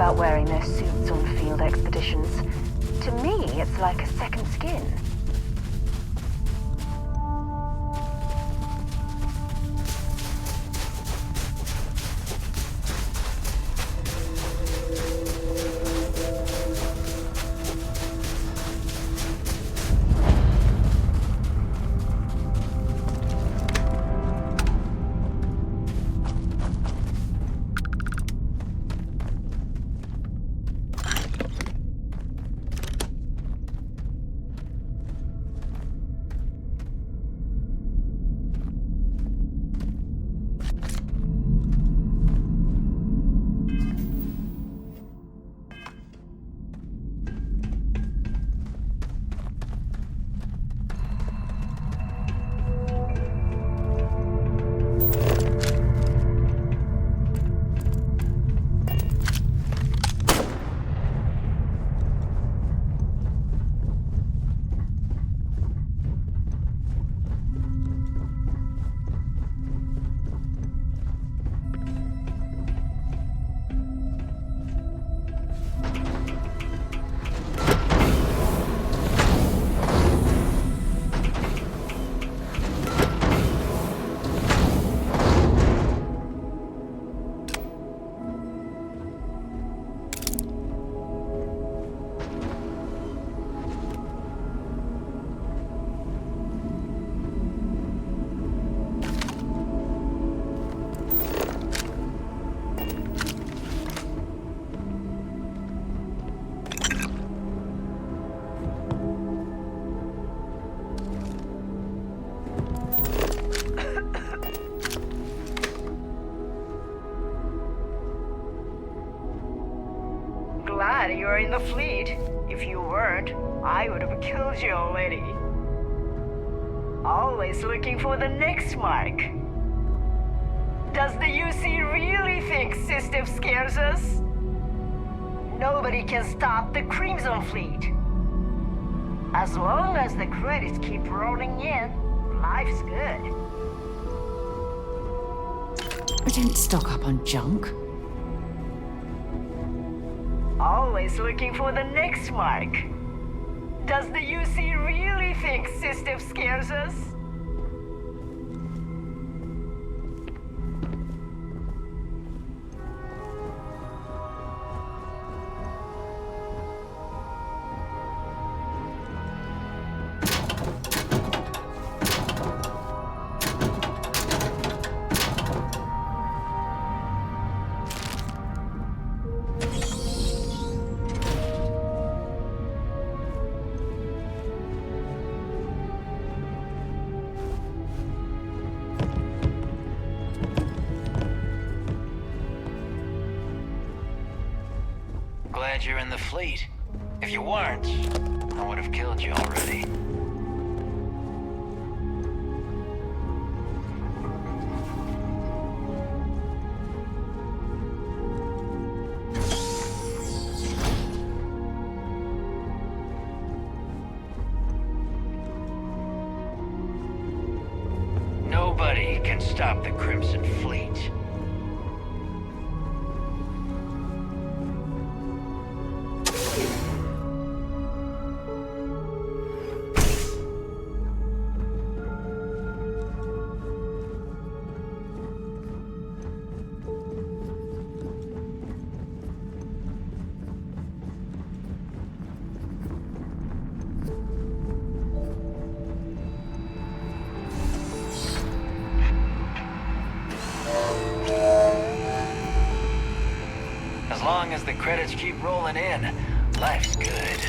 about wearing their suits on field expeditions. To me, it's like a second skin. Glad you're in the fleet. If you weren't, I would have killed you already. Always looking for the next mark. Does the UC really think system scares us? Nobody can stop the Crimson Fleet. As long as the credits keep rolling in, life's good. I don't stock up on junk. Always looking for the next mark. Does the UC really think system scares us? Glad you're in the fleet. If you weren't, I would have killed you already. Nobody can stop the Crimson Fleet. As long as the credits keep rolling in, life's good.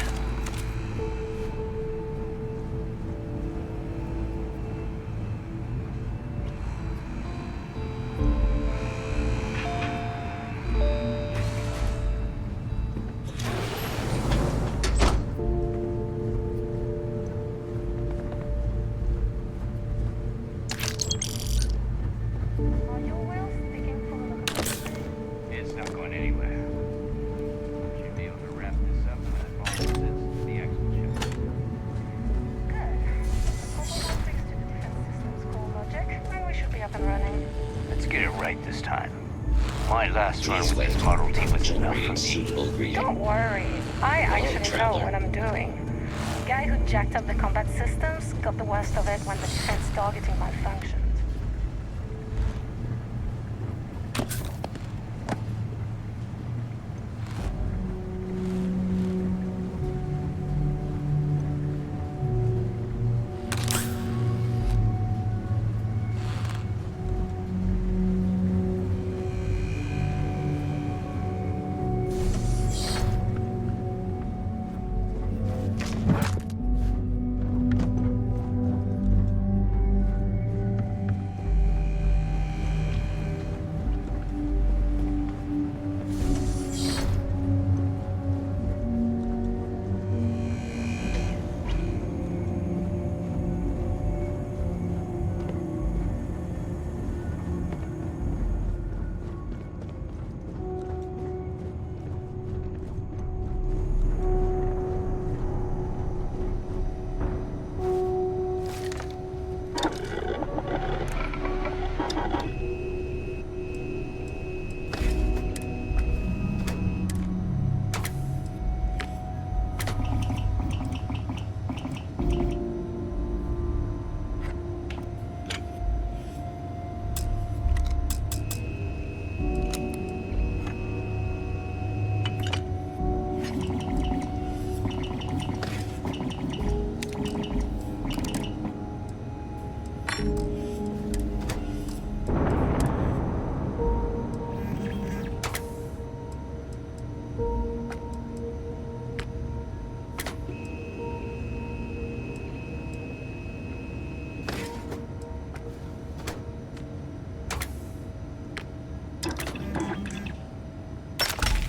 It's not going anywhere. Should be able to wrap this up in that last run with this Model T was enough for me. Suitable greeting. Don't worry. I actually know traveler. what I'm doing. The guy who jacked up the combat systems got the worst of it when the defense targeting malfunctioned.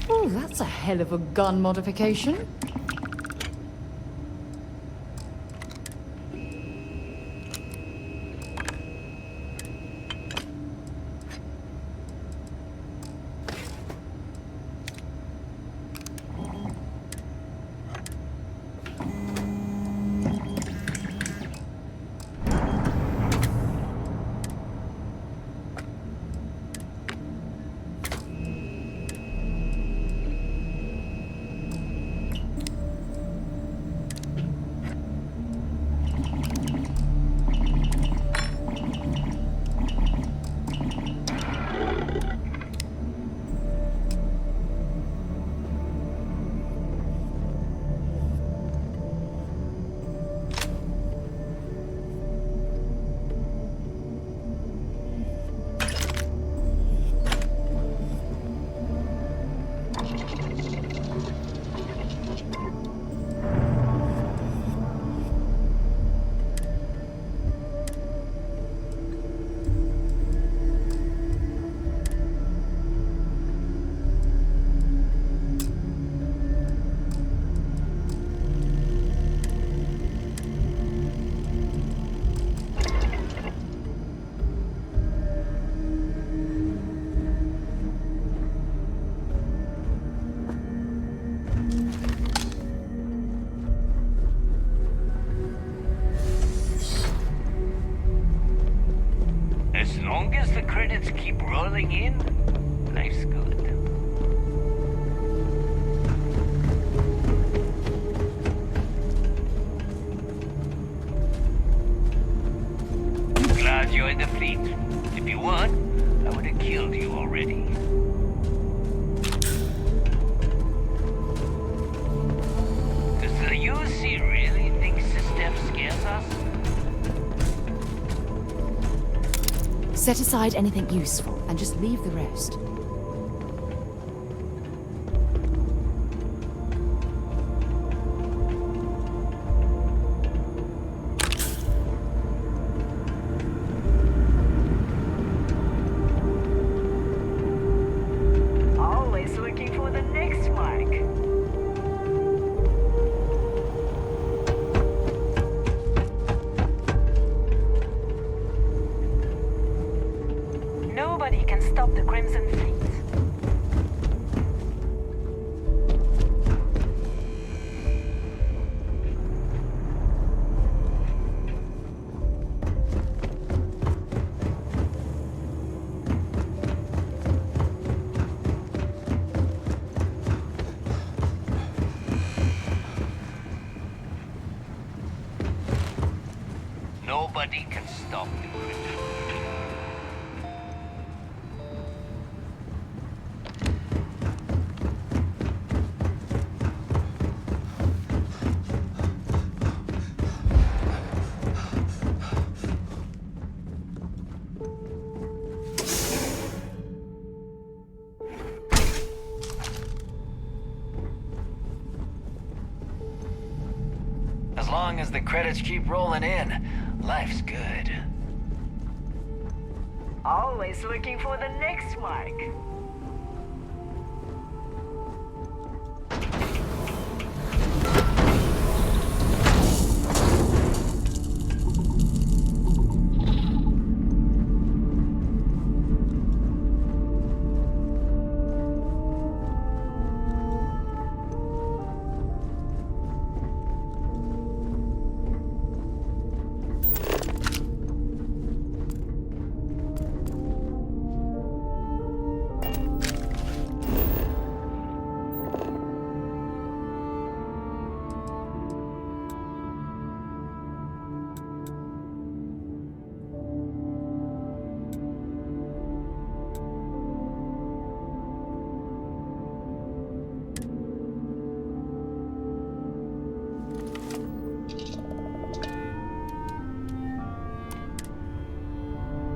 Oh, that's a hell of a gun modification. As long as the credits keep rolling in, life's good. Glad you're in the fleet. If you weren't, I would have killed you already. Does the UC really think System scares us? Set aside anything useful and just leave the rest. Always looking for the next mark. Nobody can stop the Crimson Fleet. Nobody can stop you. As long as the credits keep rolling in, life's good. Always looking for the next mark.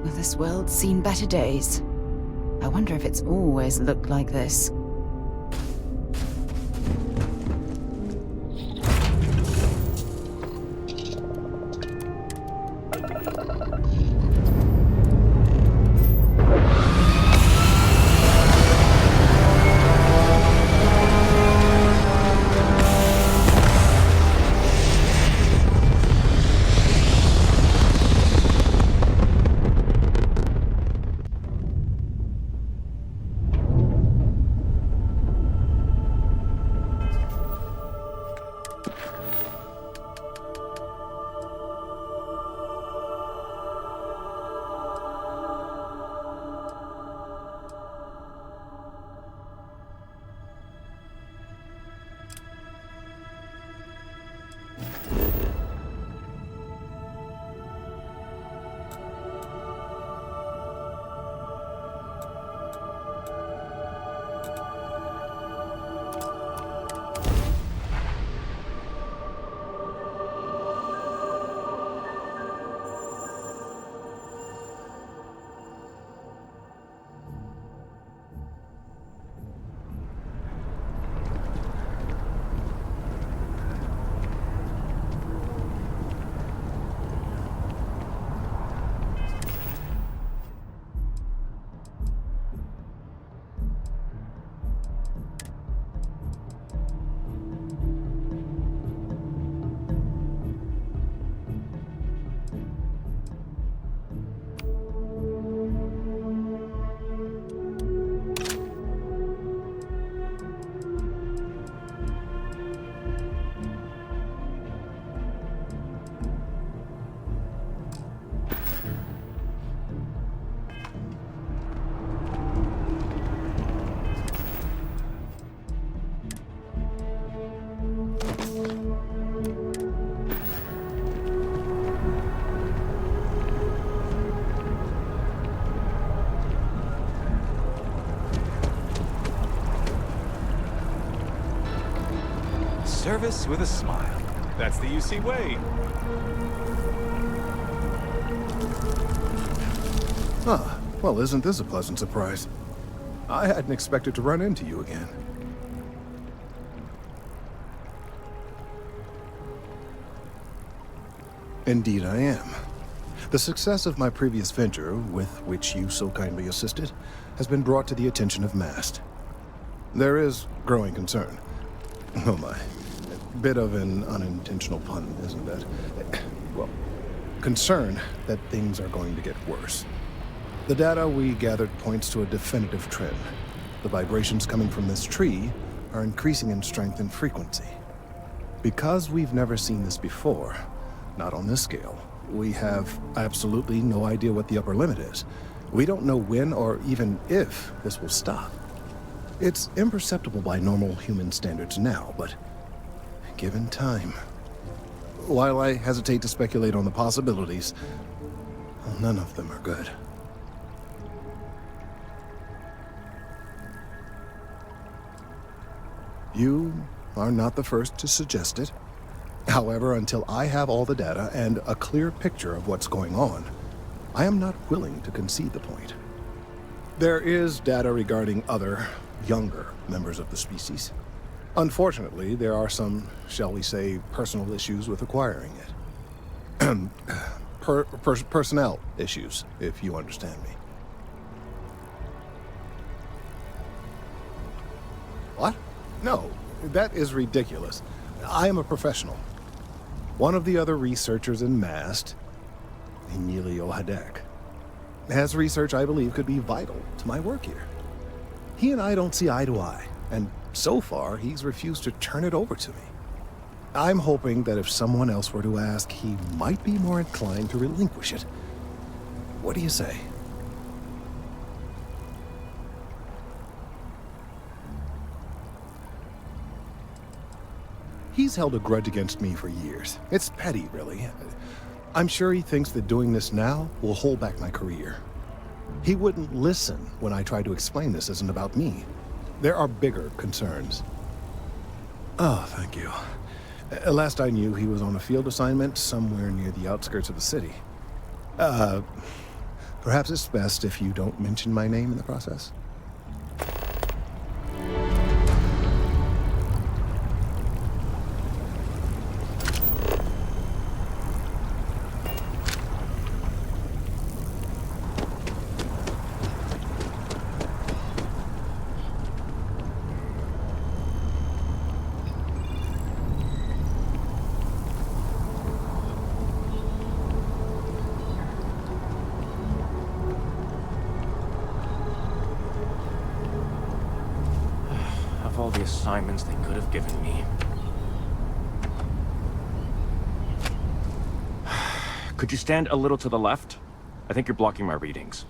Well, this world's seen better days. I wonder if it's always looked like this. Service with a smile. That's the UC way. Ah, well, isn't this a pleasant surprise? I hadn't expected to run into you again. Indeed I am. The success of my previous venture, with which you so kindly assisted, has been brought to the attention of MAST. There is growing concern. Oh my. A bit of an unintentional pun, isn't it? Well, concern that things are going to get worse. The data we gathered points to a definitive trend. The vibrations coming from this tree are increasing in strength and frequency. Because we've never seen this before, not on this scale, we have absolutely no idea what the upper limit is. We don't know when or even if this will stop. It's imperceptible by normal human standards now, but given time, while I hesitate to speculate on the possibilities, well, none of them are good. You are not the first to suggest it. However, until I have all the data and a clear picture of what's going on, I am not willing to concede the point. There is data regarding other, younger members of the species. Unfortunately, there are some, shall we say, personal issues with acquiring it. Personnel issues, if you understand me. What? No, that is ridiculous. I am a professional. One of the other researchers in MAST, Emilio Hadek, has research I believe could be vital to my work here. He and I don't see eye to eye, and so far he's refused to turn it over to me. I'm hoping that if someone else were to ask, he might be more inclined to relinquish it. What do you say? He's held a grudge against me for years. It's petty, really. I'm sure he thinks that doing this now will hold back my career. He wouldn't listen when I tried to explain this isn't about me. There are bigger concerns. Oh, thank you. Last I knew, he was on a field assignment somewhere near the outskirts of the city. Perhaps it's best if you don't mention my name in the process. All the assignments they could have given me. Could you stand a little to the left? I think you're blocking my readings.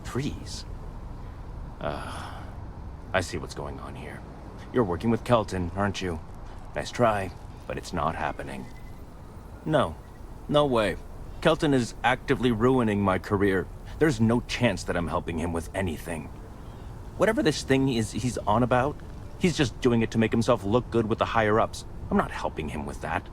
Trees? I see what's going on here. You're working with Kelton, aren't you? Nice try, but it's not happening. No. No way. Kelton is actively ruining my career. There's no chance that I'm helping him with anything. Whatever this thing is he's on about, he's just doing it to make himself look good with the higher-ups. I'm not helping him with that.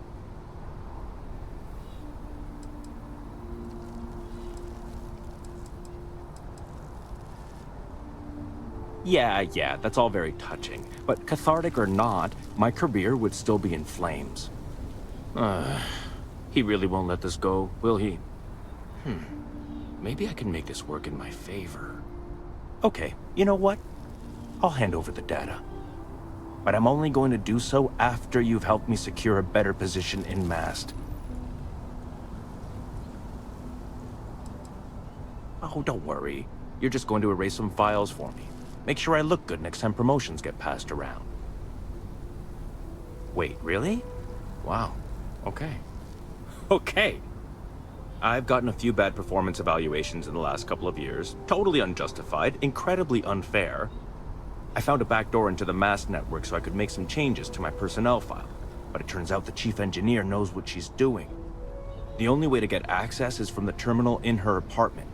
Yeah, that's all very touching. But cathartic or not, my career would still be in flames. He really won't let this go, will he? Maybe I can make this work in my favor. Okay, you know what? I'll hand over the data. But I'm only going to do so after you've helped me secure a better position in MAST. Oh, don't worry. You're just going to erase some files for me. Make sure I look good next time promotions get passed around. Wait, really? Wow. Okay. Okay. I've gotten a few bad performance evaluations in the last couple of years. Totally unjustified, incredibly unfair. I found a backdoor into the MAST network so I could make some changes to my personnel file. But it turns out the chief engineer knows what she's doing. The only way to get access is from the terminal in her apartment,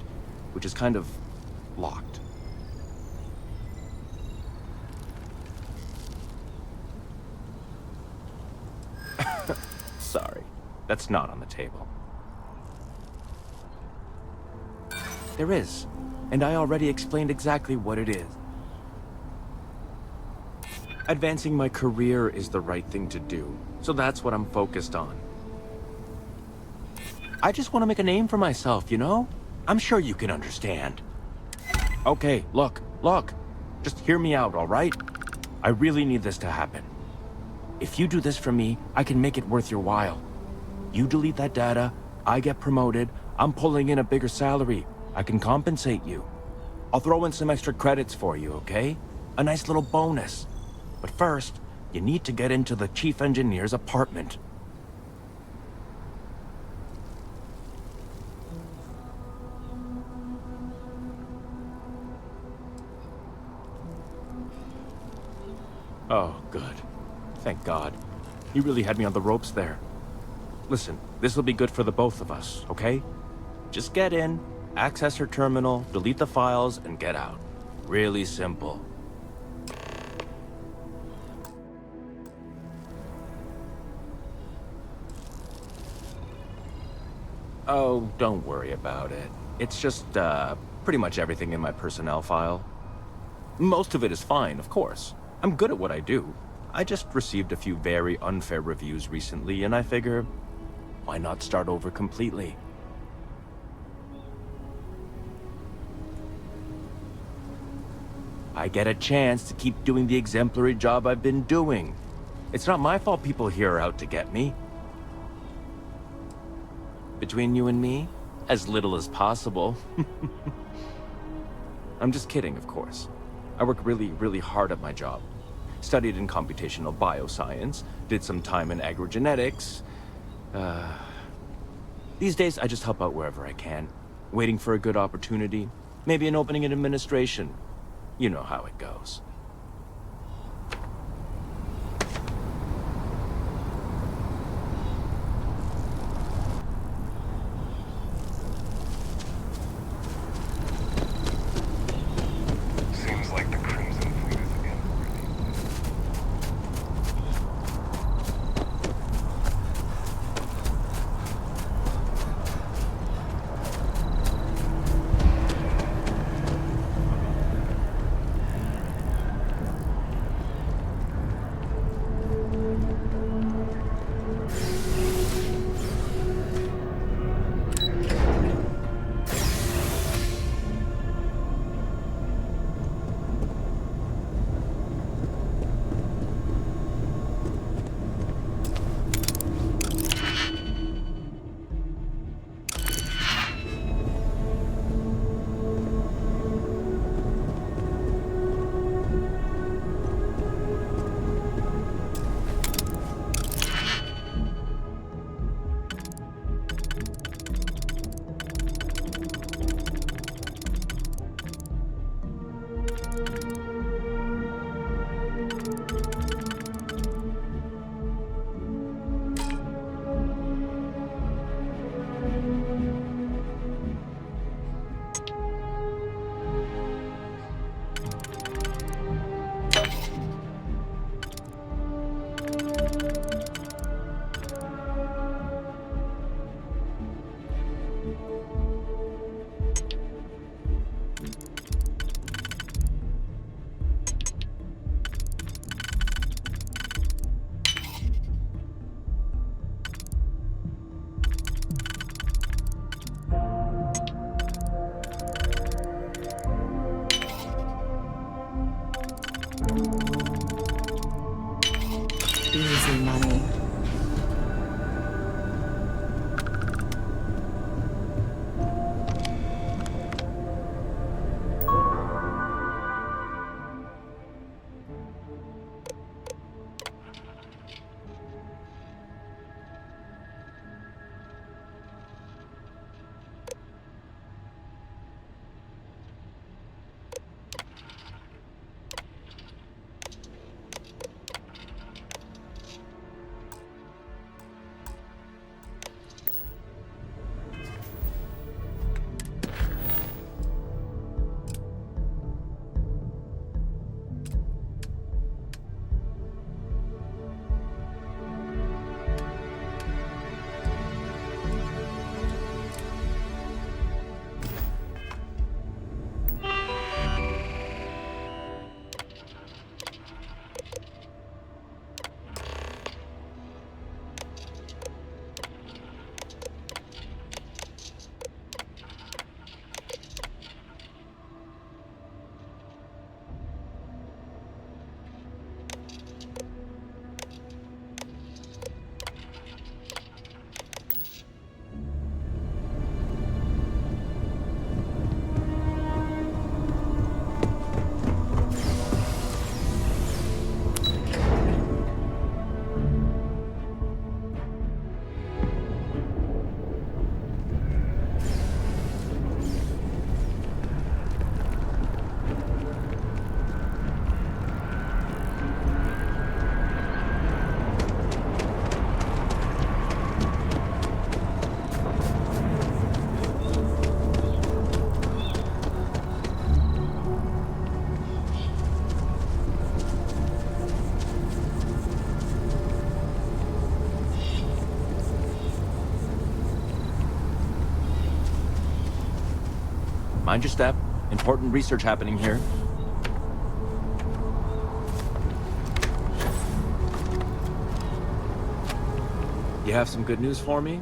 which is kind of locked. Sorry. That's not on the table. There is, and I already explained exactly what it is. Advancing my career is the right thing to do, so that's what I'm focused on. I just want to make a name for myself, you know? I'm sure you can understand. Okay, look. Just hear me out, all right? I really need this to happen. If you do this for me, I can make it worth your while. You delete that data, I get promoted, I'm pulling in a bigger salary. I can compensate you. I'll throw in some extra credits for you, okay? A nice little bonus. But first, you need to get into the chief engineer's apartment. Oh, good. Thank God. You really had me on the ropes there. Listen, this will be good for the both of us, okay? Just get in, access her terminal, delete the files, and get out. Really simple. Oh, don't worry about it. It's just, pretty much everything in my personnel file. Most of it is fine, of course. I'm good at what I do. I just received a few very unfair reviews recently, and I figure, why not start over completely? I get a chance to keep doing the exemplary job I've been doing. It's not my fault people here are out to get me. Between you and me, as little as possible. I'm just kidding, of course. I work really, really hard at my job. Studied in computational bioscience, did some time in agrogenetics. These days, I just help out wherever I can. Waiting for a good opportunity. Maybe an opening in administration. You know how it goes. Seems like the Crimson Fleet is in already. Mind your step. Important research happening here. You have some good news for me?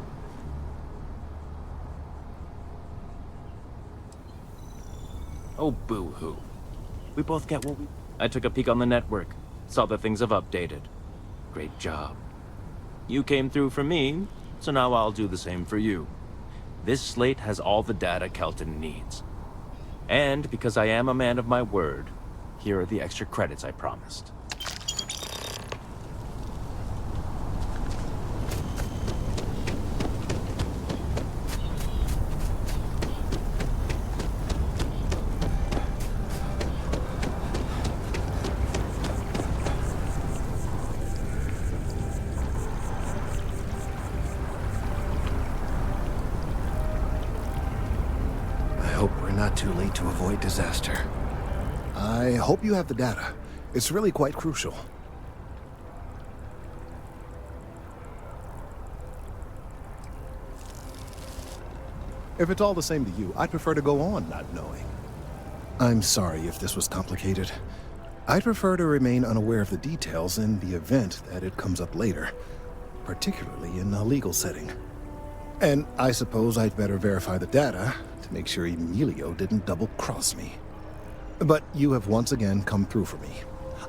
Oh, boo-hoo. We both get what we... I took a peek on the network. Saw that things have updated. Great job. You came through for me, so now I'll do the same for you. This slate has all the data Kelton needs. And because I am a man of my word, here are the extra credits I promised. Not too late to avoid disaster. I hope you have the data. It's really quite crucial. If it's all the same to you, I'd prefer to go on not knowing. I'm sorry if this was complicated. I'd prefer to remain unaware of the details in the event that it comes up later, particularly in a legal setting. And I suppose I'd better verify the data to make sure Emilio didn't double-cross me. But you have once again come through for me.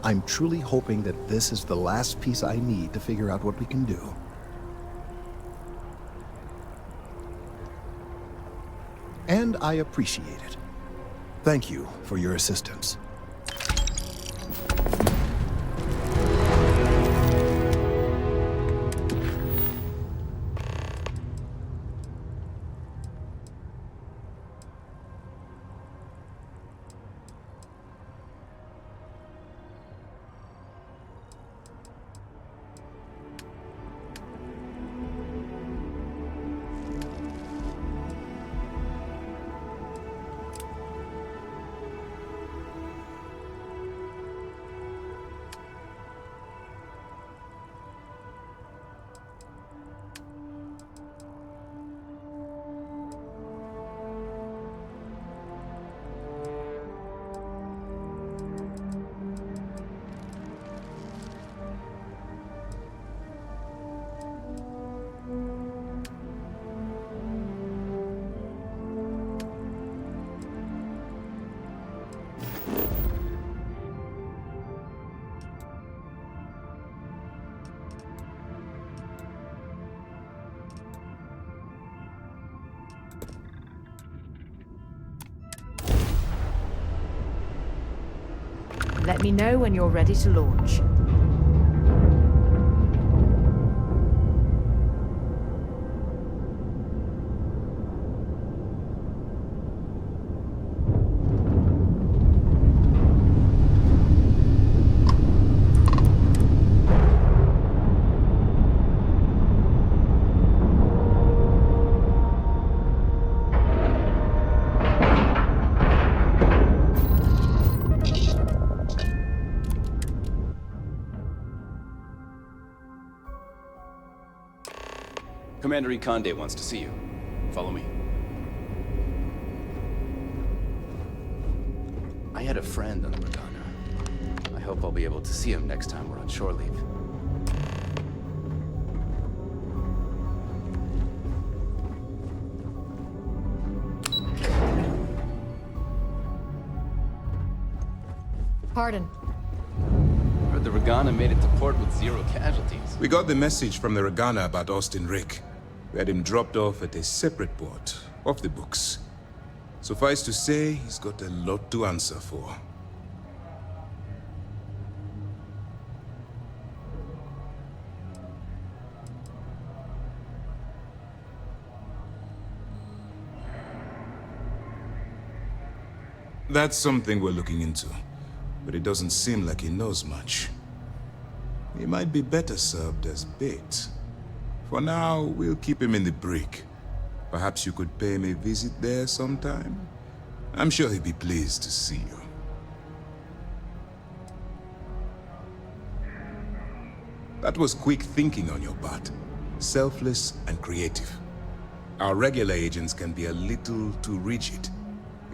I'm truly hoping that this is the last piece I need to figure out what we can do. And I appreciate it. Thank you for your assistance. Let me know when you're ready to launch. Commander Ikonde wants to see you. Follow me. I had a friend on the Regana. I hope I'll be able to see him next time we're on shore leave. Pardon. Heard the Regana made it to port with 0 casualties. We got the message from the Regana about Austin Rick. We had him dropped off at a separate port, off the books. Suffice to say, he's got a lot to answer for. That's something we're looking into, but it doesn't seem like he knows much. He might be better served as bait. For now, we'll keep him in the brig. Perhaps you could pay him a visit there sometime? I'm sure he'd be pleased to see you. That was quick thinking on your part. Selfless and creative. Our regular agents can be a little too rigid.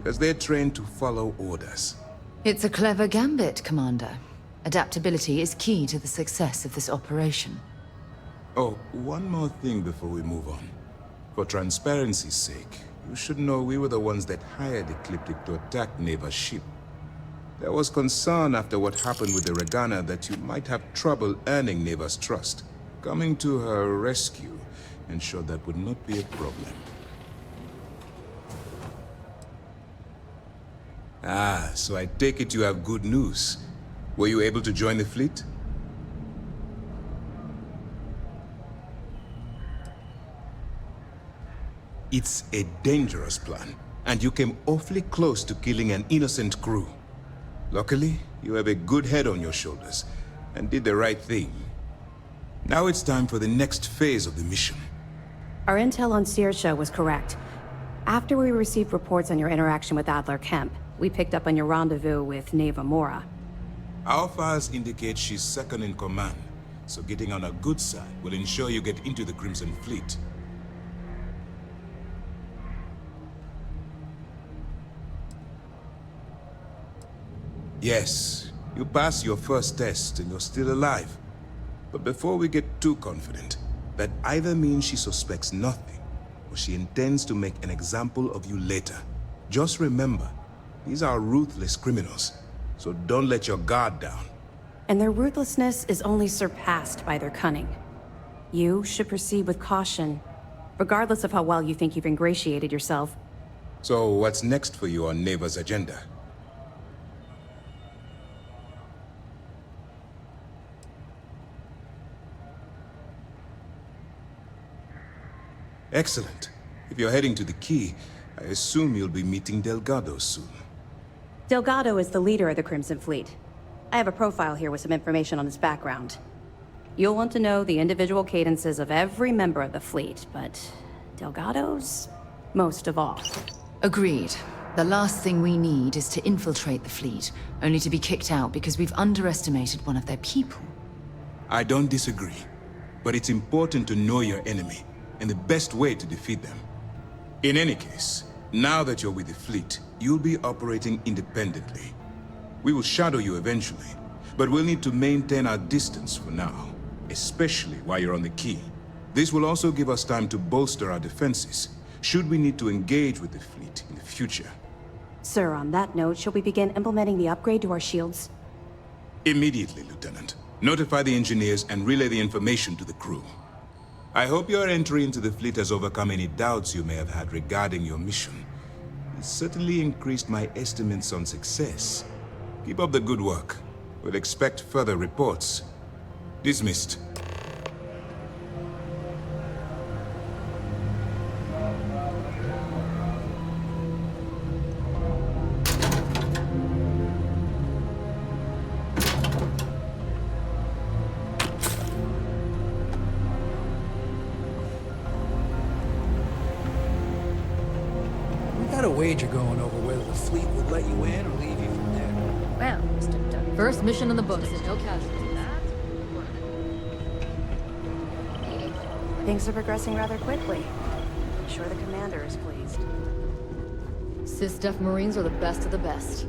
because they're trained to follow orders. It's a clever gambit, Commander. Adaptability is key to the success of this operation. Oh, one more thing before we move on. For transparency's sake, you should know we were the ones that hired Ecliptic to attack Neva's ship. There was concern after what happened with the Regana that you might have trouble earning Neva's trust. Coming to her rescue ensured that would not be a problem. Ah, so I take it you have good news. Were you able to join the fleet? It's a dangerous plan, and you came awfully close to killing an innocent crew. Luckily, you have a good head on your shoulders, and did the right thing. Now it's time for the next phase of the mission. Our intel on Saoirse was correct. After we received reports on your interaction with Adler Kemp, we picked up on your rendezvous with Neva Mora. Our files indicate she's second in command, so getting on her good side will ensure you get into the Crimson Fleet. Yes, you passed your first test and you're still alive. But before we get too confident, that either means she suspects nothing, or she intends to make an example of you later. Just remember, these are ruthless criminals, so don't let your guard down. And their ruthlessness is only surpassed by their cunning. You should proceed with caution, regardless of how well you think you've ingratiated yourself. So what's next for you on Neva's agenda? Excellent. If you're heading to the Key, I assume you'll be meeting Delgado soon. Delgado is the leader of the Crimson Fleet. I have a profile here with some information on his background. You'll want to know the individual cadences of every member of the fleet, but Delgado's most of all. Agreed. The last thing we need is to infiltrate the fleet, only to be kicked out because we've underestimated one of their people. I don't disagree, but it's important to know your enemy, and the best way to defeat them. In any case, now that you're with the fleet, you'll be operating independently. We will shadow you eventually, but we'll need to maintain our distance for now, especially while you're on the Key. This will also give us time to bolster our defenses, should we need to engage with the fleet in the future. Sir, on that note, shall we begin implementing the upgrade to our shields? Immediately, Lieutenant. Notify the engineers and relay the information to the crew. I hope your entry into the fleet has overcome any doubts you may have had regarding your mission. It certainly increased my estimates on success. Keep up the good work. We'll expect further reports. Dismissed. A wager going over whether the fleet would let you in or leave you from there. Well, Mr. Dunn, first mission in the books and no casualties. Things are progressing rather quickly. I'm sure the commander is pleased. SysDef Marines are the best of the best.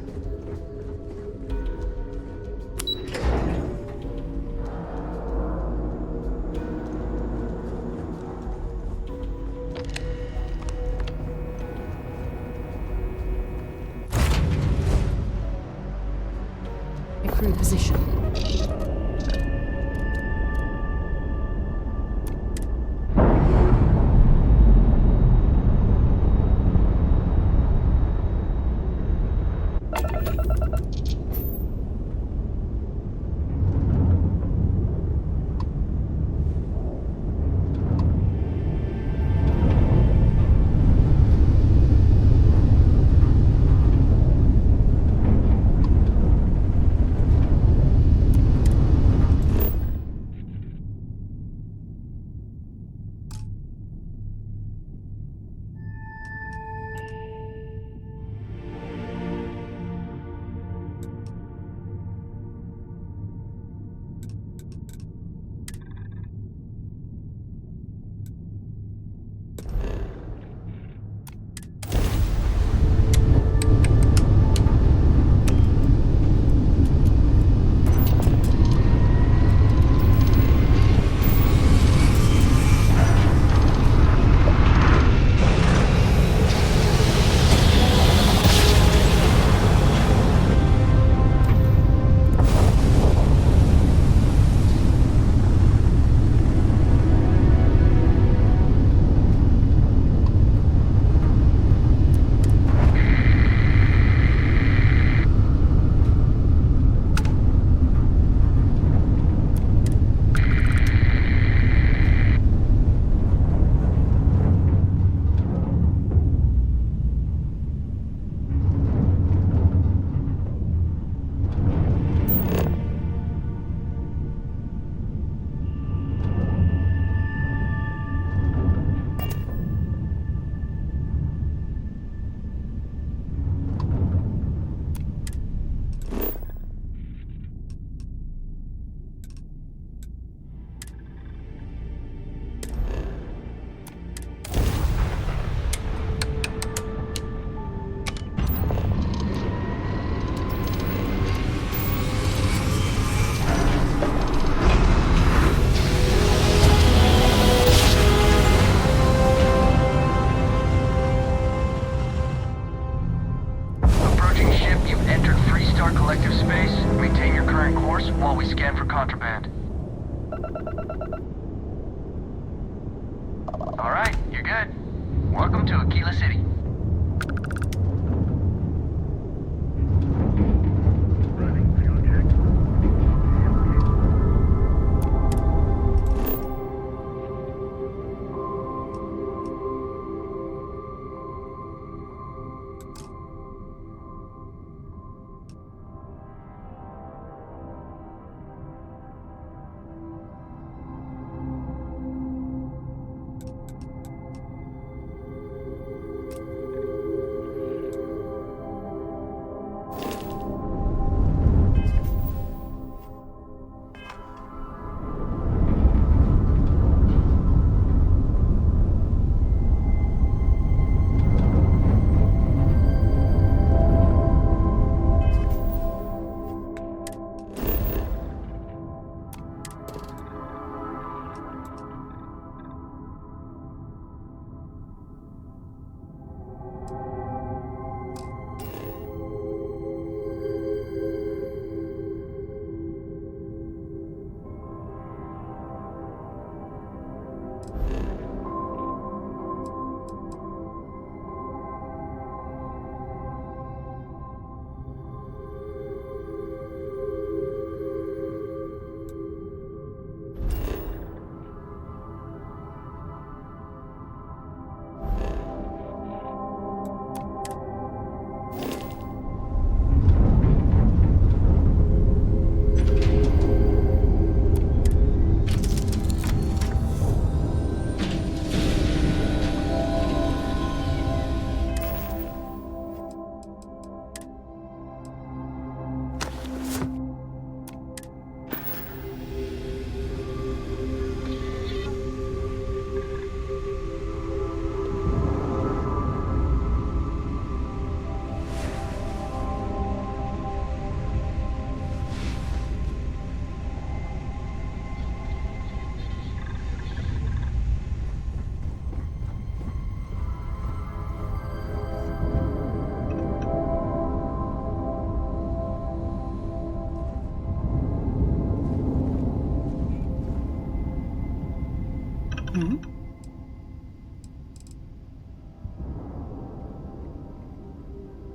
Position. Entered Freestar Collective Space. Maintain your current course while we scan for contraband. Alright, you're good. Welcome to Aquila City.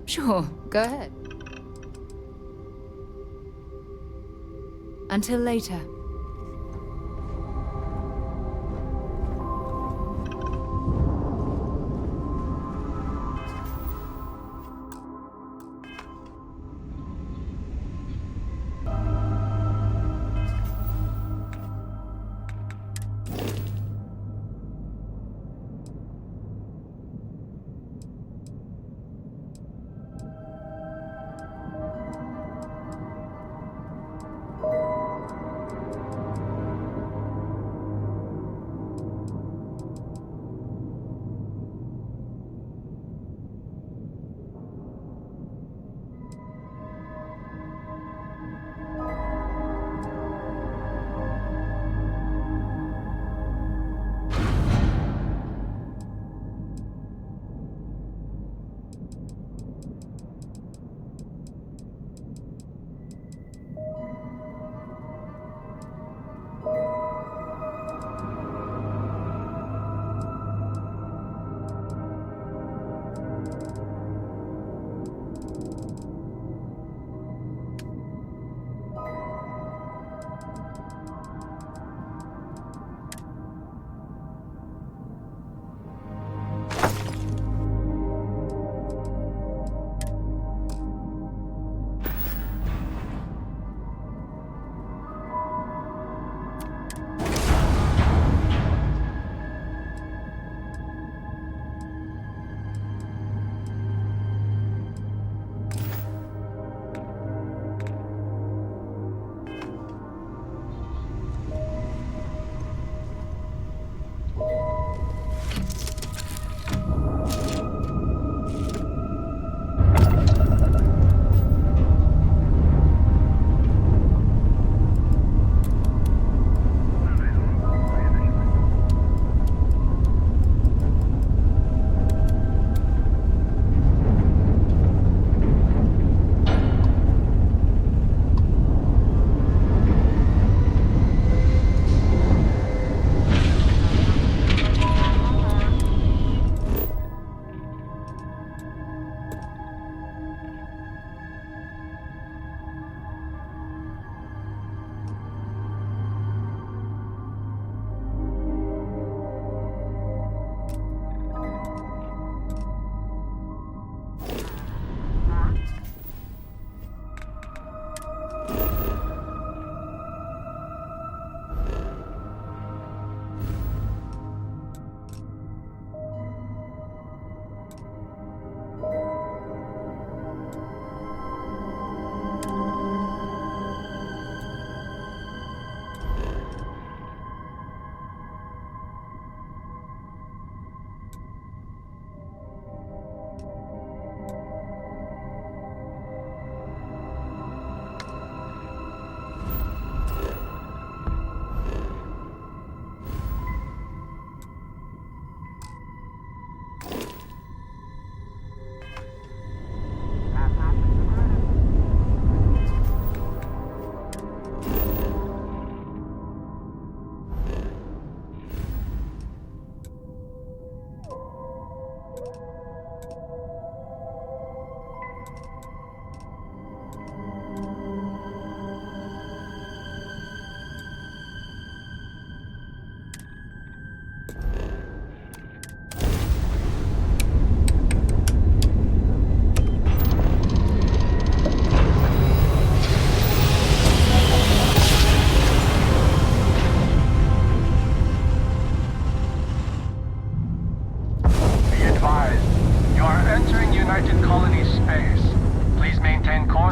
Sure, go ahead. Until later.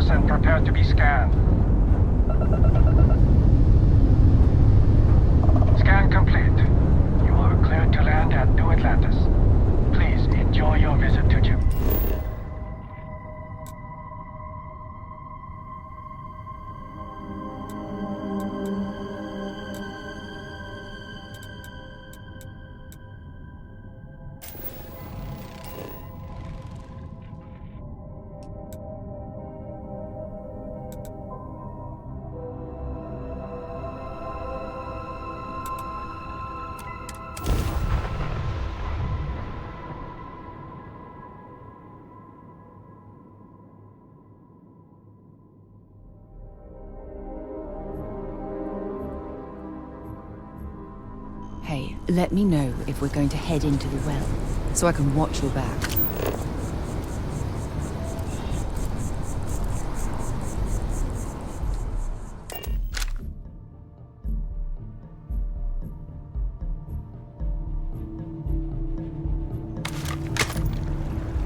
course and prepare to be scanned. Scan complete. You are cleared to land at New Atlantis. Please enjoy your visit to Jim. Hey, let me know if we're going to head into the well, so I can watch your back.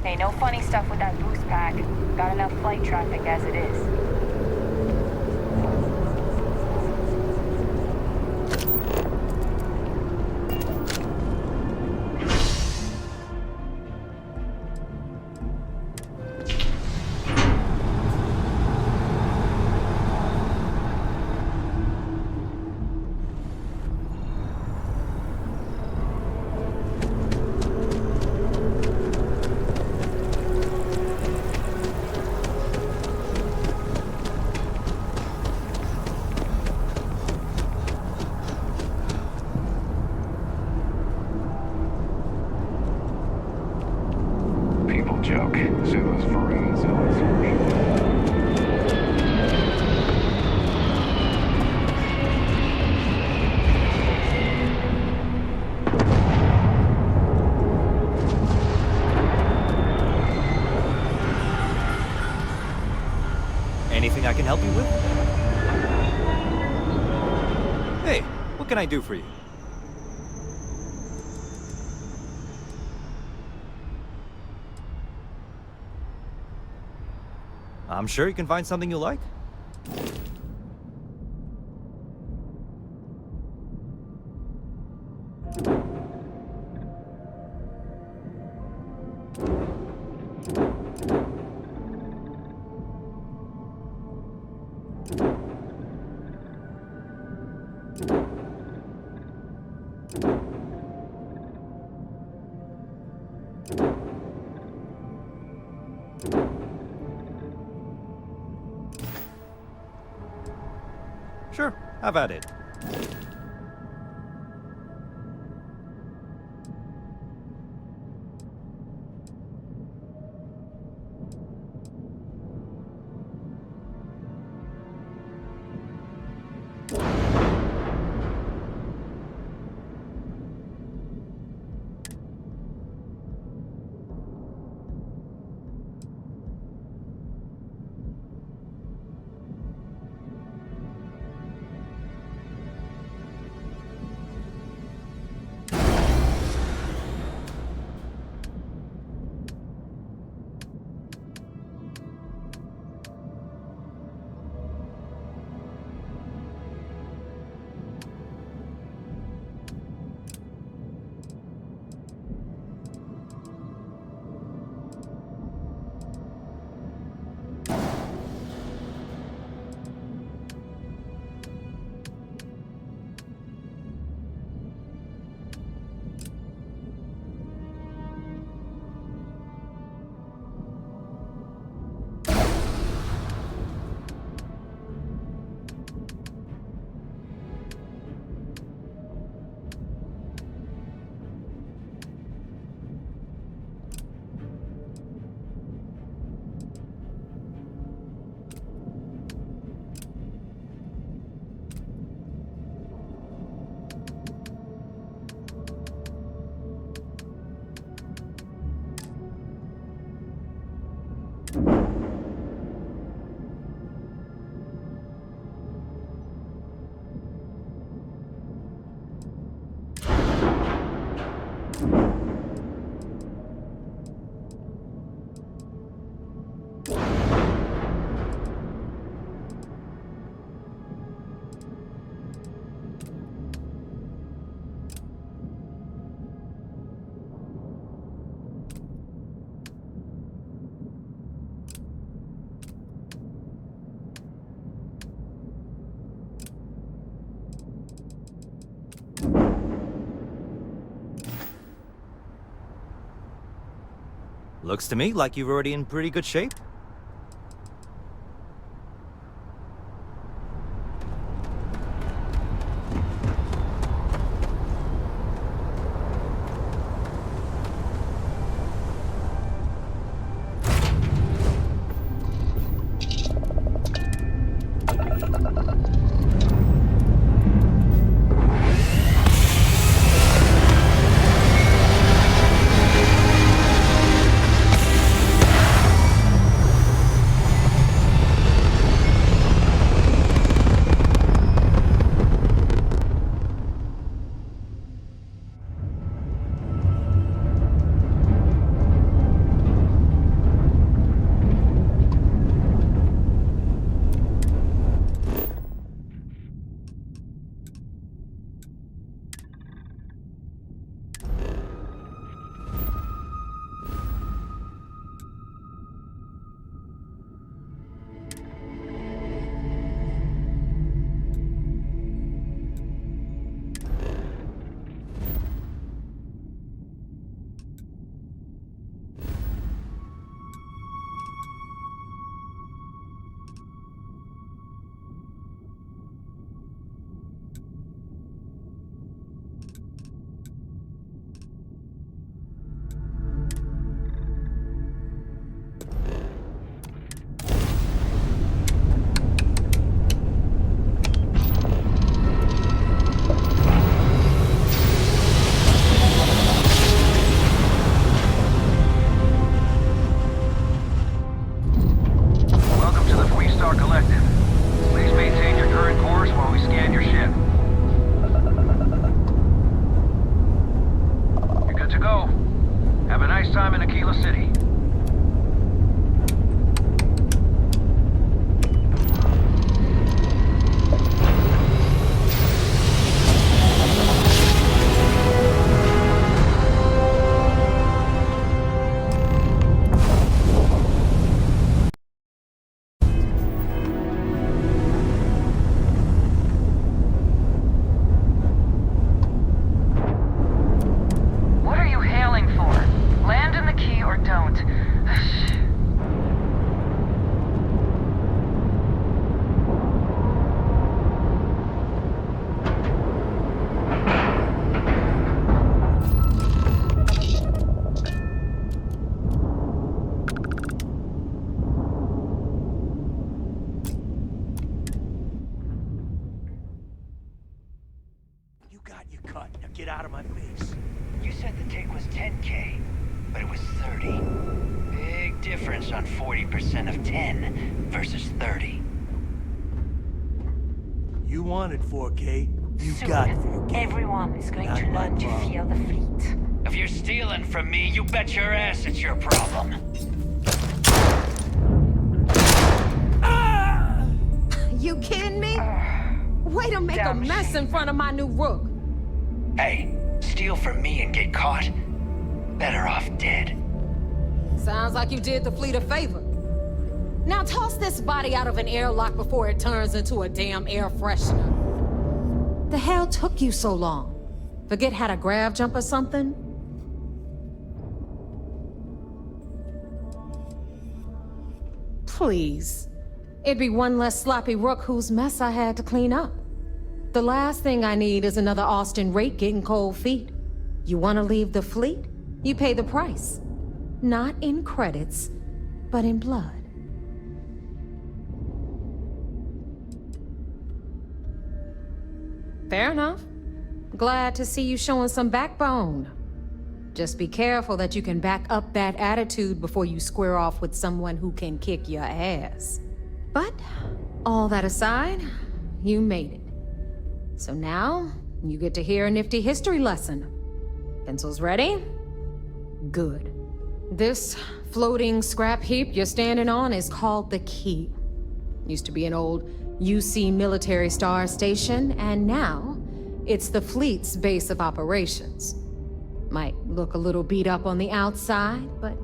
Hey, no funny stuff with that boost pack. Got enough flight traffic as it is. Joke. Zulu's Varun, Zulu's Anything I can help you with? Hey, what can I do for you? I'm sure you can find something you like. Sure, have at it. Looks to me like you're already in pretty good shape. Get out of my face. You said the take was 10K, but it was 30. Big difference on 40% of 10 versus 30. You wanted 4K, you Soon, got 4K. everyone is going Not to my learn to problem. fear the fleet. If you're stealing from me, you bet your ass it's your problem. You kidding me? Way to make a mess in front of my new rook. Hey, steal from me and get caught. Better off dead. Sounds like you did the fleet a favor. Now toss this body out of an airlock before it turns into a damn air freshener. The hell took you so long? Forget how to grav jump or something? Please. It'd be one less sloppy rook whose mess I had to clean up. The last thing I need is another Austin rake getting cold feet. You want to leave the fleet? You pay the price. Not in credits, but in blood. Fair enough. Glad to see you showing some backbone. Just be careful that you can back up that attitude before you square off with someone who can kick your ass. But, all that aside, you made it. So now, you get to hear a nifty history lesson. Pencils ready? Good. This floating scrap heap you're standing on is called the Key. Used to be an old UC military star station, and now it's the fleet's base of operations. Might look a little beat up on the outside, but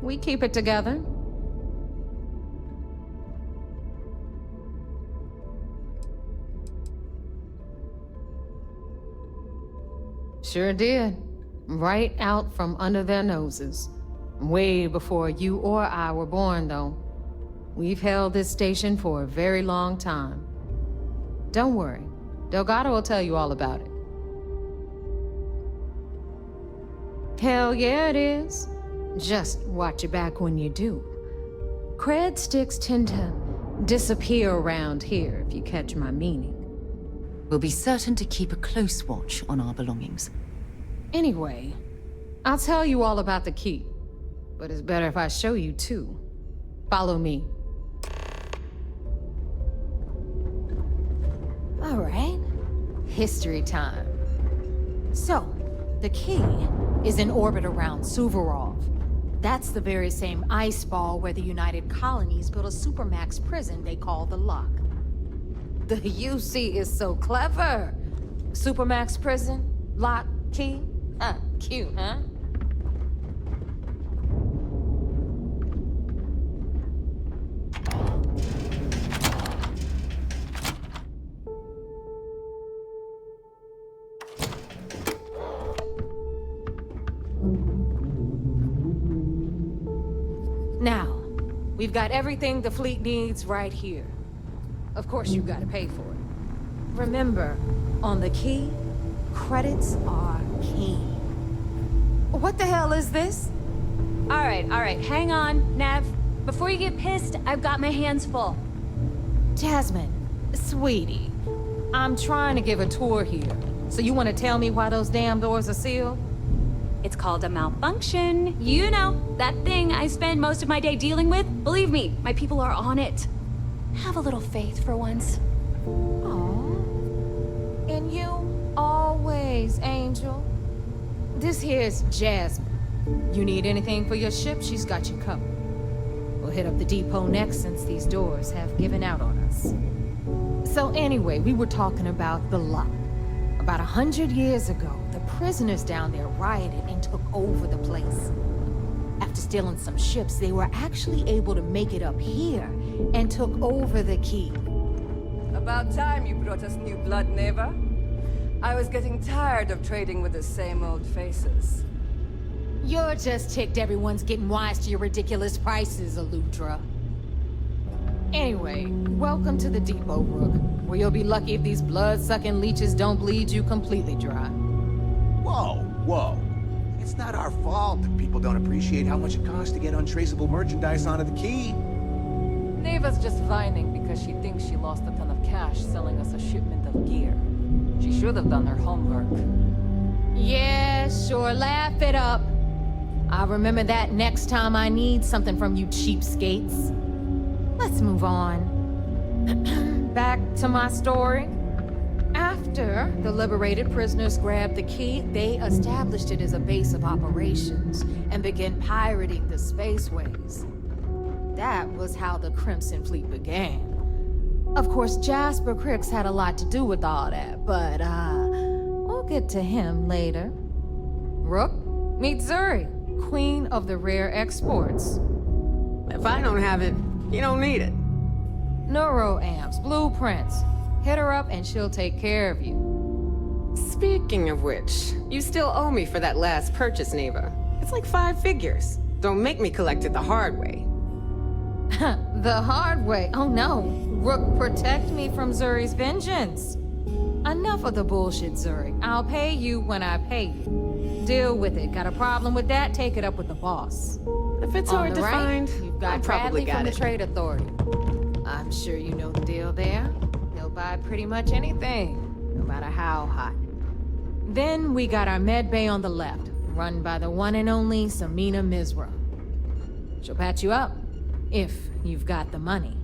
we keep it together. Sure did. Right out from under their noses. Way before you or I were born, though. We've held this station for a very long time. Don't worry. Delgado will tell you all about it. Hell yeah, it is. Just watch your back when you do. Cred sticks tend to disappear around here, if you catch my meaning. We'll be certain to keep a close watch on our belongings. Anyway, I'll tell you all about the key. But it's better if I show you too. Follow me. All right. History time. So, the key is in orbit around Suvorov. That's the very same ice ball where the United Colonies built a supermax prison they call the Lock. The UC is so clever. Supermax prison, lock, key. Cute, huh? Now, we've got everything the fleet needs right here. Of course, you've got to pay for it. Remember, on the key, credits are king. What the hell is this? All right, hang on, Nev. Before you get pissed, I've got my hands full. Jasmine, sweetie, I'm trying to give a tour here. So you want to tell me why those damn doors are sealed? It's called a malfunction. You know, that thing I spend most of my day dealing with. Believe me, my people are on it. Have a little faith for once. Aww. And you always, Angel. This here's Jasmine. You need anything for your ship, she's got you covered. We'll hit up the depot next since these doors have given out on us. So anyway, we were talking about the Lock. About 100 years ago, the prisoners down there rioted and took over the place. After stealing some ships, they were actually able to make it up here and took over the key. About time you brought us new blood, Neva. I was getting tired of trading with the same old faces. You're just ticked everyone's getting wise to your ridiculous prices, Aludra. Anyway, welcome to the depot, Rook, where you'll be lucky if these blood-sucking leeches don't bleed you completely dry. Whoa. It's not our fault that people don't appreciate how much it costs to get untraceable merchandise onto the key. Neva's just whining because she thinks she lost a ton of cash selling us a shipment of gear. She should have done her homework. Yeah, sure, laugh it up. I'll remember that next time I need something from you cheapskates. Let's move on. Back to my story. After the liberated prisoners grabbed the key, they established it as a base of operations and began pirating the spaceways. That was how the Crimson Fleet began. Of course, Jasper Cricks had a lot to do with all that, but we'll get to him later. Rook, meet Zuri, Queen of the Rare Exports. If I don't have it, you don't need it. Neuroamps, blueprints. Hit her up and she'll take care of you. Speaking of which, you still owe me for that last purchase, Neva. It's like 5 figures. Don't make me collect it the hard way. The hard way? Oh no. Rook, protect me from Zuri's vengeance. Enough of the bullshit, Zuri. I'll pay you when I pay you. Deal with it. Got a problem with that? Take it up with the boss. If it's hard to find, you've got Bradley from the Trade Authority. I'm sure you know the deal there. He'll buy pretty much anything, no matter how hot. Then we got our med bay on the left, run by the one and only Samina Mizra. She'll patch you up, if you've got the money.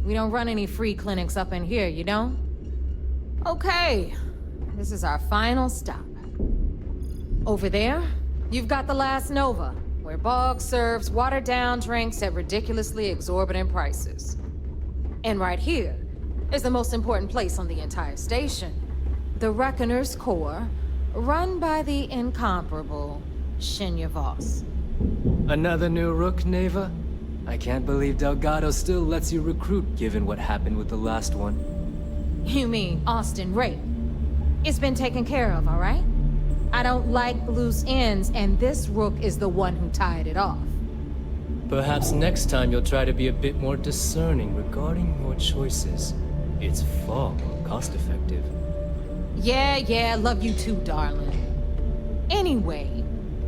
We don't run any free clinics up in here, you don't? Okay, this is our final stop. Over there, you've got the Last Nova, where Bog serves watered-down drinks at ridiculously exorbitant prices. And right here is the most important place on the entire station, the Reckoner's Core, run by the incomparable Shinya Voss. Another new Rook, Neva? I can't believe Delgado still lets you recruit given what happened with the last one. You mean Austin Ray? It's been taken care of, all right? I don't like loose ends, and this rook is the one who tied it off. Perhaps next time you'll try to be a bit more discerning regarding your choices. It's far more cost-effective. Yeah, love you too, darling. Anyway,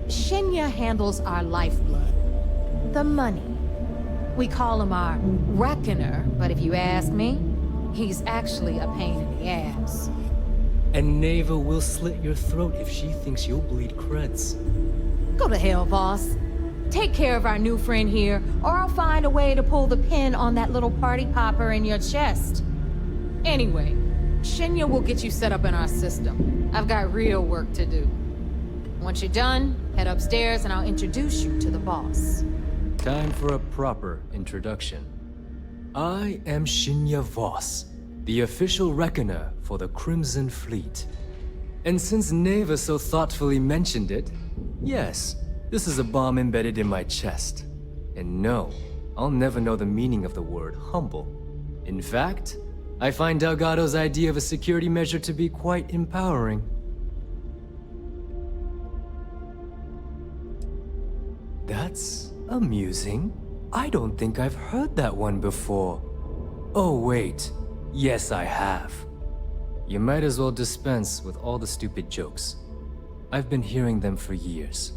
Shinya handles our lifeblood. The money. We call him our reckoner, but if you ask me, he's actually a pain in the ass. And Neva will slit your throat if she thinks you'll bleed creds. Go to hell, boss. Take care of our new friend here, or I'll find a way to pull the pin on that little party popper in your chest. Anyway, Shinya will get you set up in our system. I've got real work to do. Once you're done, head upstairs and I'll introduce you to the boss. Time for a proper introduction. I am Shinya Voss, the official reckoner for the Crimson Fleet. And since Neva so thoughtfully mentioned it, yes, this is a bomb embedded in my chest. And no, I'll never know the meaning of the word humble. In fact, I find Delgado's idea of a security measure to be quite empowering. That's amusing. I don't think I've heard that one before. Oh wait, yes I have. You might as well dispense with all the stupid jokes. I've been hearing them for years.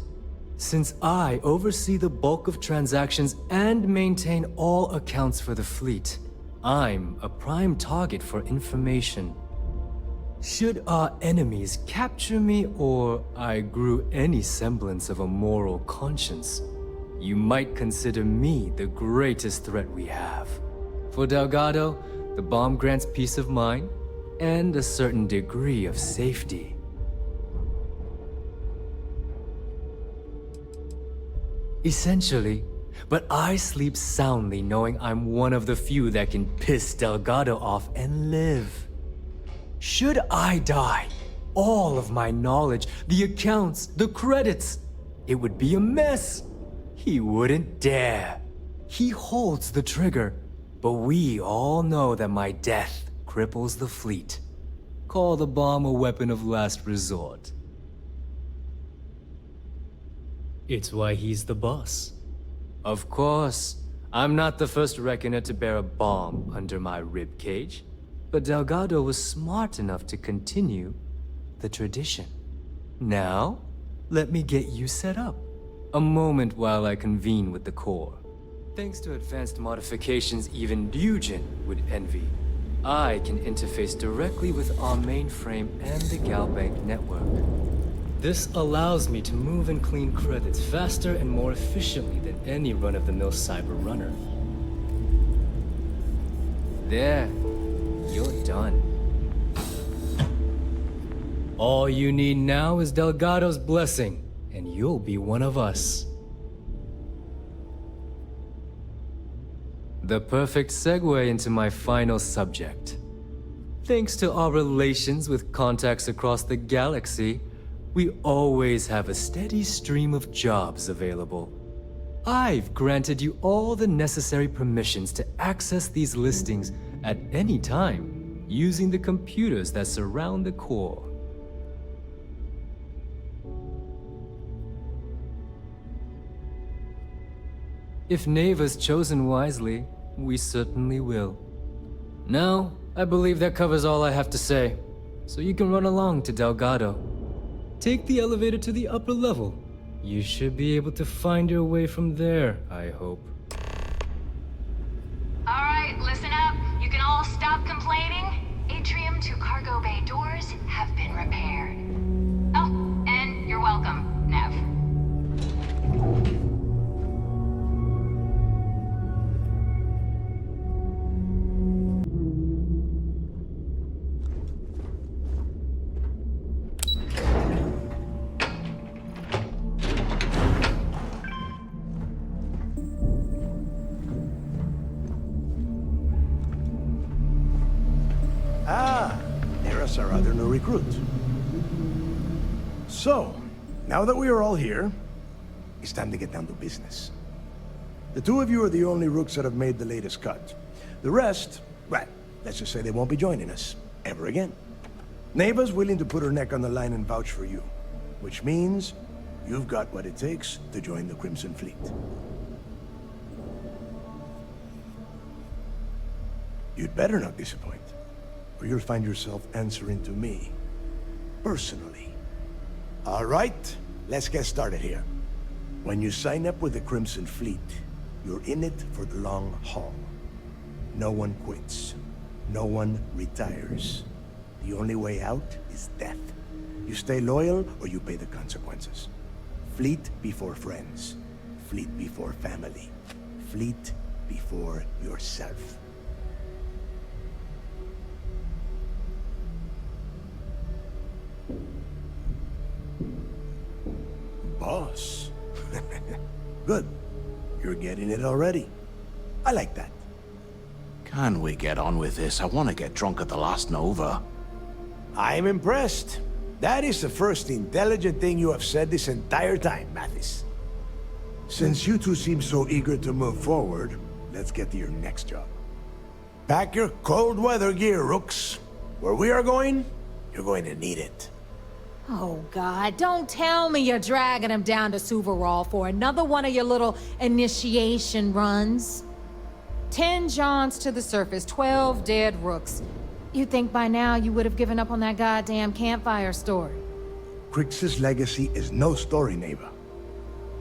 Since I oversee the bulk of transactions and maintain all accounts for the fleet, I'm a prime target for information. Should our enemies capture me or I grew any semblance of a moral conscience, you might consider me the greatest threat we have. For Delgado, the bomb grants peace of mind and a certain degree of safety. Essentially, but I sleep soundly knowing I'm one of the few that can piss Delgado off and live. Should I die, all of my knowledge, the accounts, the credits, it would be a mess. He wouldn't dare. He holds the trigger, but we all know that my death cripples the fleet. Call the bomb a weapon of last resort. It's why he's the boss. Of course, I'm not the first reckoner to bear a bomb under my ribcage, but Delgado was smart enough to continue the tradition. Now, let me get you set up. A moment while I convene with the core. Thanks to advanced modifications even Dujin would envy, I can interface directly with our mainframe and the Galbank network. This allows me to move and clean credits faster and more efficiently than any run-of-the-mill cyber runner. There, you're done. All you need now is Delgado's blessing, and you'll be one of us. The perfect segue into my final subject. Thanks to our relations with contacts across the galaxy, we always have a steady stream of jobs available. I've granted you all the necessary permissions to access these listings at any time, using the computers that surround the core. If Neva's chosen wisely, we certainly will. Now, I believe that covers all I have to say, so you can run along to Delgado. Take the elevator to the upper level. You should be able to find your way from there, I hope. Alright, listen up. You can all stop complaining. Atrium to cargo bay doors have been repaired. Oh, and you're welcome, Nev. Our other new recruit. So, now that we are all here, it's time to get down to business. The two of you are the only rooks that have made the latest cut. The rest, well, let's just say they won't be joining us ever again. Neva's willing to put her neck on the line and vouch for you. which means you've got what it takes to join the Crimson Fleet. You'd better not disappoint, or you'll find yourself answering to me, personally. All right, let's get started here. When you sign up with the Crimson Fleet, you're in it for the long haul. No one quits. No one retires. The only way out is death. You stay loyal or you pay the consequences. Fleet before friends. Fleet before family. Fleet before yourself. Boss. Good. You're getting it already. I like that. Can we get on with this? I want to get drunk at the last Nova. I'm impressed. That is the first intelligent thing you have said this entire time, Mathis. Since you two seem so eager to move forward, let's get to your next job. Pack your cold weather gear, Rooks. Where we are going, you're going to need it. Oh, God, don't tell me you're dragging him down to Suvorov for another one of your little initiation runs. 10 Johns to the surface, 12 dead Rooks. You'd think by now you would have given up on that goddamn campfire story. Crix's legacy is no story, Neva.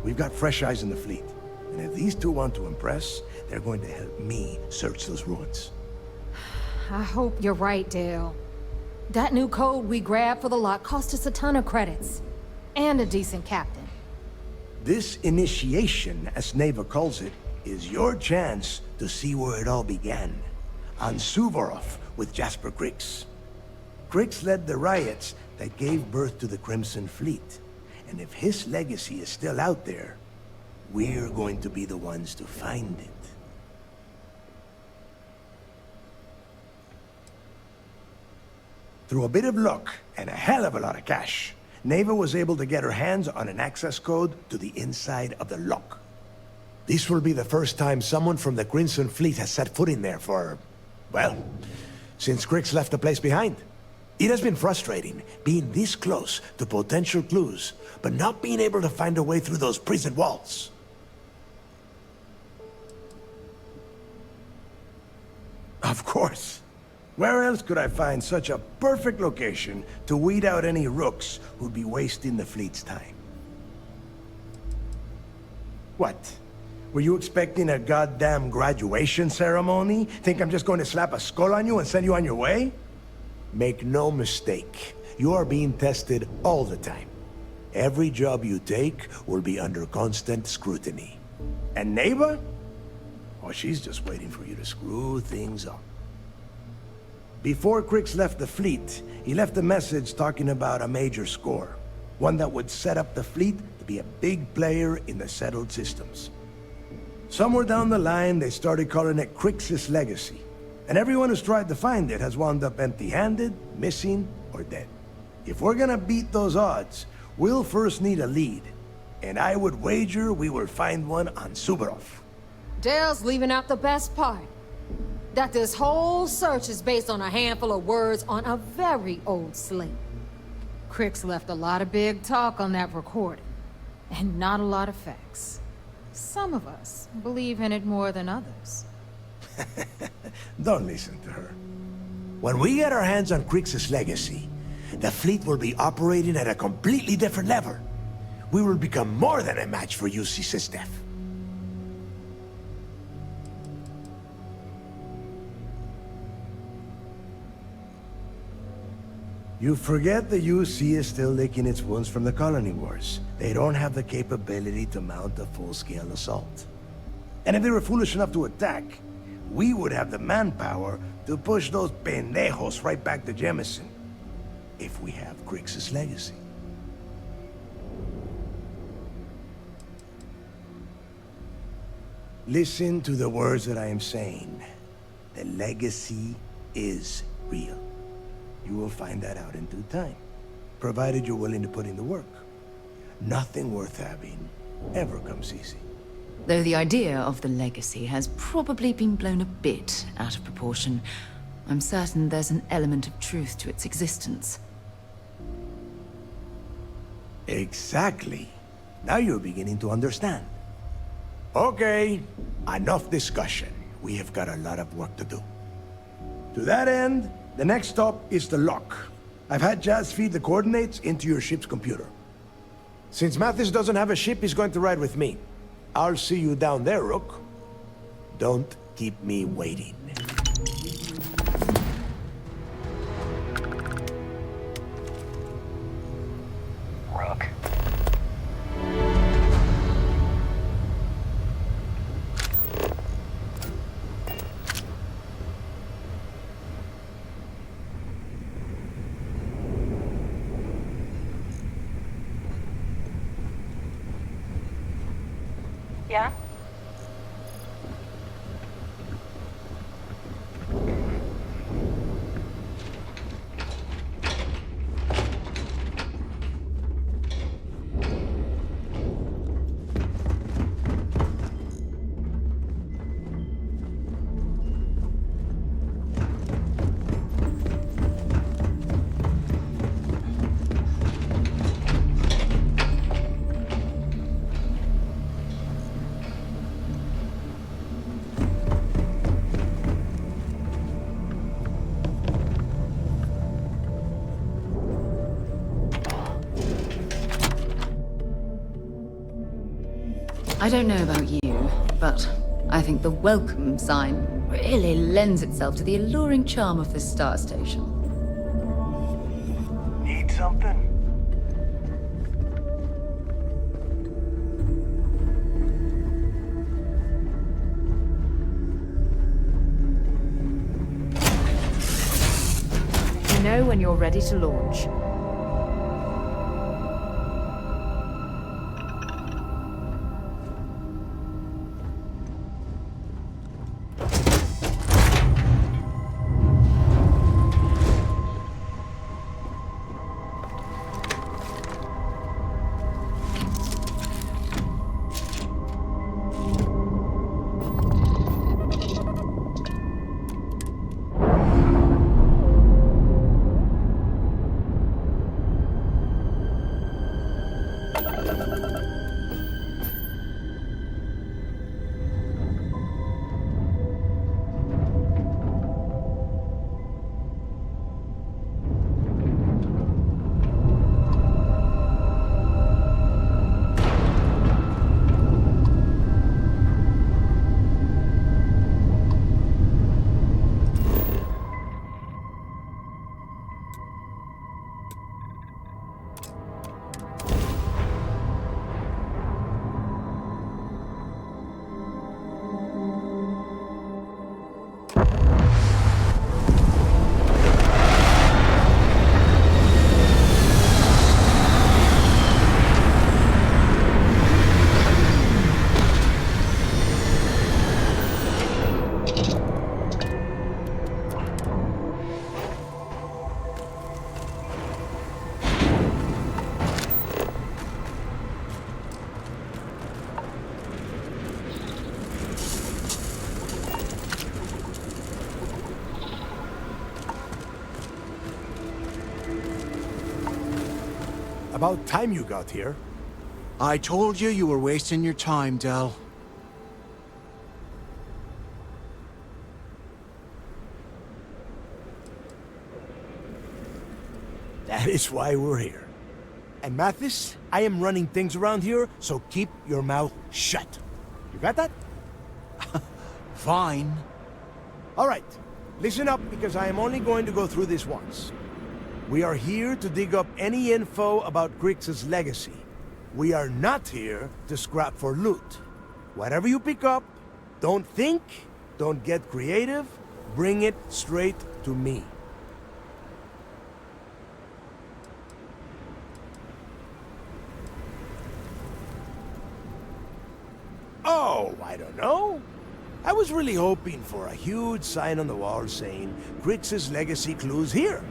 We've got fresh eyes in the fleet. And if these two want to impress, they're going to help me search those ruins. I hope you're right, Dale. That new code we grabbed for the lot cost us a ton of credits. And a decent captain. This initiation, as Neva calls it, is your chance to see where it all began. On Suvorov with Jasper Crix. Crix led the riots that gave birth to the Crimson Fleet. And if his legacy is still out there, we're going to be the ones to find it. Through a bit of luck and a hell of a lot of cash, Neva was able to get her hands on an access code to the inside of the lock. This will be the first time someone from the Crimson Fleet has set foot in there for, well, since Crix left the place behind. It has been frustrating being this close to potential clues, but not being able to find a way through those prison walls. Of course. Where else could I find such a perfect location to weed out any rooks who'd be wasting the fleet's time? What? Were you expecting a goddamn graduation ceremony? Think I'm just going to slap a skull on you and send you on your way? Make no mistake, you are being tested all the time. Every job you take will be under constant scrutiny. And Neva? Oh, she's just waiting for you to screw things up. Before Crix left the fleet, he left a message talking about a major score. One that would set up the fleet to be a big player in the settled systems. Somewhere down the line, they started calling it Crix's legacy. And everyone who's tried to find it has wound up empty-handed, missing, or dead. If we're gonna beat those odds, we'll first need a lead. And I would wager we will find one on Suvorov. Dale's leaving out the best part. That this whole search is based on a handful of words on a very old slate. Crix left a lot of big talk on that recording, and not a lot of facts. Some of us believe in it more than others. Don't listen to her. When we get our hands on Crix's legacy, the fleet will be operating at a completely different level. We will become more than a match for UC Systef. You forget the UC is still licking its wounds from the colony wars. They don't have the capability to mount a full-scale assault. And if they were foolish enough to attack, we would have the manpower to push those pendejos right back to Jemison. If we have Crix's legacy. Listen to the words that I am saying. The legacy is real. You will find that out in due time, provided you're willing to put in the work. Nothing worth having ever comes easy. Though the idea of the legacy has probably been blown a bit out of proportion, I'm certain there's an element of truth to its existence. Exactly. Now you're beginning to understand. Okay, enough discussion. We have got a lot of work to do. To that end, the next stop is the lock. I've had Jazz feed the coordinates into your ship's computer. Since Mathis doesn't have a ship, he's going to ride with me. I'll see you down there, Rook. Don't keep me waiting. Rook. Yeah? I don't know about you, but I think the welcome sign really lends itself to the alluring charm of this star station. Need something? You know when you're ready to launch. About time you got here. I told you you were wasting your time, Del. That is why we're here. And Mathis, I am running things around here, so keep your mouth shut. You got that? Fine. All right, listen up because I am only going to go through this once. We are here to dig up any info about Grix's legacy. We are not here to scrap for loot. Whatever you pick up, don't think, don't get creative, bring it straight to me. Oh, I don't know. I was really hoping for a huge sign on the wall saying, Grix's legacy clues here.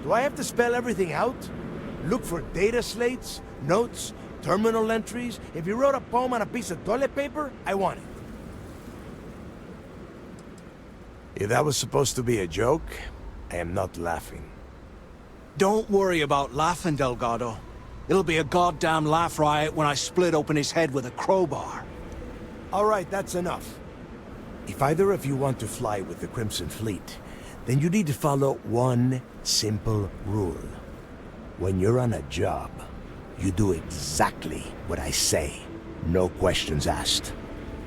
Do I have to spell everything out? Look for data slates, notes, terminal entries? If you wrote a poem on a piece of toilet paper, I want it. If that was supposed to be a joke, I am not laughing. Don't worry about laughing, Delgado. It'll be a goddamn laugh riot when I split open his head with a crowbar. All right, that's enough. If either of you want to fly with the Crimson Fleet, then you need to follow one simple rule. When you're on a job, you do exactly what I say. No questions asked.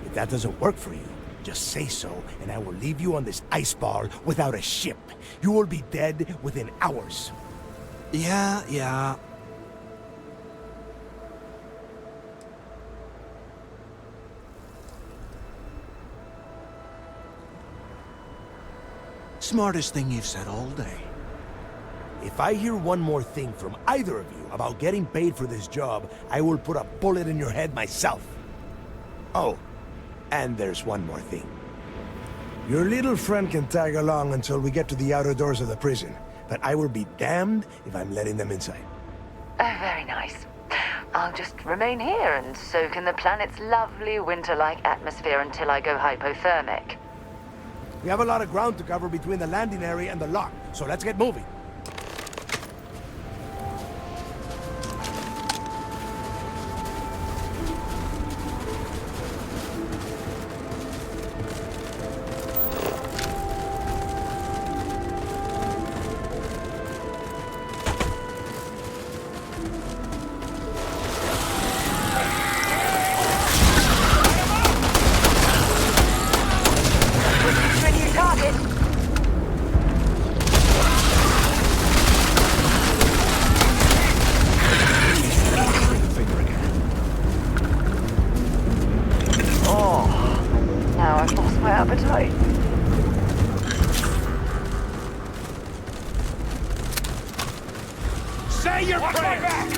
If that doesn't work for you, just say so, and I will leave you on this ice ball without a ship. You will be dead within hours. Yeah. Smartest thing you've said all day. If I hear one more thing from either of you about getting paid for this job, I will put a bullet in your head myself. Oh, and there's one more thing. Your little friend can tag along until we get to the outer doors of the prison, but I will be damned if I'm letting them inside. Oh, very nice. I'll just remain here and soak in the planet's lovely winter-like atmosphere until I go hypothermic. We have a lot of ground to cover between the landing area and the lock, so let's get moving. Say your prayers!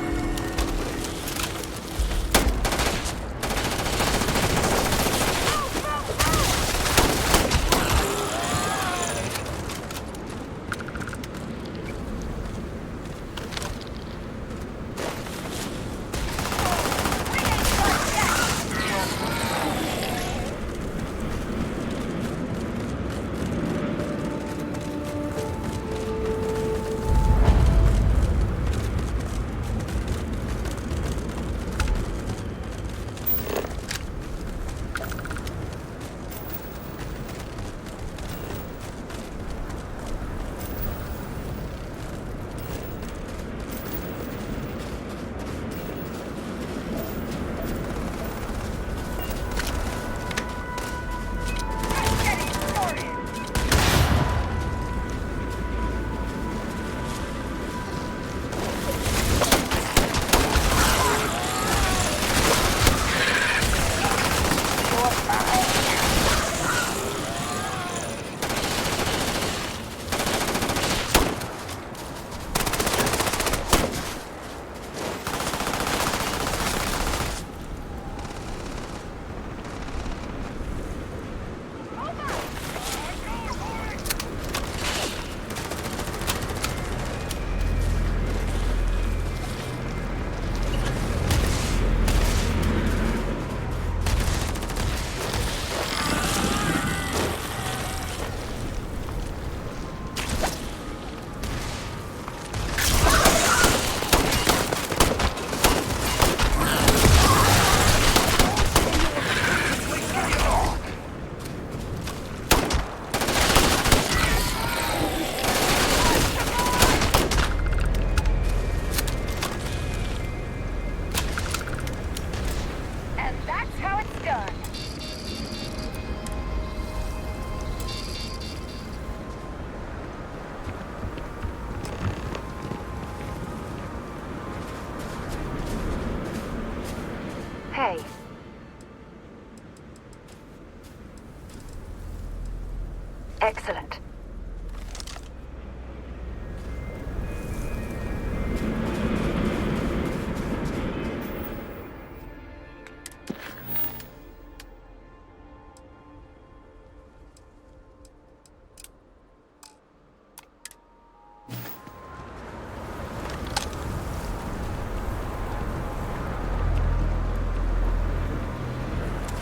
Hey. Excellent.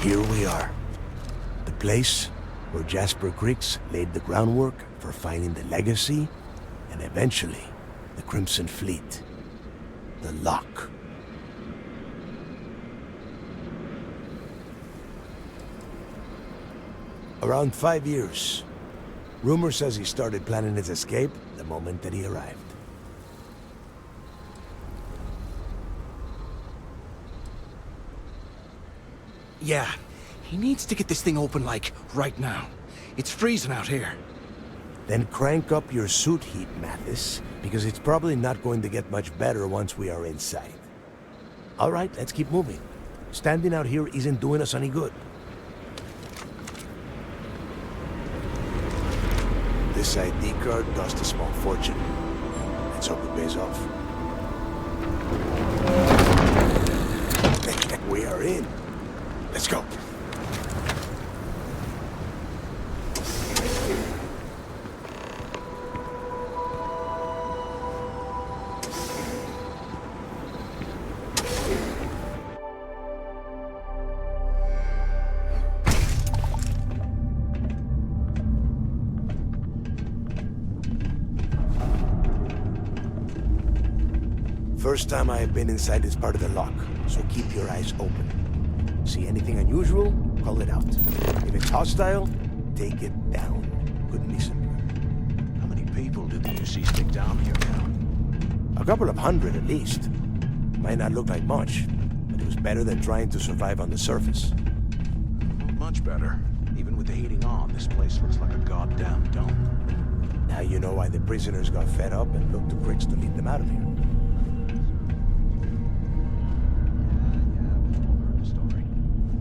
Here we are. The place where Jasper Griggs laid the groundwork for finding the Legacy and eventually the Crimson Fleet. The lock. Around 5 years. Rumor says he started planning his escape the moment that he arrived. Yeah, he needs to get this thing open, like, right now. It's freezing out here. Then crank up your suit heat, Mathis, because it's probably not going to get much better once we are inside. All right, let's keep moving. Standing out here isn't doing us any good. This ID card cost a small fortune. Let's hope it pays off. We are in. Let's go. First time I have been inside this part of the lock, so keep your eyes open. See anything unusual, call it out. If it's hostile, take it down. Couldn't be simpler. How many people did you see stick down here now? A couple of hundred at least. Might not look like much, but it was better than trying to survive on the surface. Much better. Even with the heating on, this place looks like a goddamn dome. Now you know why the prisoners got fed up and looked to pricks to lead them out of here.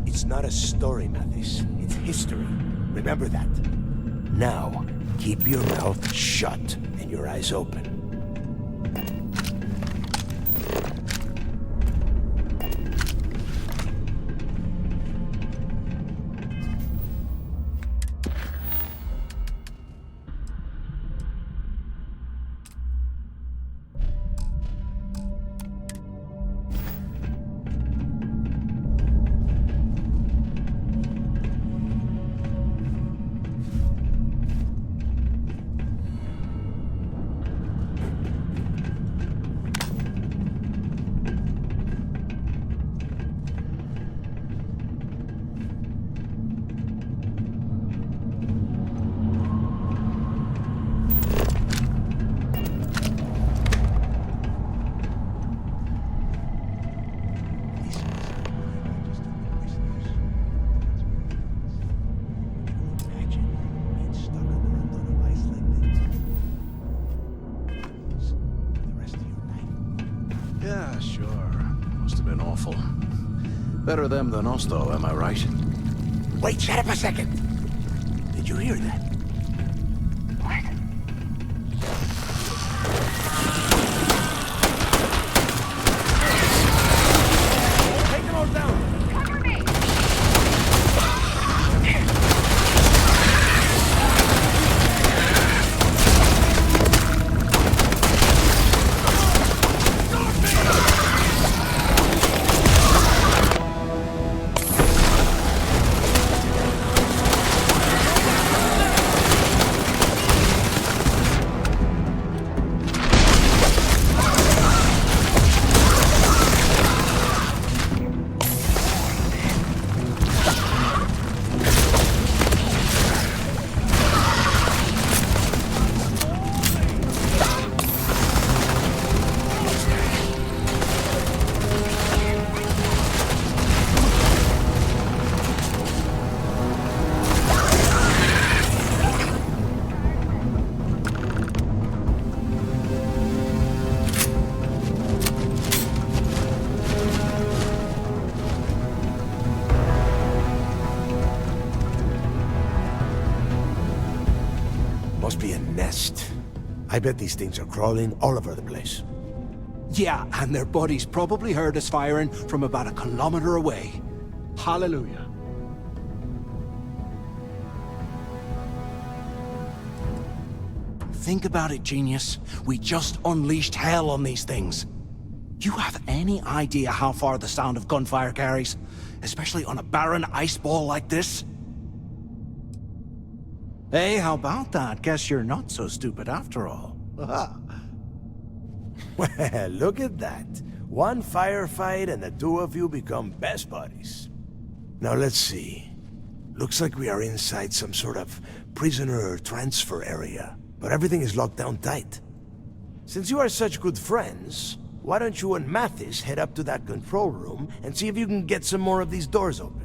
It's not a story, Mathis. It's history. Remember that. Now, keep your mouth shut and your eyes open. Yeah, sure. Must have been awful. Better them than us, though, am I right? Wait, shut up a second. Did you hear that? Must be a nest. I bet these things are crawling all over the place. Yeah, and their buddies probably heard us firing from about 1 kilometer away. Hallelujah. Think about it, genius. We just unleashed hell on these things. You have any idea how far the sound of gunfire carries? Especially on a barren ice ball like this? Hey, how about that? Guess you're not so stupid after all. Well, look at that. One firefight and the two of you become best buddies. Now let's see. Looks like we are inside some sort of prisoner transfer area, but everything is locked down tight. Since you are such good friends, why don't you and Mathis head up to that control room and see if you can get some more of these doors open?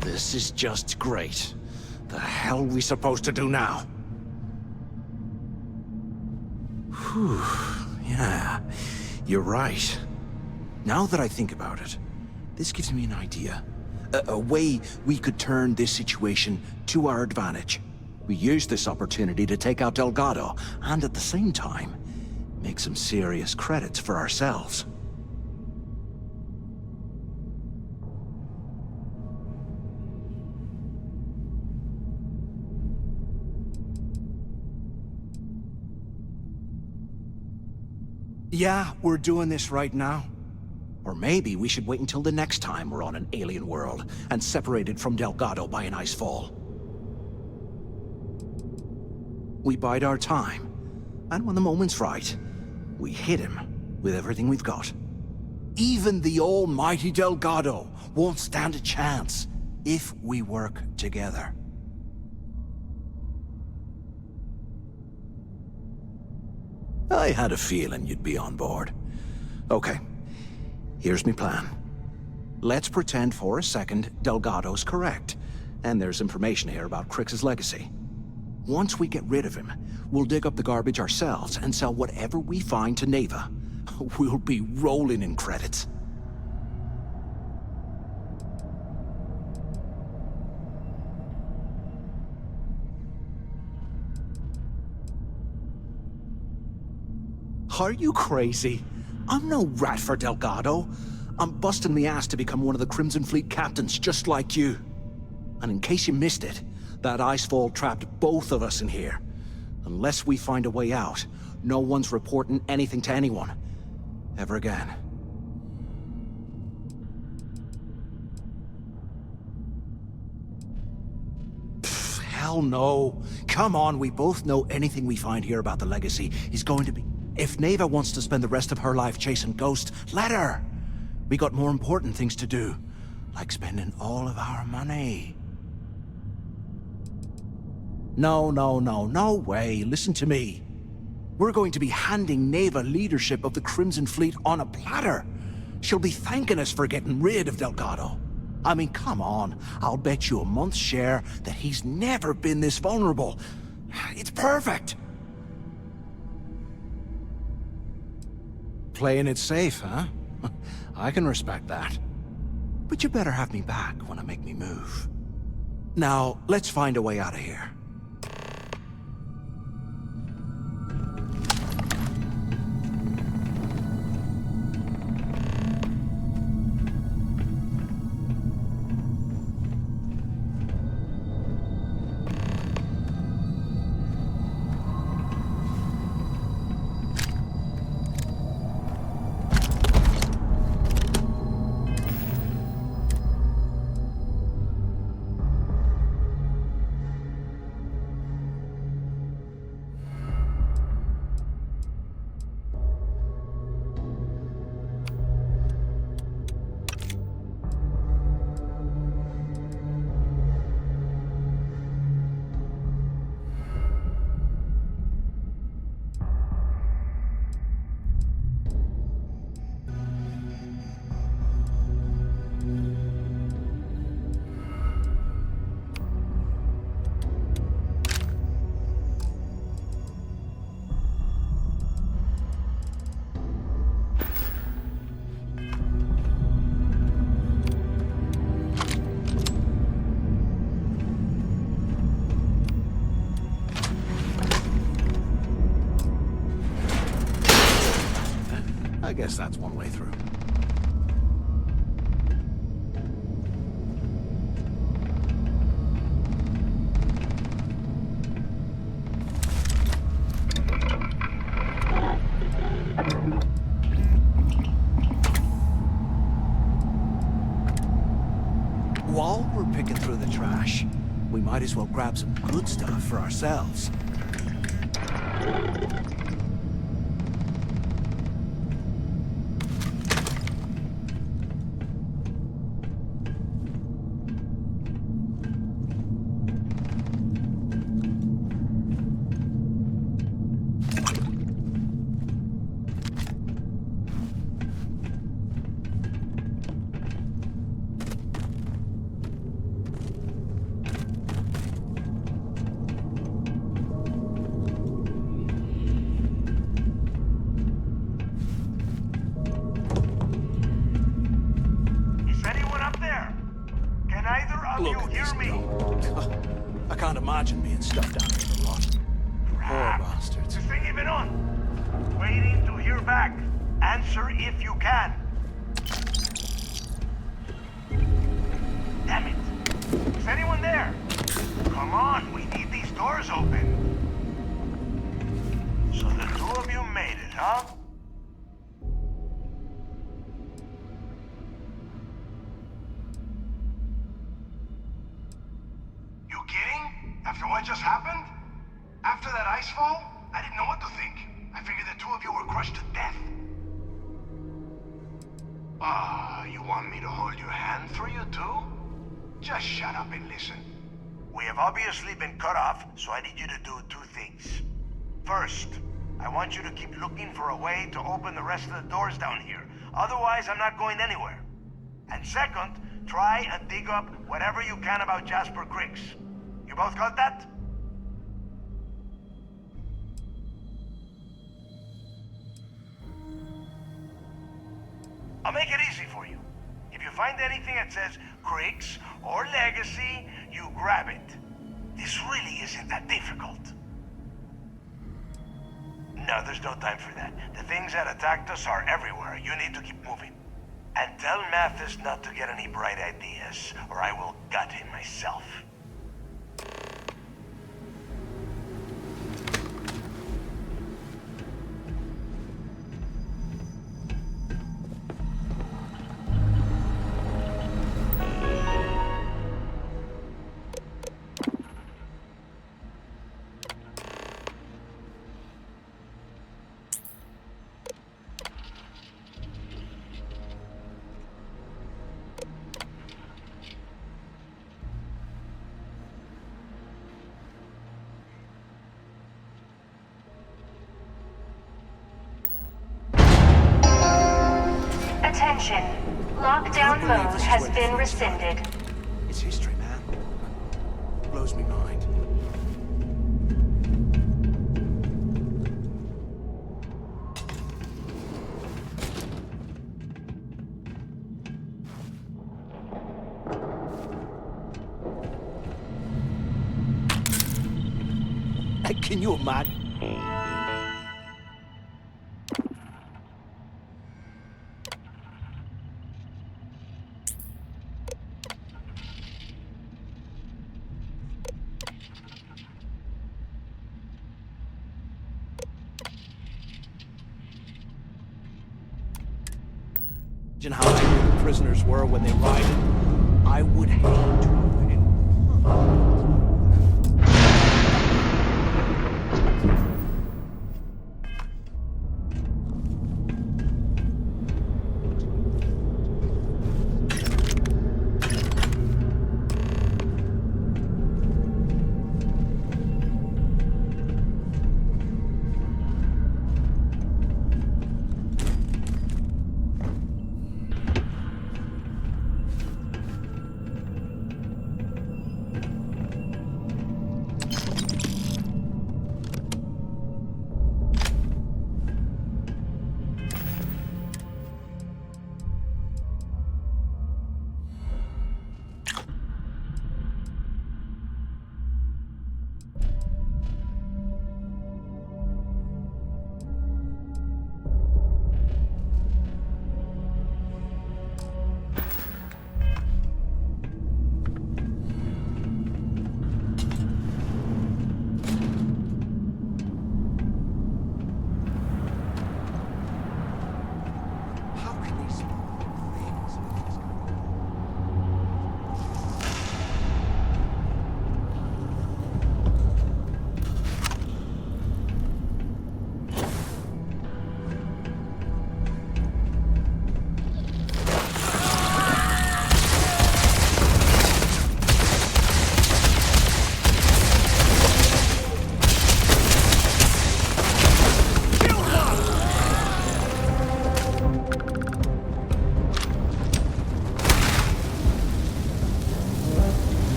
This is just great. The hell are we supposed to do now? Whew, yeah, you're right. Now that I think about it, this gives me an idea. A way we could turn this situation to our advantage. We use this opportunity to take out Delgado, and at the same time, make some serious credits for ourselves. Yeah, we're doing this right now. Or maybe we should wait until the next time we're on an alien world and separated from Delgado by an icefall. We bide our time, and when the moment's right, we hit him with everything we've got. Even the almighty Delgado won't stand a chance if we work together. I had a feeling you'd be on board. Okay, here's my plan. Let's pretend for a second Delgado's correct, and there's information here about Crix's legacy. Once we get rid of him, we'll dig up the garbage ourselves and sell whatever we find to Neva. We'll be rolling in credits. Are you crazy? I'm no rat for Delgado. I'm busting my ass to become one of the Crimson Fleet captains, just like you. And in case you missed it, that icefall trapped both of us in here. Unless we find a way out, no one's reporting anything to anyone. Ever again. Pfft, hell no. Come on, we both know anything we find here about the legacy is going to be... If Neva wants to spend the rest of her life chasing ghosts, let her! We got more important things to do, like spending all of our money. No way, listen to me. We're going to be handing Neva leadership of the Crimson Fleet on a platter. She'll be thanking us for getting rid of Delgado. I mean, come on, I'll bet you a month's share that he's never been this vulnerable. It's perfect! Playing it safe, huh? I can respect that. But you better have me back when I make me move. Now, let's find a way out of here. I guess that's one way through. While we're picking through the trash, we might as well grab some good stuff for ourselves. I can't imagine being stuck down in the lot. Poor bastards. This thing even on? Waiting to hear back. Answer if you can. Damn it. Is anyone there? Come on, we need these doors open. So the two of you made it, huh? After what just happened? After that ice fall? I didn't know what to think. I figured the two of you were crushed to death. You want me to hold your hand for you too? Just shut up and listen. We have obviously been cut off, so I need you to do two things. First, I want you to keep looking for a way to open the rest of the doors down here. Otherwise, I'm not going anywhere. And second, try and dig up whatever you can about Jasper Griggs. You both got that? I'll make it easy for you. If you find anything that says Griggs or Legacy, you grab it. This really isn't that difficult. No, there's no time for that. The things that attacked us are everywhere. You need to keep moving. And tell Mathis not to get any bright ideas, or I will gut him myself. Attention. Lockdown mode has been rescinded. It's history, man. It blows me mind. Can you imagine? Imagine how angry the prisoners were when they rioted. I would hate to have been.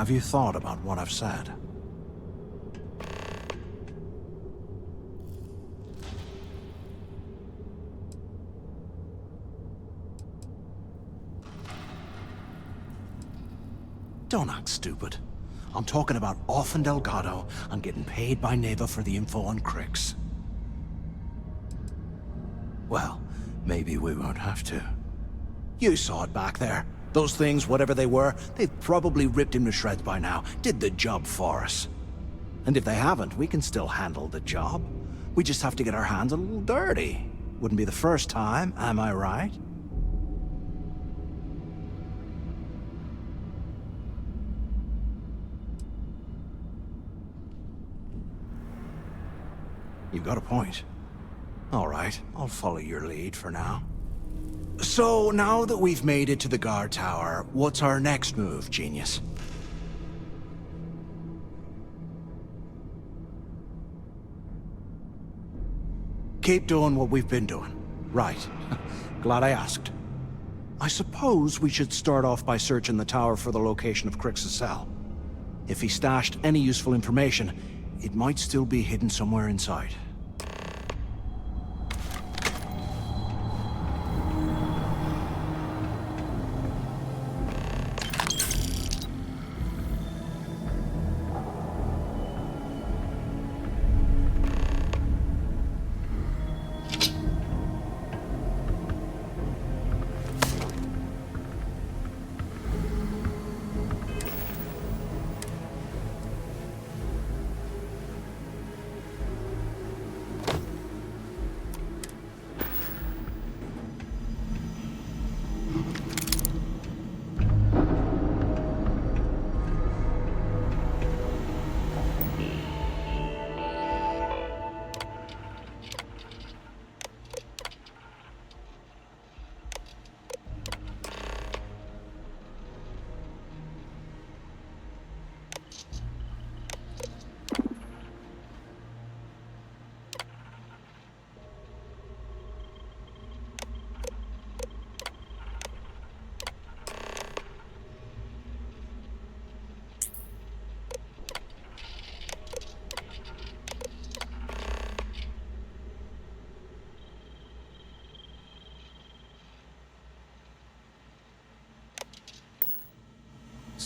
Have you thought about what I've said? Don't act stupid. I'm talking about off in Delgado and getting paid by Neva for the info on Crix. Well, maybe we won't have to. You saw it back there. Those things, whatever they were, they've probably ripped him to shreds by now. Did the job for us. And if they haven't, we can still handle the job. We just have to get our hands a little dirty. Wouldn't be the first time, am I right? You've got a point. All right, I'll follow your lead for now. So, now that we've made it to the guard tower, what's our next move, genius? Keep doing what we've been doing. Right. Glad I asked. I suppose we should start off by searching the tower for the location of Crix's cell. If he stashed any useful information, it might still be hidden somewhere inside.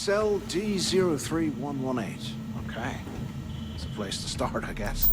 Cell D03118. Okay. It's a place to start, I guess.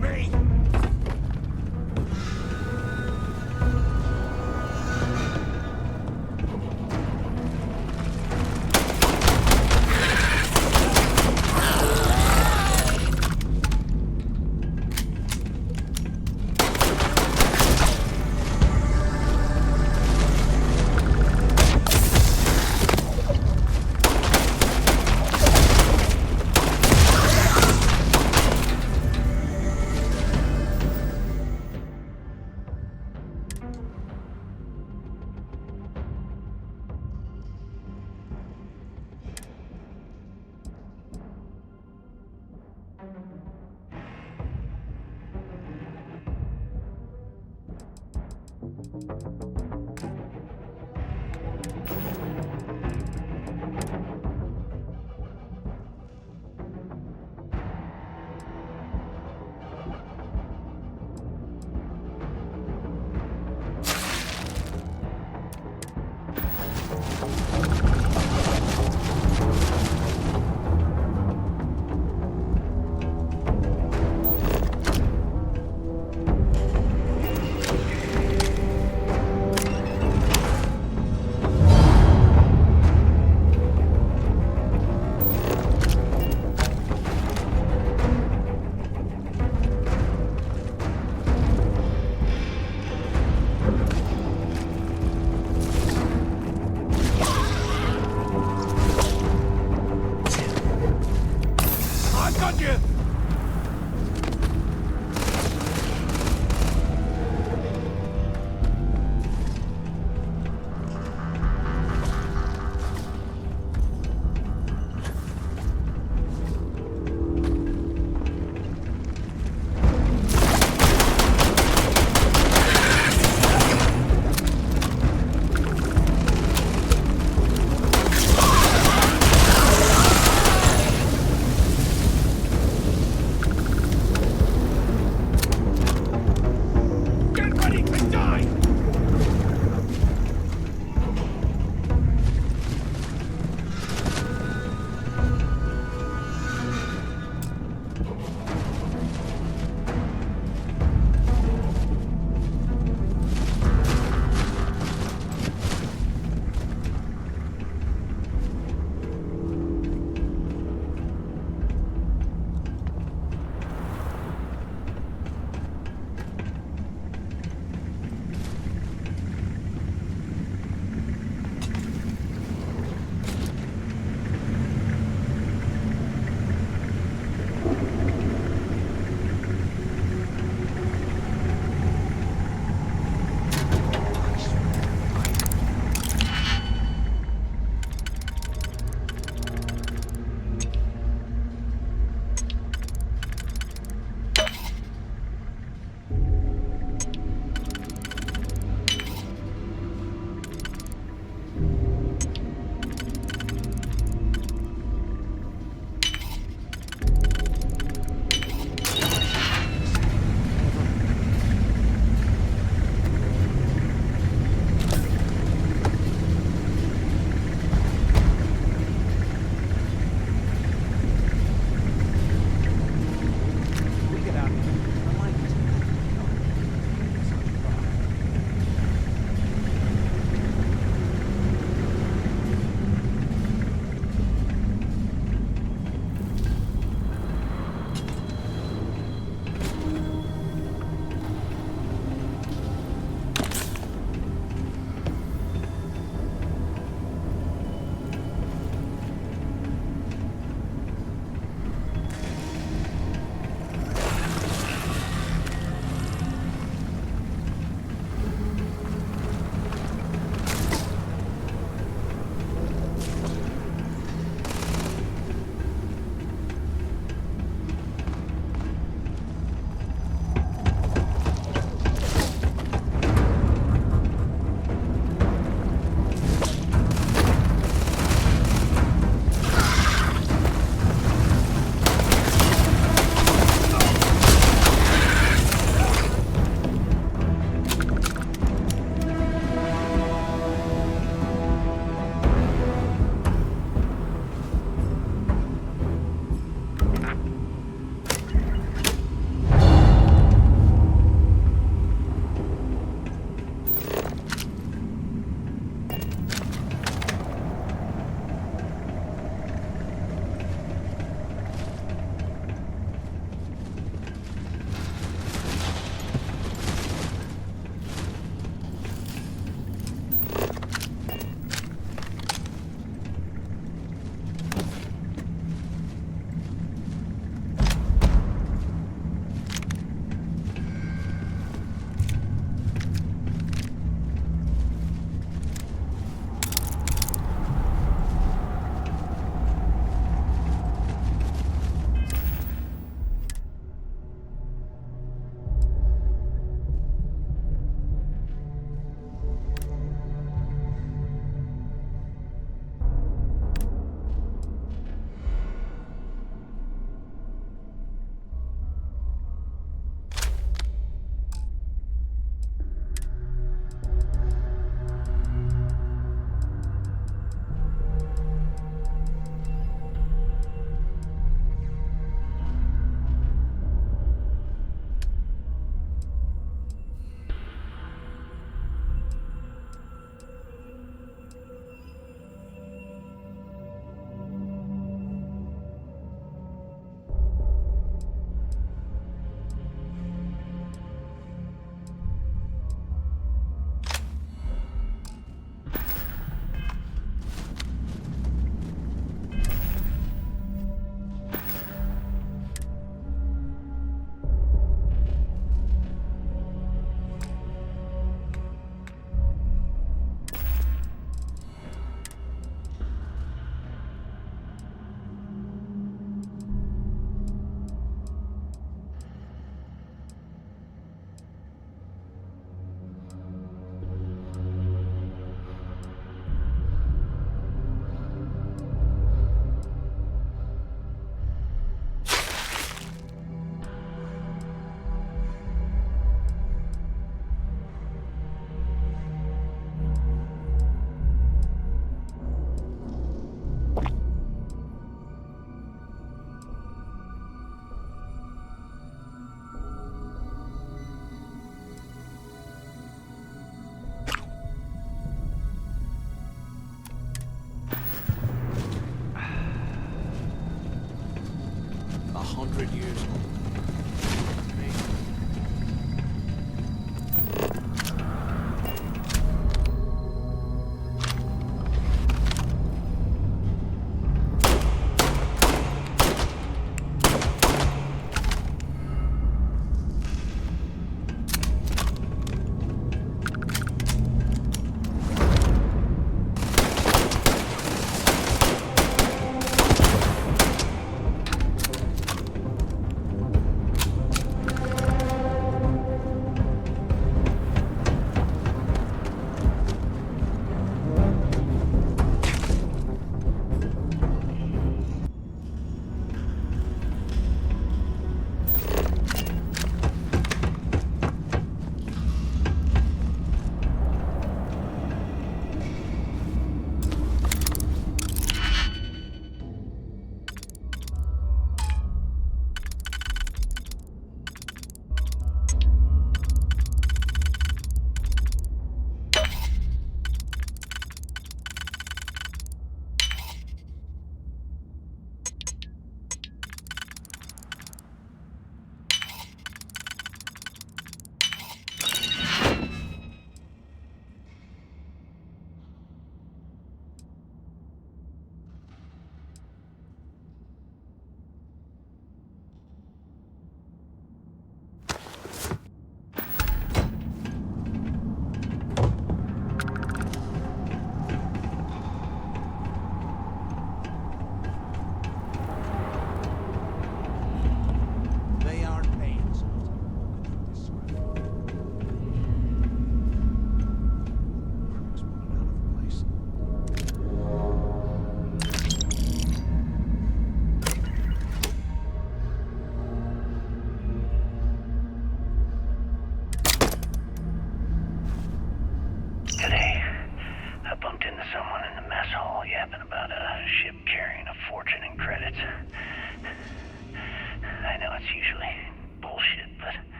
me!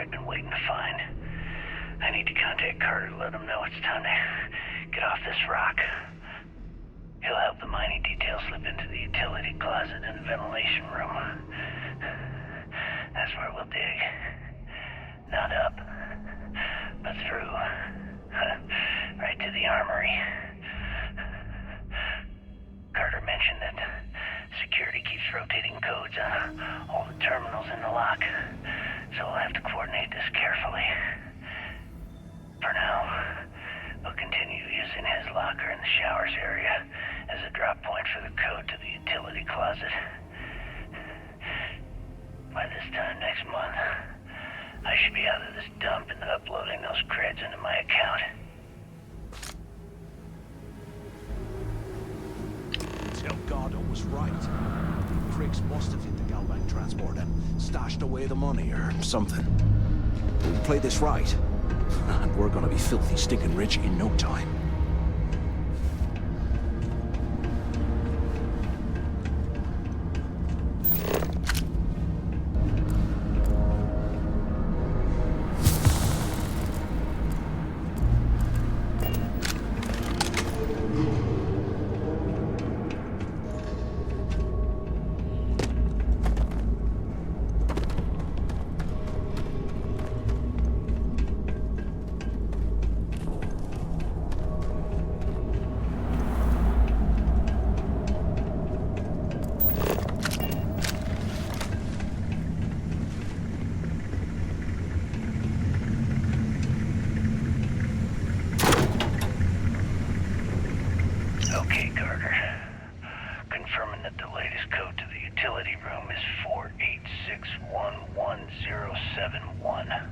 I've been waiting to find. I need to contact Carter to let him know it's time to get off this rock. He'll help the mining detail slip into the utility closet in the ventilation room. That's where we'll dig. Not up, but through. Right to the armory. Carter mentioned that security keeps rotating codes on all the terminals in the lock, so we'll have to coordinate this carefully. For now, we'll continue using his locker in the showers area as a drop point for the code to the utility closet. By this time next month, I should be out of this dump and uploading those creds into my account. Delgado was right. Cricks must have hit the Galbank transport and stashed away the money or something. We'll play this right, and we're gonna be filthy stinking rich in no time. Okay, Carter. Confirming that the latest code to the utility room is 486111071.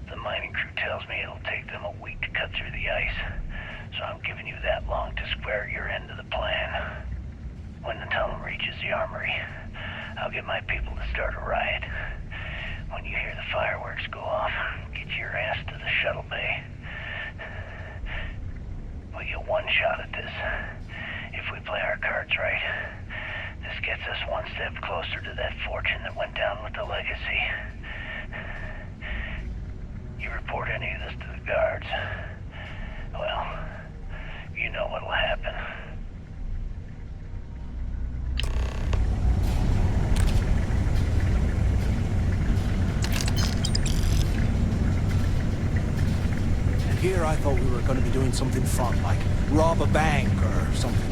The mining crew tells me it'll take them a week to cut through the ice, so I'm giving you that long to square your end of the plan. When the tunnel reaches the armory, I'll get my people to start a riot. When you hear the fireworks go off, get your ass to the shuttle bay. We get one shot at this. If we play our cards right, this gets us one step closer to that fortune that went down with the legacy. You report any of this to the guards, well, you know what'll happen. Here I thought we were going to be doing something fun, like rob a bank or something.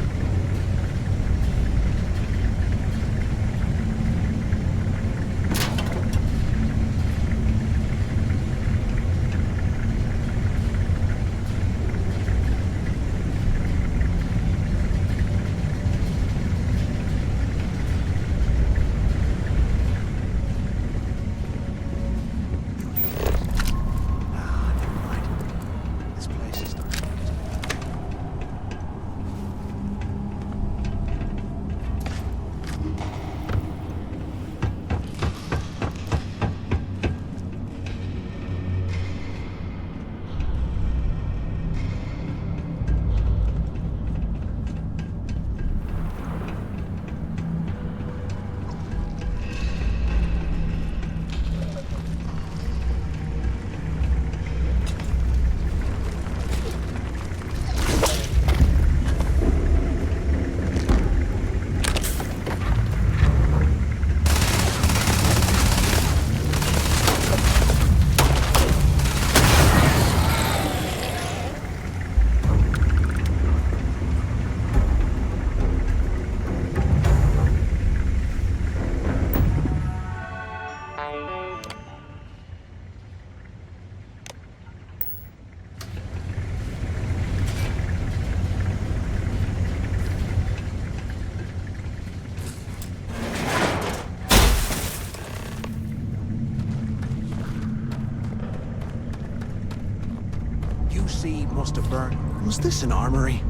Must have burned. Was this an armory?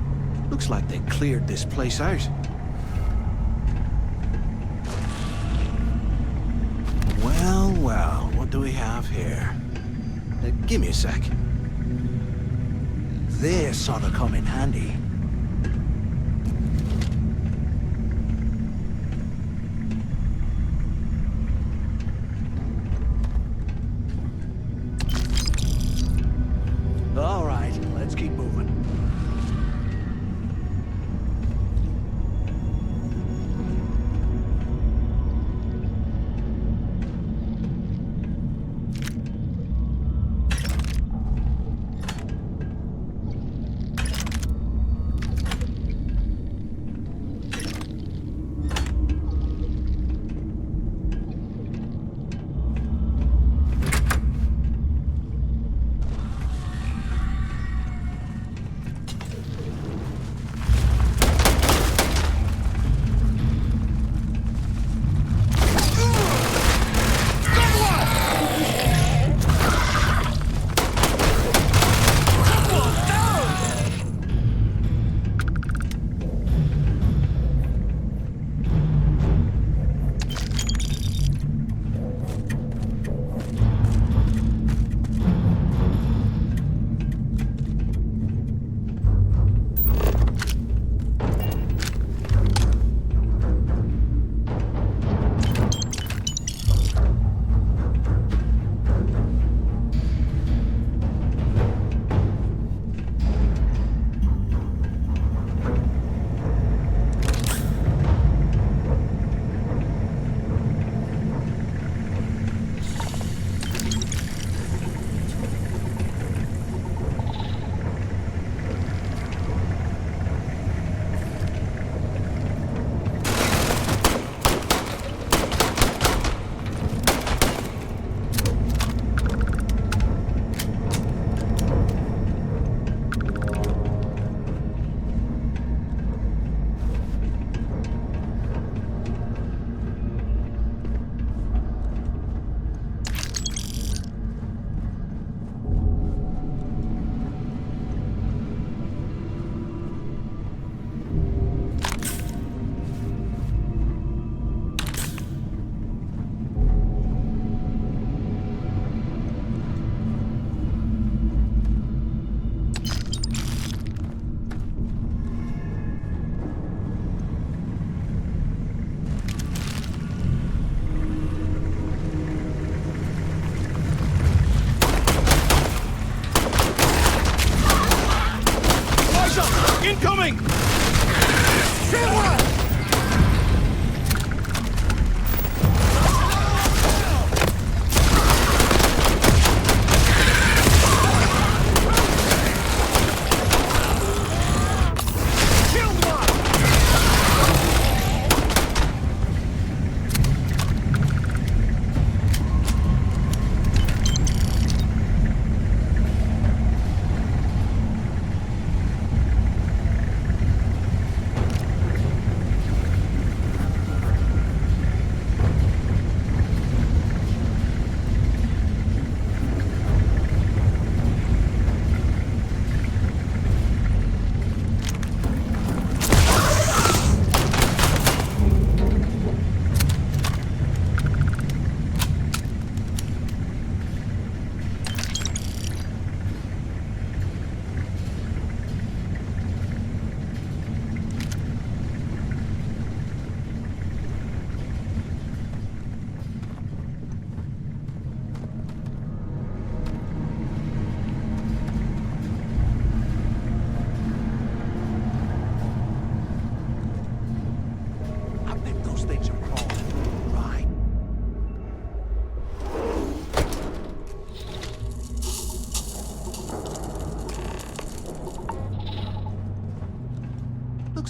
Looks like they cleared this place out. Well, well, what do we have here? Give me a sec. This ought to come in handy.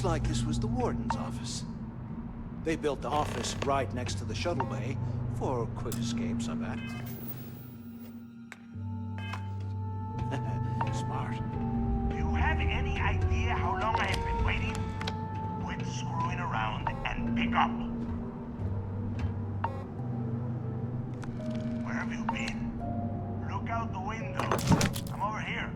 Looks like this was the warden's office. They built the office right next to the shuttle bay for quick escapes, I bet. Smart. Do you have any idea how long I have been waiting? Quit screwing around and pick up. Where have you been? Look out the window. I'm over here.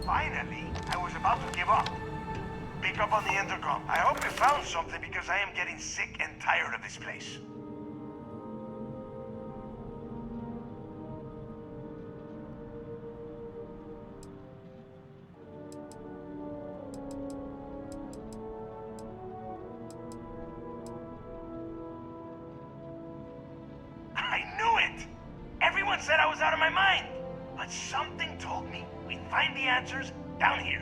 Finally, I was about to give up. Pick up on the intercom. I hope you found something because I am getting sick and tired of this place. I knew it! Everyone said I was out of my mind. But something told me we'd find the answers down here.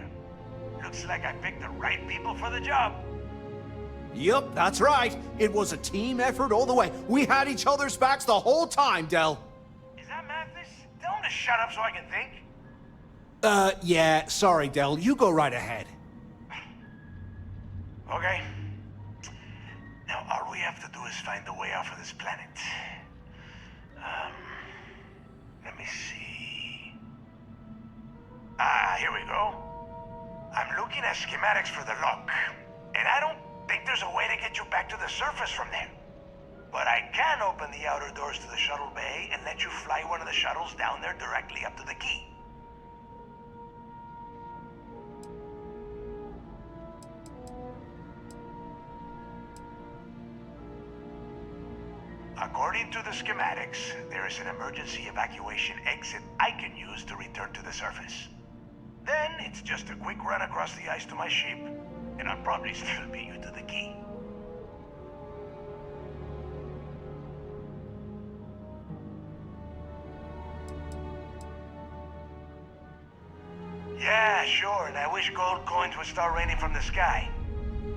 Looks like I picked the right people for the job. Yup, that's right. It was a team effort all the way. We had each other's backs the whole time, Del. Is that Mathis? Tell him to shut up so I can think. Yeah, sorry, Del. You go right ahead. Okay. Now all we have to do is find a way off of this planet. Let me see. Here we go. I'm looking at schematics for the lock, and I don't think there's a way to get you back to the surface from there. But I can open the outer doors to the shuttle bay and let you fly one of the shuttles down there directly up to the key. According to the schematics, there is an emergency evacuation exit I can use to return to the surface. Then it's just a quick run across the ice to my ship, and I'll probably still beat you to the key. Yeah, sure, and I wish gold coins would start raining from the sky.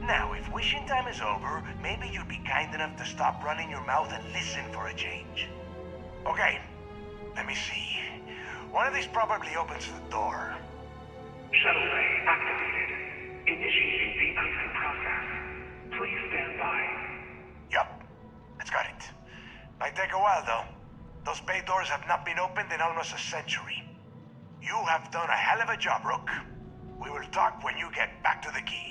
Now, if wishing time is over, maybe you'd be kind enough to stop running your mouth and listen for a change. Okay, let me see. One of these probably opens the door. Shuttle bay activated. Initiating the icing process. Please stand by. Yup, it's got it. Might take a while, though. Those bay doors have not been opened in almost a century. You have done a hell of a job, Rook. We will talk when you get back to the key.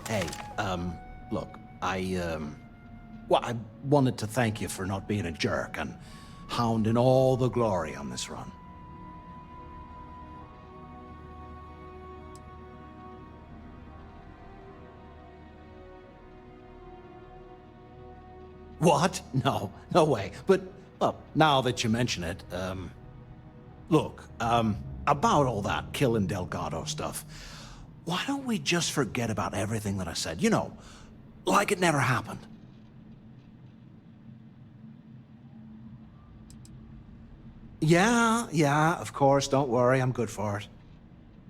Hey, look, well, I wanted to thank you for not being a jerk and hounding all the glory on this run. What? No, no way. But, well, now that you mention it, look, about all that killing Delgado stuff, why don't we just forget about everything that I said? You know, like it never happened. Yeah, of course, don't worry, I'm good for it.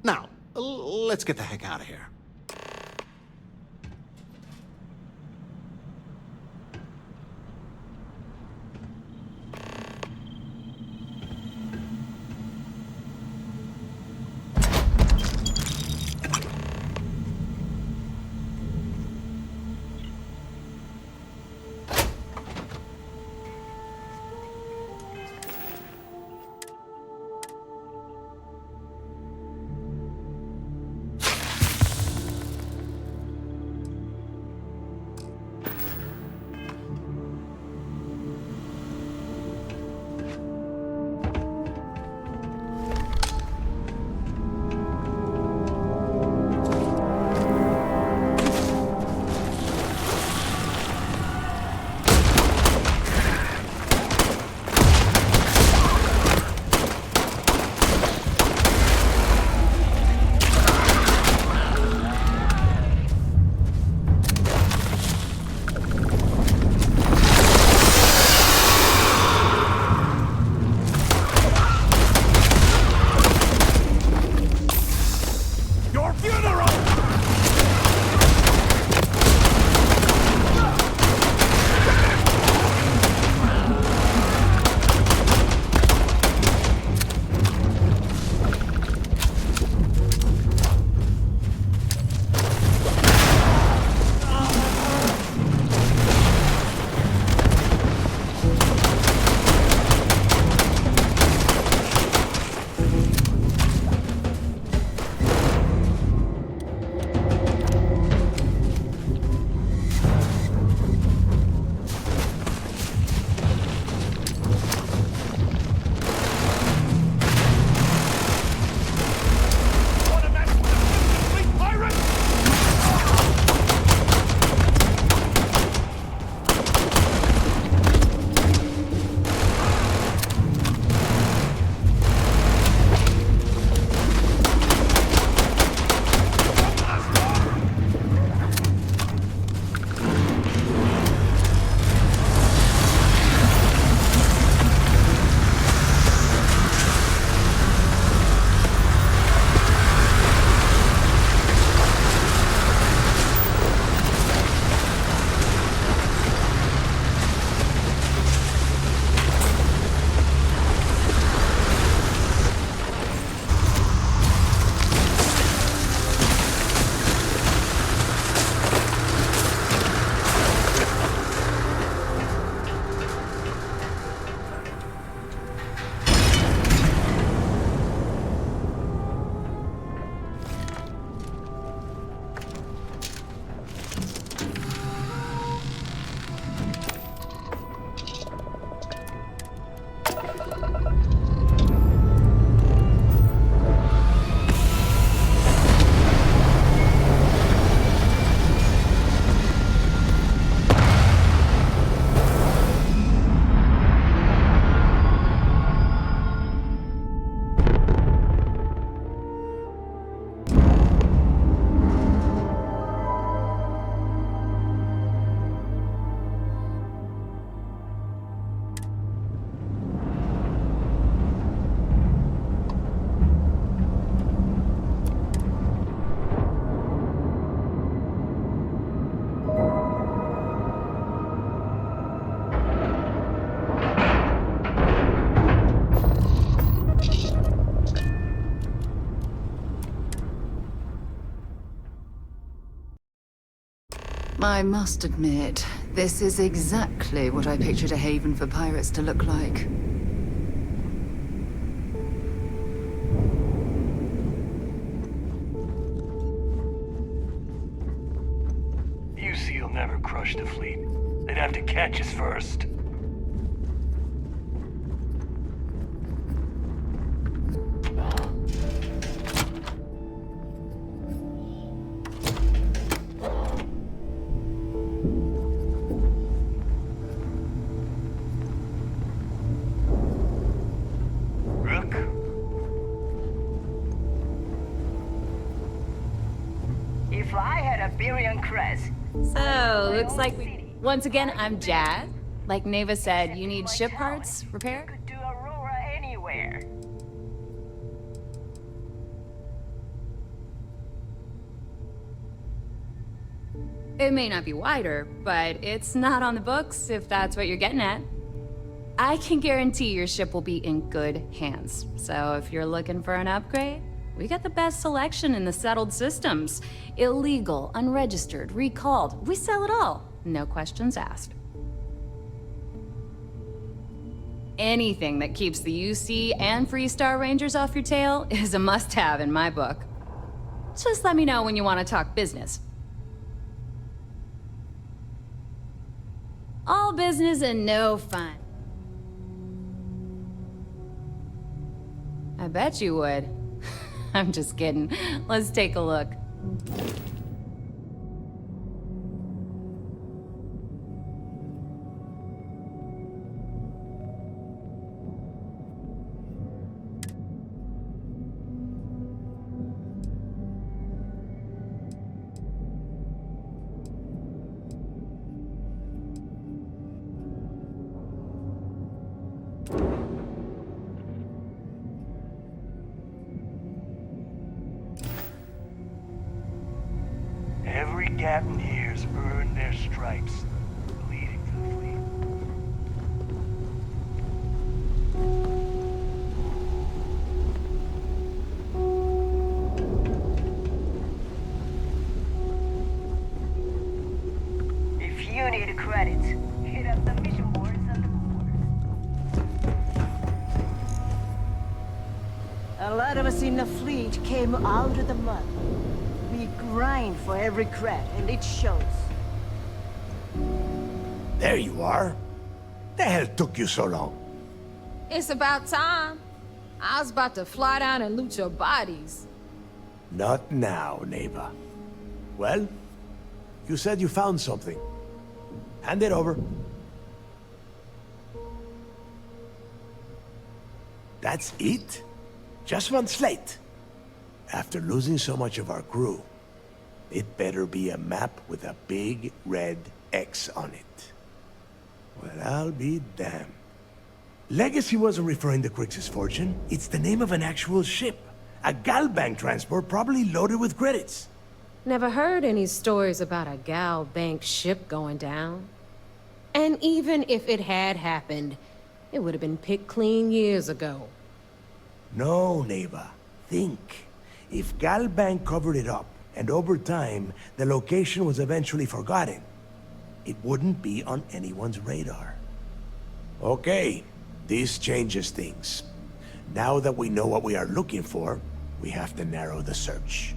Now, let's get the heck out of here. I must admit, this is exactly what I pictured a haven for pirates to look like. UC will never crush the fleet. They'd have to catch us first. If I had a billion creds. So, looks like once again, I'm Jazz. Like Neva said, you need ship parts repaired? Could do Aurora anywhere. It may not be wider, but it's not on the books if that's what you're getting at. I can guarantee your ship will be in good hands. So if you're looking for an upgrade, we got the best selection in the settled systems. Illegal, unregistered, recalled. We sell it all. No questions asked. Anything that keeps the UC and Freestar Rangers off your tail is a must-have in my book. Just let me know when you want to talk business. All business and no fun. I bet you would. I'm just kidding. Let's take a look. Every captain here's earned their stripes, leading for the fleet. If you need credits, hit up the mission boards on the board. A lot of us in the fleet came out of the mud. We grind for every cred, and it shows. There you are. The hell took you so long? It's about time. I was about to fly down and loot your bodies. Not now, Neva. Well, you said you found something. Hand it over. That's it? Just one slate? After losing so much of our crew, it better be a map with a big red X on it. Well, I'll be damned. Legacy wasn't referring to Crix's fortune. It's the name of an actual ship. A Galbank transport probably loaded with credits. Never heard any stories about a Gal Bank ship going down. And even if it had happened, it would have been picked clean years ago. No, Neva. Think. If Galbank covered it up, and over time, the location was eventually forgotten, it wouldn't be on anyone's radar. Okay, this changes things. Now that we know what we are looking for, we have to narrow the search.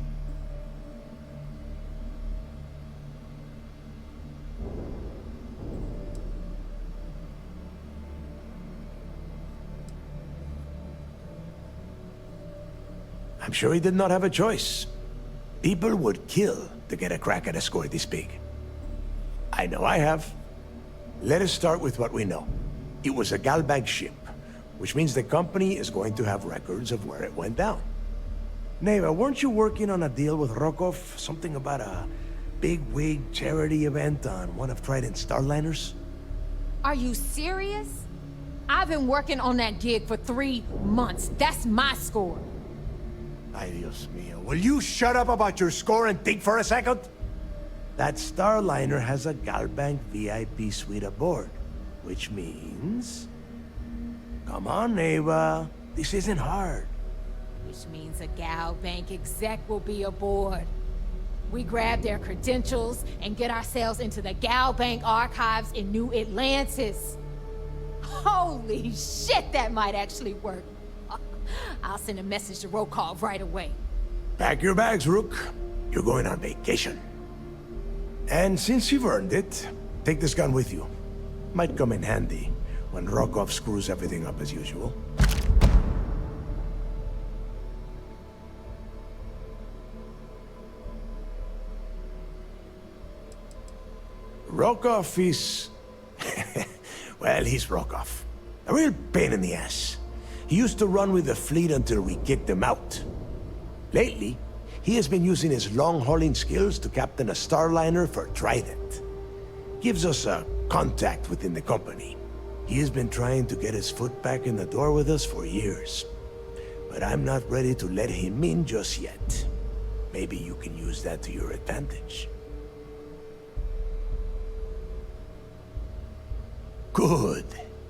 I'm sure he did not have a choice. People would kill to get a crack at a score this big. I know I have. Let us start with what we know. It was a Galbank ship, which means the company is going to have records of where it went down. Neva, weren't you working on a deal with Rokov? Something about a big-wig charity event on one of Trident's starliners? Are you serious? I've been working on that gig for 3 months. That's my score. Ay, Dios mío. Will you shut up about your score and think for a second? That starliner has a Galbank VIP suite aboard, which means... Come on, Neva. This isn't hard. Which means a Gal Bank exec will be aboard. We grab their credentials and get ourselves into the Gal Bank archives in New Atlantis. Holy shit, that might actually work. I'll send a message to Rokov right away. Pack your bags, Rook. You're going on vacation. And since you've earned it, take this gun with you. Might come in handy when Rokov screws everything up as usual. Rokov is... well, he's Rokov. A real pain in the ass. He used to run with the fleet until we kicked him out. Lately, he has been using his long-hauling skills to captain a starliner for Trident. Gives us a contact within the company. He has been trying to get his foot back in the door with us for years. But I'm not ready to let him in just yet. Maybe you can use that to your advantage. Good,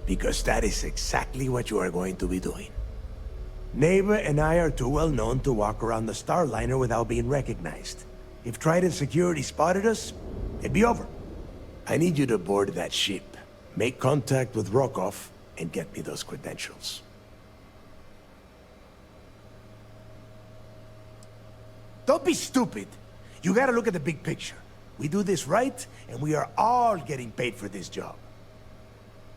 because that is exactly what you are going to be doing. Neva and I are too well known to walk around the Starliner without being recognized. If Trident security spotted us, it'd be over. I need you to board that ship, make contact with Rokov, and get me those credentials. Don't be stupid. You gotta look at the big picture. We do this right, and we are all getting paid for this job.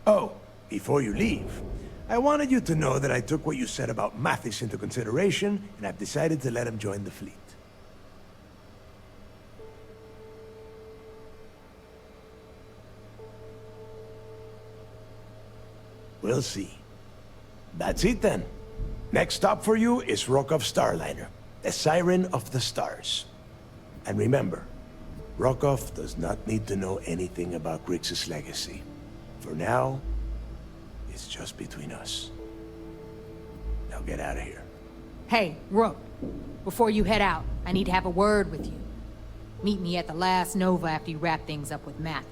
Oh, before you leave, I wanted you to know that I took what you said about Mathis into consideration, and I've decided to let him join the fleet. We'll see. That's it then. Next stop for you is Rokov Starliner, the Siren of the Stars. And remember, Rokov does not need to know anything about Grixis' legacy. For now, it's just between us. Now get out of here. Hey, Rook. Before you head out, I need to have a word with you. Meet me at the last Nova after you wrap things up with Mathis.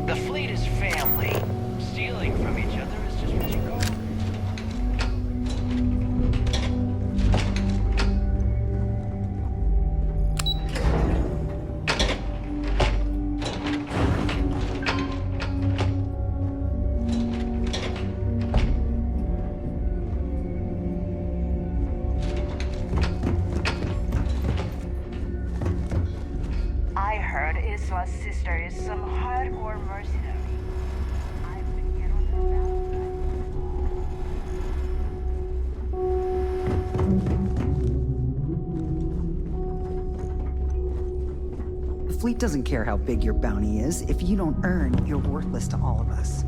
The fleet is family. Stealing from each other is just what you call it. I heard Iswa's sister is some hardcore mercenary. I've been getting her The fleet doesn't care how big your bounty is. If you don't earn, you're worthless to all of us.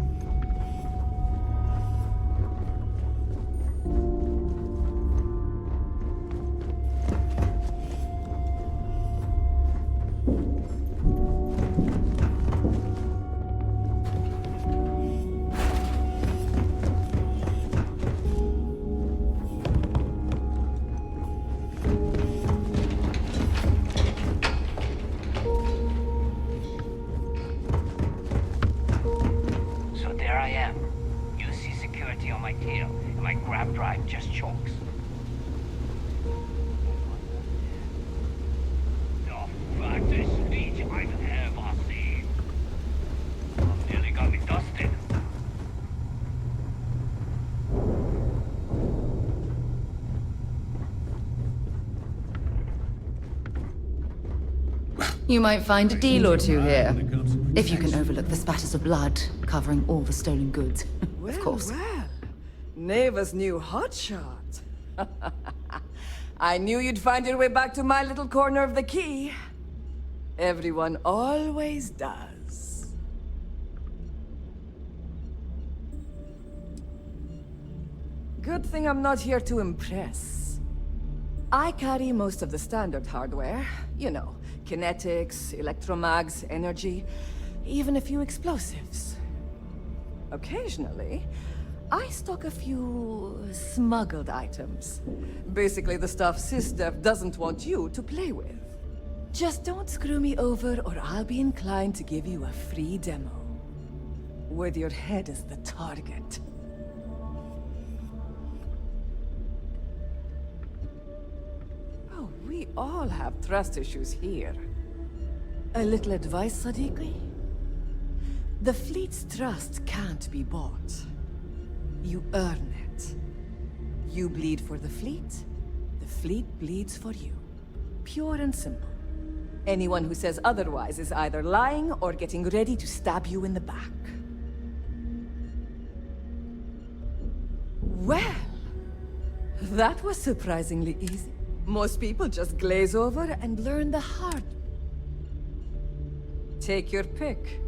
So there I am. You see security on my tail, and my grab drive just chokes. The fattest fleet I've ever seen. Nearly got me dusted. You might find a deal or two here. If you can overlook the spatters of blood covering all the stolen goods, of course. Well, Neva's new hotshot. I knew you'd find your way back to my little corner of the key. Everyone always does. Good thing I'm not here to impress. I carry most of the standard hardware. You know, kinetics, electromags, energy, even a few explosives. Occasionally, I stock a few smuggled items. Basically the stuff SysDev doesn't want you to play with. Just don't screw me over or I'll be inclined to give you a free demo. With your head as the target. Oh, we all have trust issues here. A little advice, Sadiqi? The fleet's trust can't be bought. You earn it. You bleed for the fleet bleeds for you. Pure and simple. Anyone who says otherwise is either lying or getting ready to stab you in the back. Well, that was surprisingly easy. Most people just glaze over and learn the hard. Take your pick.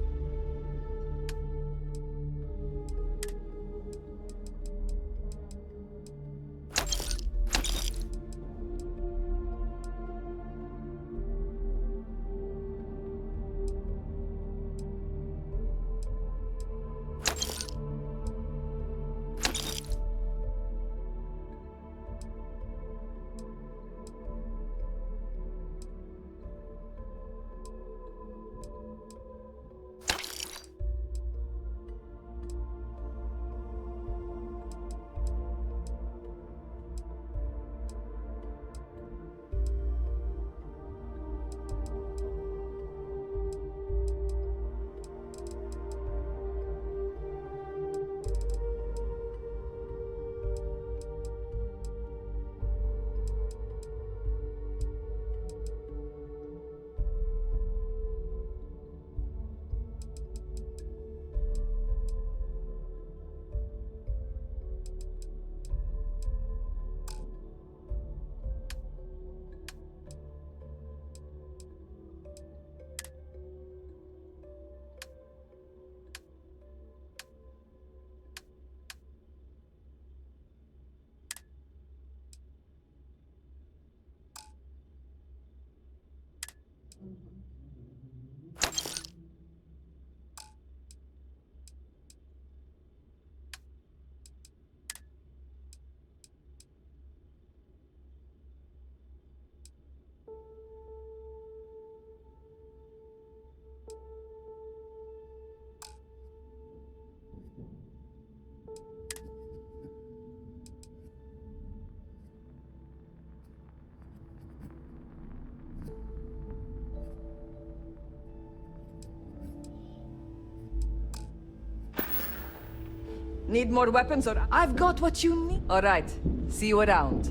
Need more weapons or I've got what you need? All right, see you around.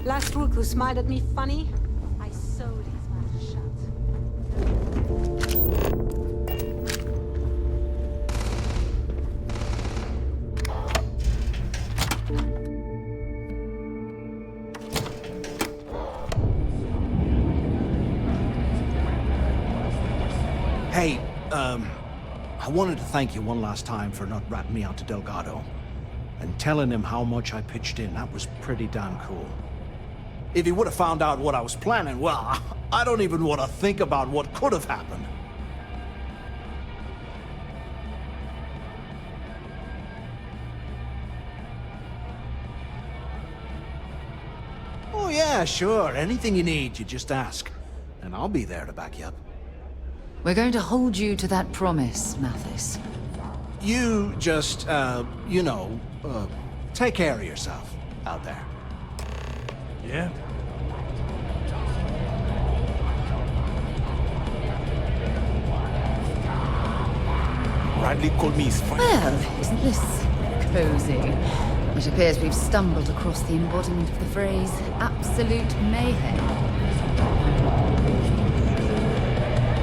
Last rook who smiled at me funny, I sewed his mouth shut. Hey, I wanted to thank you one last time for not ratting me out to Delgado. And telling him how much I pitched in. That was pretty damn cool. If he would have found out what I was planning, well, I don't even want to think about what could have happened. Oh yeah, sure. Anything you need, you just ask. And I'll be there to back you up. We're going to hold you to that promise, Mathis. You just, you know, take care of yourself out there. Yeah? Radley called me his friend. Well, isn't this cozy? It appears we've stumbled across the embodiment of the phrase absolute mayhem.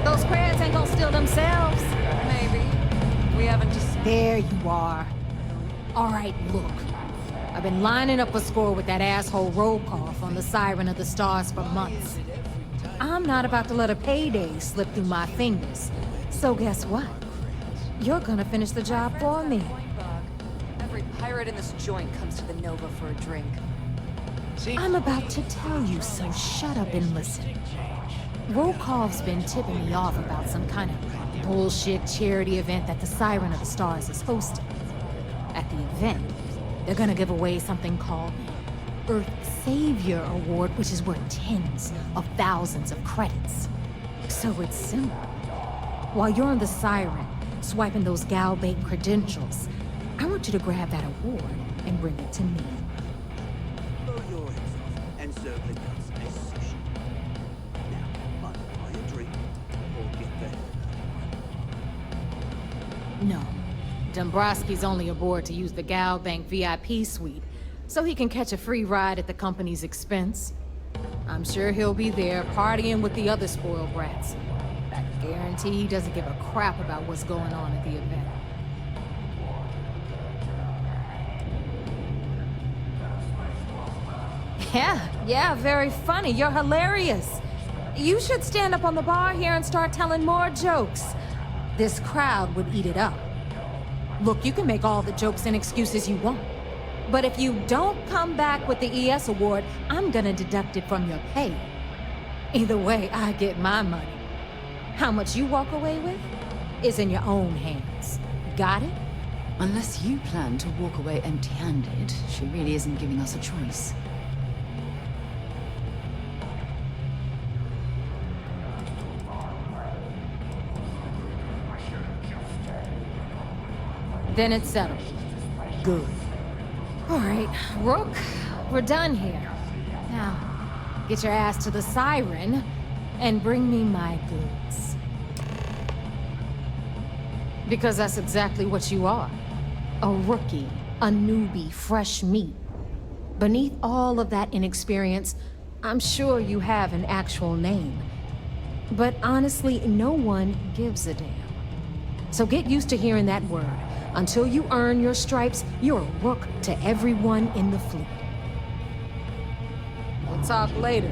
Those crabs ain't gonna steal themselves. Maybe. We haven't just... There you are. All right, look. I've been lining up a score with that asshole Rokoff on the Siren of the Stars for months. I'm not about to let a payday slip through my fingers. So guess what? You're gonna finish the job for me. Every pirate in this joint comes to the Nova for a drink. I'm about to tell you, so shut up and listen. Rokoff's been tipping me off about some kind of bullshit charity event that the Siren of the Stars is hosting. At the event, they're gonna give away something called the Earth Savior Award, which is worth tens of thousands of credits. So it's simple. While you're on the Siren, swiping those Galbait credentials, I want you to grab that award and bring it to me. Blow your heads off and serve the guts as sushi. Now, either buy a drink or get the hell out. No. Dombrowski's only aboard to use the Galbank VIP suite, so he can catch a free ride at the company's expense. I'm sure he'll be there partying with the other spoiled brats. I guarantee he doesn't give a crap about what's going on at the event. Yeah, very funny. You're hilarious. You should stand up on the bar here and start telling more jokes. This crowd would eat it up. Look, you can make all the jokes and excuses you want. But if you don't come back with the ES award, I'm gonna deduct it from your pay. Either way, I get my money. How much you walk away with is in your own hands. Got it? Unless you plan to walk away empty-handed, she really isn't giving us a choice. Then it's settled. Good. All right, Rook, we're done here. Now, get your ass to the Siren and bring me my goods. Because that's exactly what you are. A rookie, a newbie, fresh meat. Beneath all of that inexperience, I'm sure you have an actual name. But honestly, no one gives a damn. So get used to hearing that word. Until you earn your stripes, you're a rook to everyone in the fleet. We'll talk later.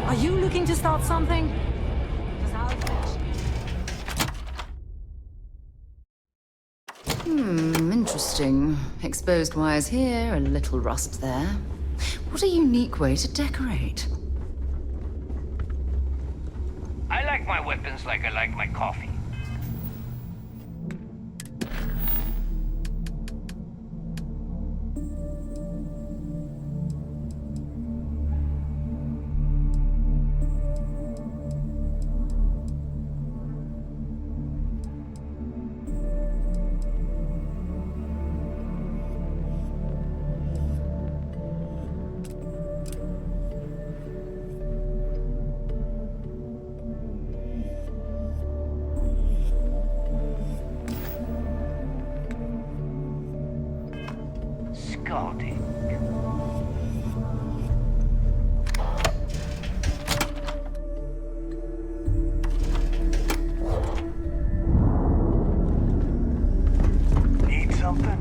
Are you looking to start something? 'Cause I'll finish. Interesting. Exposed wires here, a little rust there. What a unique way to decorate. I like my weapons like I like my coffee. Need something?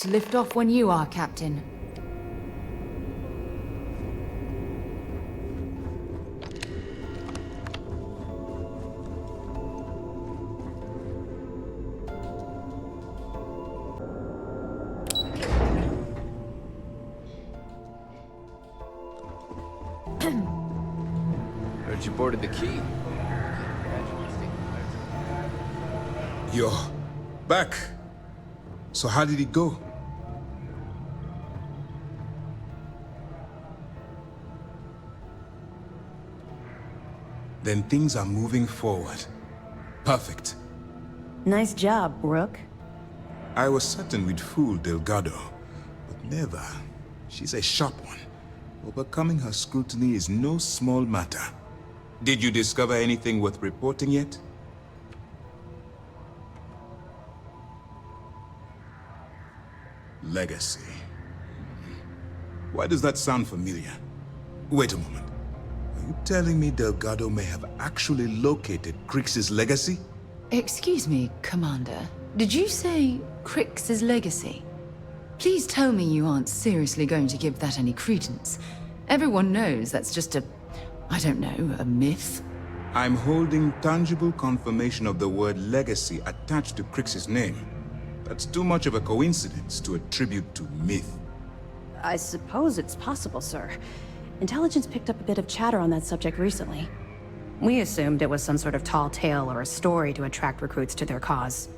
To lift off when you are, Captain. Heard you boarded the key. You're back. So how did it go? Then things are moving forward. Perfect. Nice job, Rook. I was certain we'd fool Delgado, but never. She's a sharp one. Overcoming her scrutiny is no small matter. Did you discover anything worth reporting yet? Legacy. Why does that sound familiar? Wait a moment. Are you telling me Delgado may have actually located Crix's legacy? Excuse me, Commander. Did you say Crix's legacy? Please tell me you aren't seriously going to give that any credence. Everyone knows that's just I don't know, a myth. I'm holding tangible confirmation of the word legacy attached to Crix's name. That's too much of a coincidence to attribute to myth. I suppose it's possible, sir. Intelligence picked up a bit of chatter on that subject recently. We assumed it was some sort of tall tale or a story to attract recruits to their cause.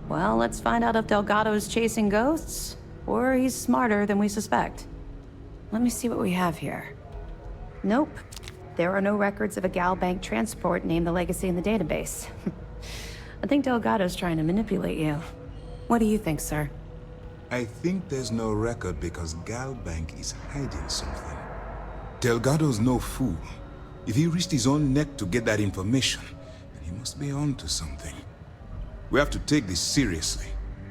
Well, let's find out if Delgado's chasing ghosts, or he's smarter than we suspect. Let me see what we have here. Nope. There are no records of a Gal Bank transport named the Legacy in the database. I think Delgado's trying to manipulate you. What do you think, sir? I think there's no record because Gal Bank is hiding something. Delgado's no fool. If he risked his own neck to get that information, then he must be on to something. We have to take this seriously.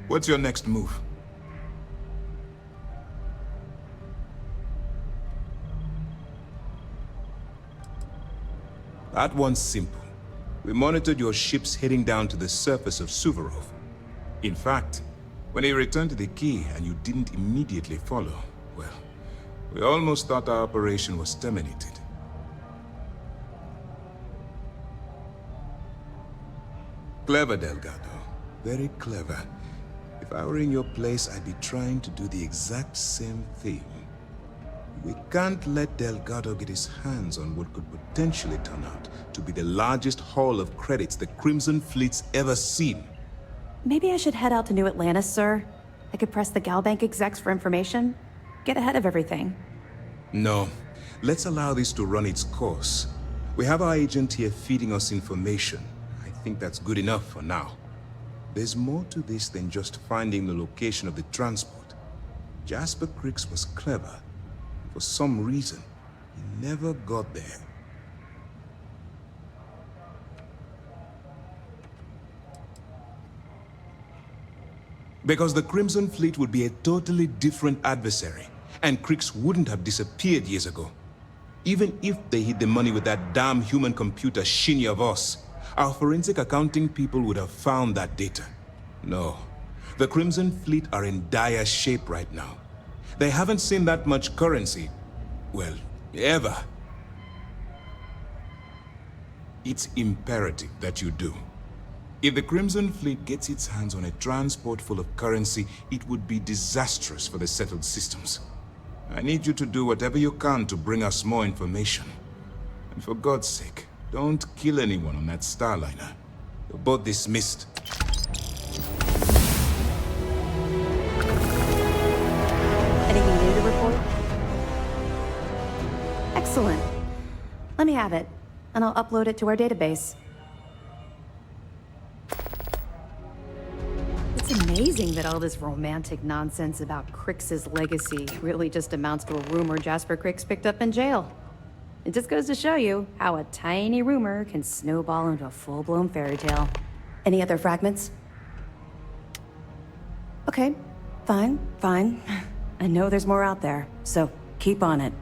What's your next move? That one's simple. We monitored your ships heading down to the surface of Suvorov. In fact, when he returned to the key and you didn't immediately follow, well, we almost thought our operation was terminated. Clever, Delgado. Very clever. If I were in your place, I'd be trying to do the exact same thing. We can't let Delgado get his hands on what could potentially turn out to be the largest haul of credits the Crimson Fleet's ever seen. Maybe I should head out to New Atlantis, sir. I could press the Gal Bank execs for information. Get ahead of everything. No. Let's allow this to run its course. We have our agent here feeding us information. I think that's good enough for now. There's more to this than just finding the location of the transport. Jasper Crix was clever. For some reason, he never got there. Because the Crimson Fleet would be a totally different adversary, and Crix wouldn't have disappeared years ago. Even if they hid the money with that damn human computer Shinya Voss, our forensic accounting people would have found that data. No, the Crimson Fleet are in dire shape right now. They haven't seen that much currency, well, ever. It's imperative that you do. If the Crimson Fleet gets its hands on a transport full of currency, it would be disastrous for the settled systems. I need you to do whatever you can to bring us more information. And for God's sake, don't kill anyone on that Starliner. You're both dismissed. Anything new to report? Excellent. Let me have it, and I'll upload it to our database. It's amazing that all this romantic nonsense about Crix's legacy really just amounts to a rumor Jasper Crix picked up in jail. It just goes to show you how a tiny rumor can snowball into a full-blown fairy tale. Any other fragments? Okay, fine. I know there's more out there, so keep on it.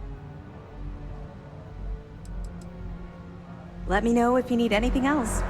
Let me know if you need anything else.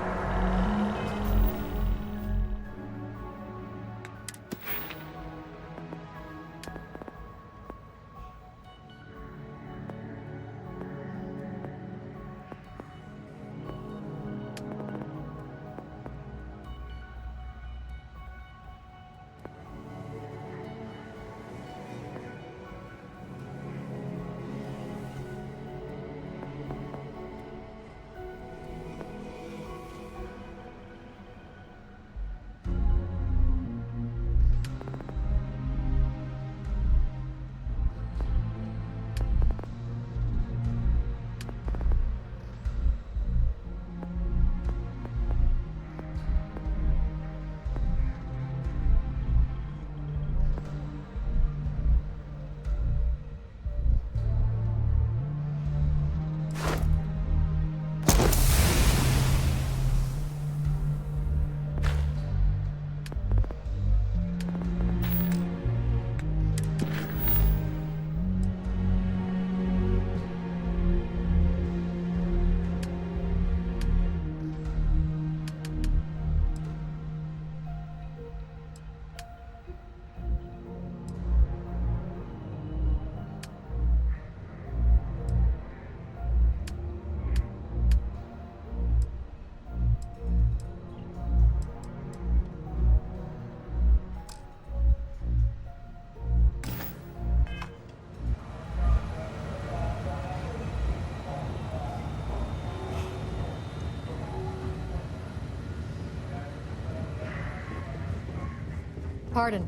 pardon.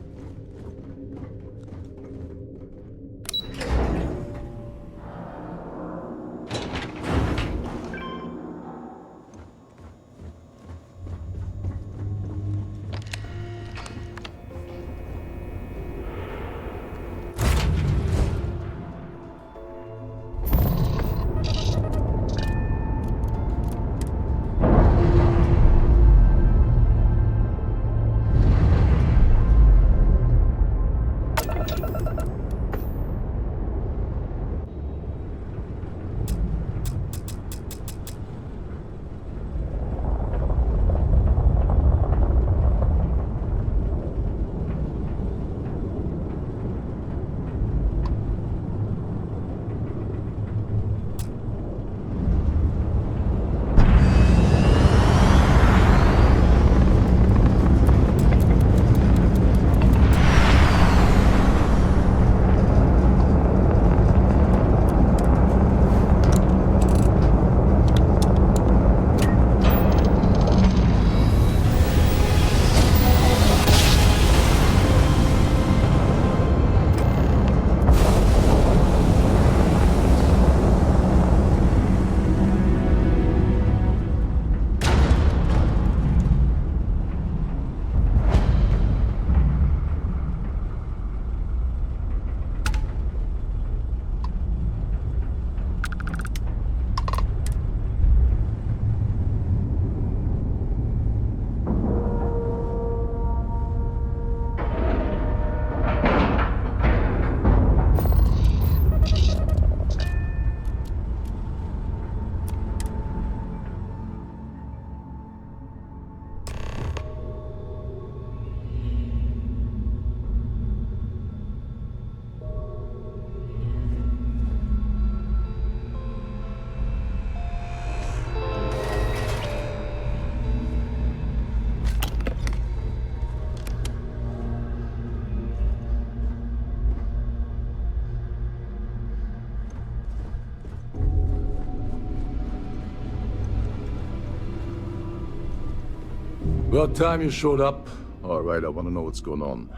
About time you showed up. All right, I want to know what's going on.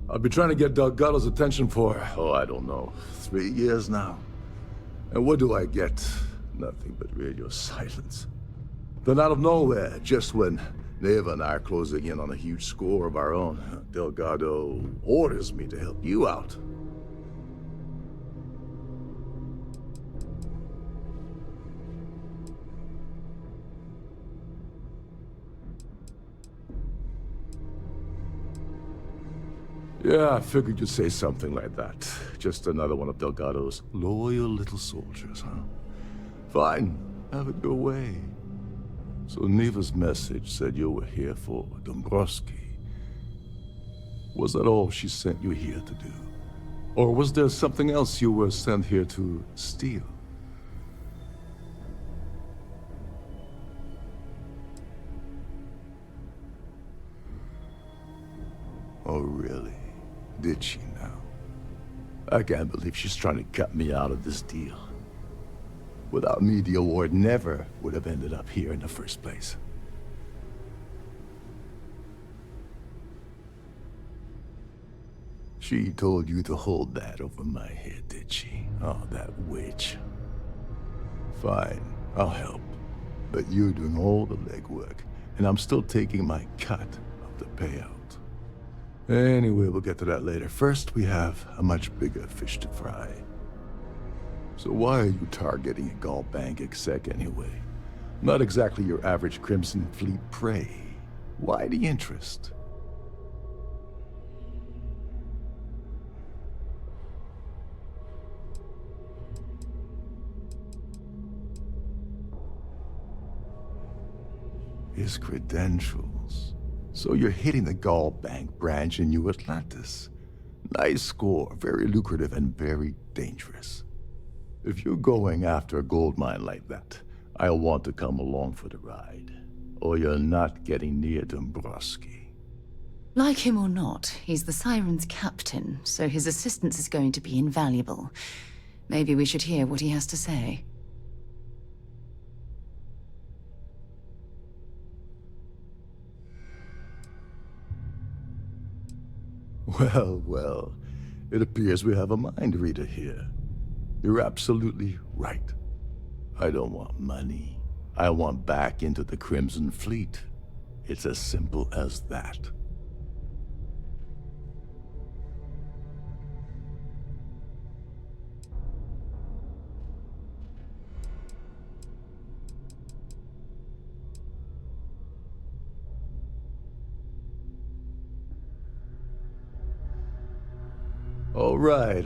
I've been trying to get Delgado's attention for, oh, I don't know, 3 years now. And what do I get? Nothing but radio silence. Then out of nowhere, just when Neva and I are closing in on a huge score of our own, Delgado orders me to help you out. Yeah, I figured you'd say something like that. Just another one of Delgado's loyal little soldiers, huh? Fine, have it your way. So Neva's message said you were here for Dombrowski. Was that all she sent you here to do? Or was there something else you were sent here to steal? Oh, really? Did she now? I can't believe she's trying to cut me out of this deal. Without me, the award never would have ended up here in the first place. She told you to hold that over my head, did she? Oh, that witch. Fine, I'll help. But you're doing all the legwork, and I'm still taking my cut of the payout. Anyway, we'll get to that later. First, we have a much bigger fish to fry. So why are you targeting a Gall Bank exec anyway? Not exactly your average Crimson Fleet prey. Why the interest? His credentials. So you're hitting the Gall Bank branch in New Atlantis. Nice score, very lucrative and very dangerous. If you're going after a gold mine like that, I'll want to come along for the ride. Or you're not getting near Dombrowski. Like him or not, he's the Siren's captain, so his assistance is going to be invaluable. Maybe we should hear what he has to say. Well, well, it appears we have a mind reader here. You're absolutely right. I don't want money. I want back into the Crimson Fleet. It's as simple as that.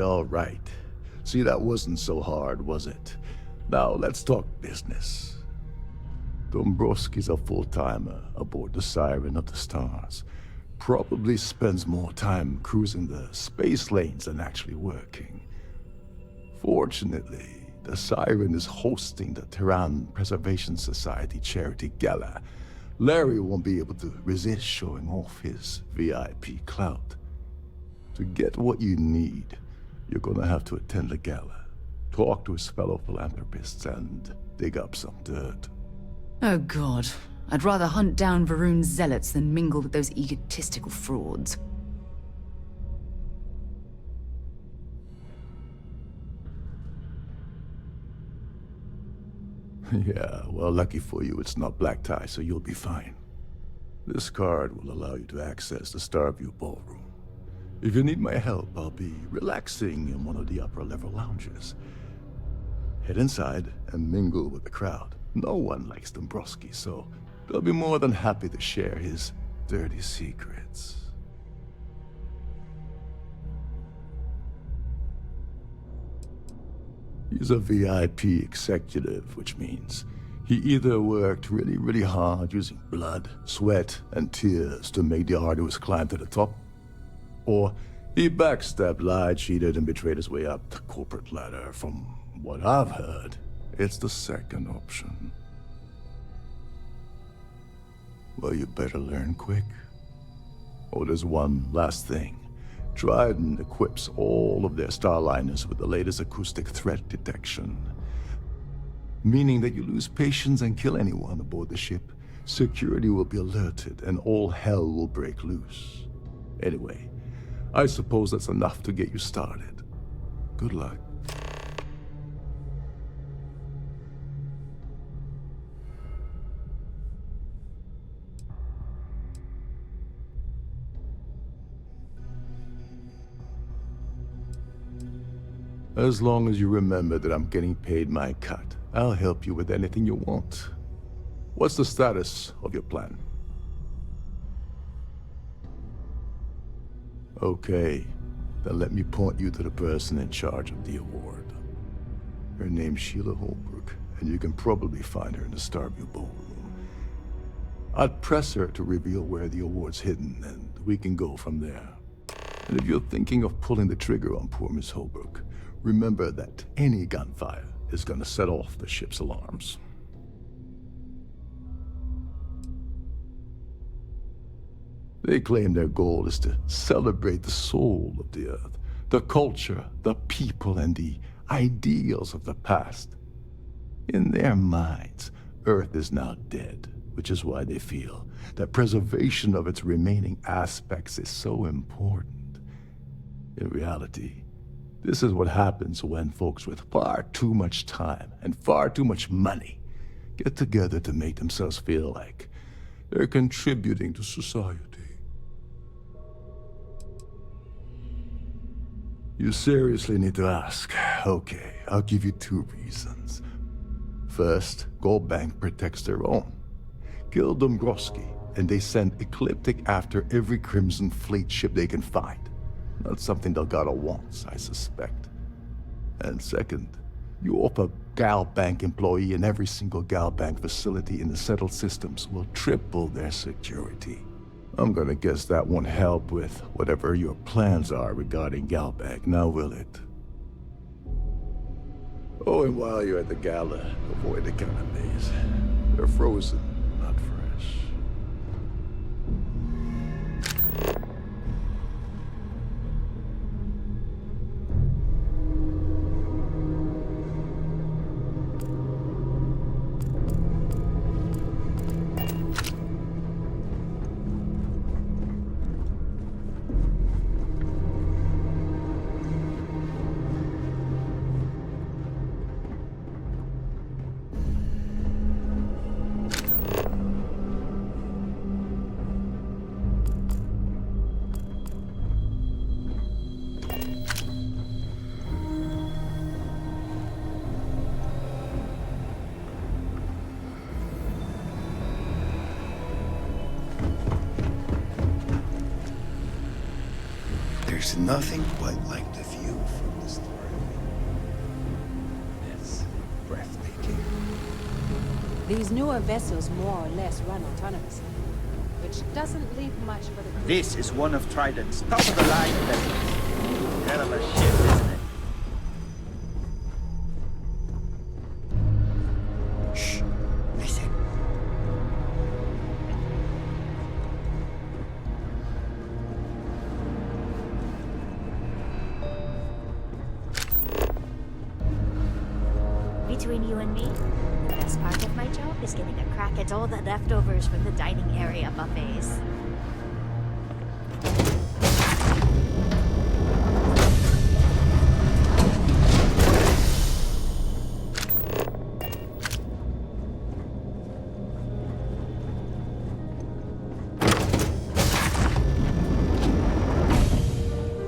All right. See, that wasn't so hard, was it? Now, let's talk business. Dombrowski's a full-timer aboard the Siren of the Stars. Probably spends more time cruising the space lanes than actually working. Fortunately, the Siren is hosting the Tehran Preservation Society charity gala. Larry won't be able to resist showing off his VIP clout. To get what you need, you're gonna have to attend the gala, talk to his fellow philanthropists, and dig up some dirt. Oh god, I'd rather hunt down Varun's zealots than mingle with those egotistical frauds. Yeah, well, lucky for you, it's not black tie, so you'll be fine. This card will allow you to access the Starfield ballroom. If you need my help, I'll be relaxing in one of the upper-level lounges. Head inside and mingle with the crowd. No one likes Dombrowski, so they'll be more than happy to share his dirty secrets. He's a VIP executive, which means he either worked really, really hard using blood, sweat, and tears to make the arduous climb to the top, or he backstabbed, lied, cheated, and betrayed his way up the corporate ladder. From what I've heard, it's the second option. Well, you better learn quick. Oh, there's one last thing. Trident equips all of their starliners with the latest acoustic threat detection. Meaning that you lose patience and kill anyone aboard the ship, security will be alerted and all hell will break loose. Anyway, I suppose that's enough to get you started. Good luck. As long as you remember that I'm getting paid my cut, I'll help you with anything you want. What's the status of your plan? Okay, then let me point you to the person in charge of the award. Her name's Sheila Holbrook, and you can probably find her in the Starfield ballroom. I'd press her to reveal where the award's hidden, and we can go from there. And if you're thinking of pulling the trigger on poor Miss Holbrook, remember that any gunfire is gonna set off the ship's alarms. They claim their goal is to celebrate the soul of the Earth, the culture, the people, and the ideals of the past. In their minds, Earth is now dead, which is why they feel that preservation of its remaining aspects is so important. In reality, this is what happens when folks with far too much time and far too much money get together to make themselves feel like they're contributing to society. You seriously need to ask. Okay, I'll give you 2 reasons. First, Gold Bank protects their own. Kill Dombrowski, and they send Ecliptic after every Crimson Fleet ship they can find. Not something Delgado wants, I suspect. And second, you offer Gal Bank employee in every single Gal Bank facility in the settled systems will triple their security. I'm gonna guess that won't help with whatever your plans are regarding Gal Bank, now will it? Oh, and while you're at the gala, avoid the canapes. They're frozen, not fresh. There's nothing quite like the view from the Starfield. It's breathtaking. These newer vessels more or less run autonomously, which doesn't leave much for the crew. This is one of Trident's top-of-the-line vessels. Hell of a ship, isn't it? Shh. Listen. Between you and me, the best part of my job is getting a crack at all the leftovers from the dining area buffets.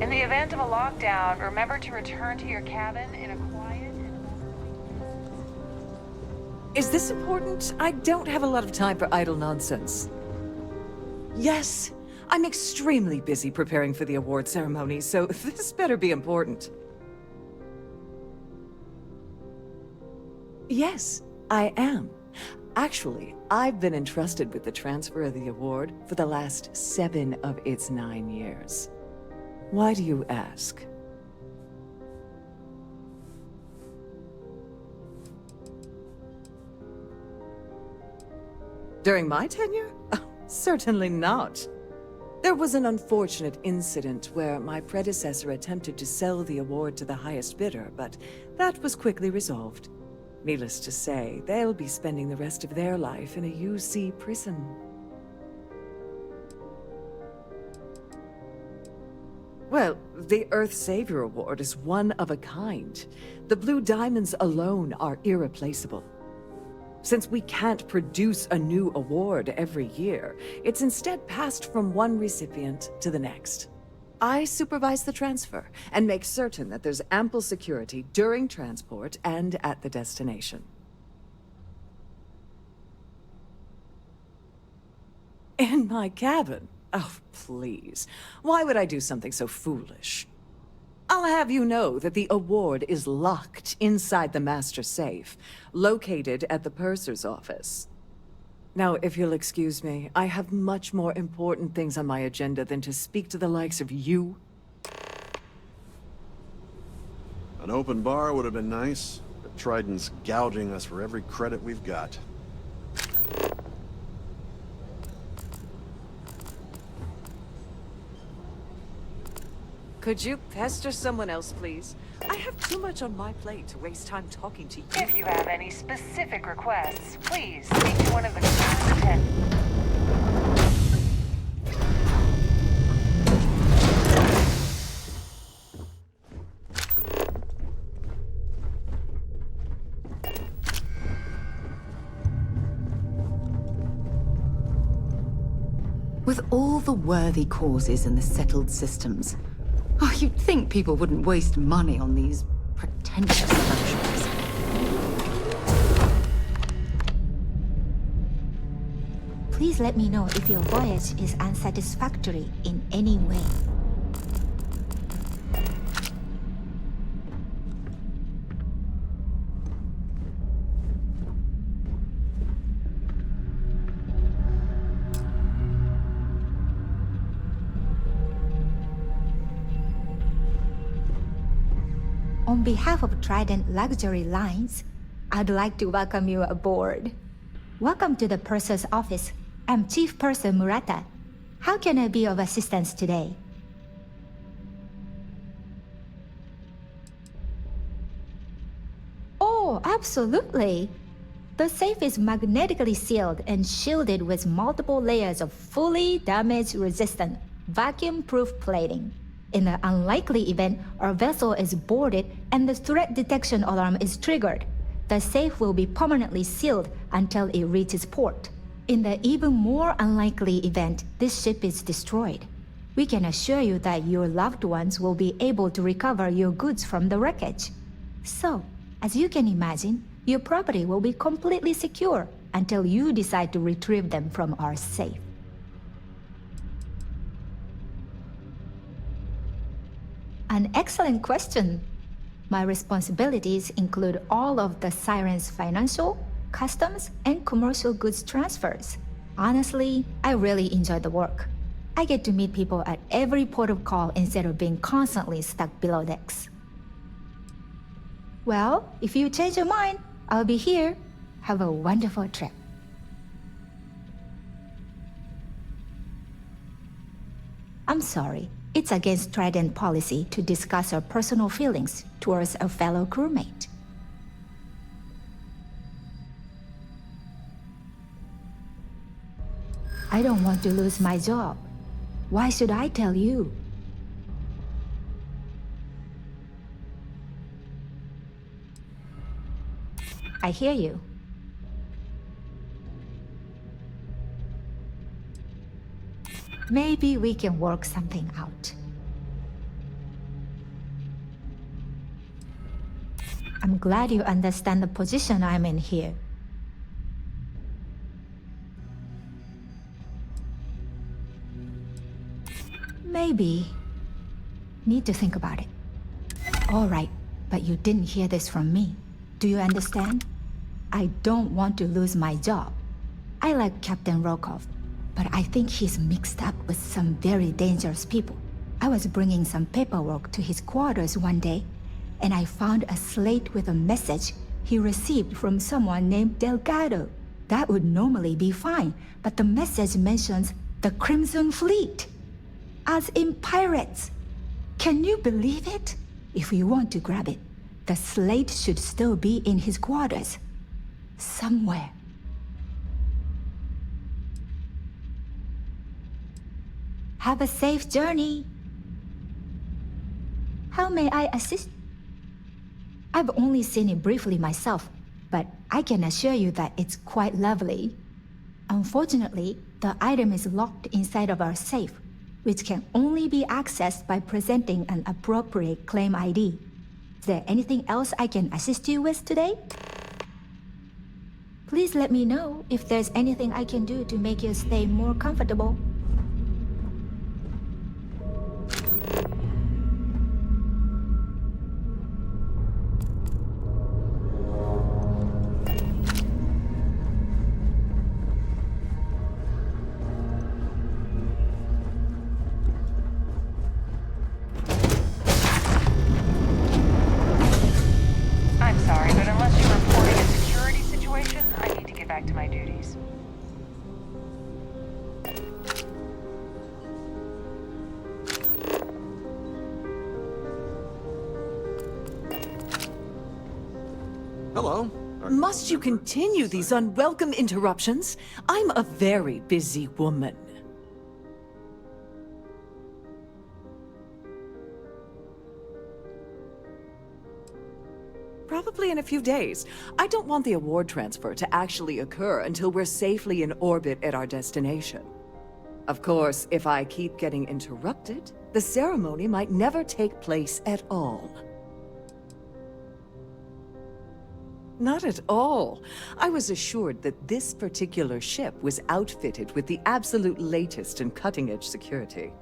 In the event of a lockdown, remember to return to your cabin in a quiet... Is this important? I don't have a lot of time for idle nonsense. Yes, I'm extremely busy preparing for the award ceremony, so this better be important. Yes, I am. Actually, I've been entrusted with the transfer of the award for the last 7 of its 9 years. Why do you ask? During my tenure? Oh, certainly not. There was an unfortunate incident where my predecessor attempted to sell the award to the highest bidder, but that was quickly resolved. Needless to say, they'll be spending the rest of their life in a UC prison. Well, the Earth Savior Award is one of a kind. The Blue Diamonds alone are irreplaceable. Since we can't produce a new award every year, it's instead passed from one recipient to the next. I supervise the transfer and make certain that there's ample security during transport and at the destination. In my cabin? Oh, please. Why would I do something so foolish? I'll have you know that the award is locked inside the master safe, located at the purser's office. Now, if you'll excuse me, I have much more important things on my agenda than to speak to the likes of you. An open bar would have been nice, but Trident's gouging us for every credit we've got. Could you pester someone else, please? I have too much on my plate to waste time talking to you. If you have any specific requests, please speak to one of the crew's attendants. With all the worthy causes and the settled systems, oh, you'd think people wouldn't waste money on these pretentious luxuries. Please let me know if your voyage is unsatisfactory in any way. On behalf of Trident Luxury Lines, I'd like to welcome you aboard. Welcome to the Purser's office. I'm Chief Purser Murata. How can I be of assistance today? Oh, absolutely. The safe is magnetically sealed and shielded with multiple layers of fully damage-resistant, vacuum-proof plating. In the unlikely event our vessel is boarded and the threat detection alarm is triggered, the safe will be permanently sealed until it reaches port. In the even more unlikely event this ship is destroyed, we can assure you that your loved ones will be able to recover your goods from the wreckage. So, as you can imagine, your property will be completely secure until you decide to retrieve them from our safe. An excellent question. My responsibilities include all of the Siren's financial, customs, and commercial goods transfers. Honestly, I really enjoy the work. I get to meet people at every port of call instead of being constantly stuck below decks. Well, if you change your mind, I'll be here. Have a wonderful trip. I'm sorry. It's against Trident policy to discuss our personal feelings towards a fellow crewmate. I don't want to lose my job. Why should I tell you? I hear you. Maybe we can work something out. I'm glad you understand the position I'm in here. Maybe. Need to think about it. All right, but you didn't hear this from me. Do you understand? I don't want to lose my job. I like Captain Rokov, but I think he's mixed up with some very dangerous people. I was bringing some paperwork to his quarters one day, and I found a slate with a message he received from someone named Delgado. That would normally be fine, but the message mentions the Crimson Fleet, as in pirates. Can you believe it? If you want to grab it, the slate should still be in his quarters. Somewhere. Have a safe journey. How may I assist? I've only seen it briefly myself, but I can assure you that it's quite lovely. Unfortunately, the item is locked inside of our safe, which can only be accessed by presenting an appropriate claim ID. Is there anything else I can assist you with today? Please let me know if there's anything I can do to make your stay more comfortable. I'm sorry, but unless you're reporting a security situation, I need to get back to my duties. Hello. Must you continue these unwelcome interruptions? I'm a very busy woman. Probably in a few days. I don't want the award transfer to actually occur until we're safely in orbit at our destination. Of course, if I keep getting interrupted, the ceremony might never take place at all. Not at all. I was assured that this particular ship was outfitted with the absolute latest and cutting-edge security.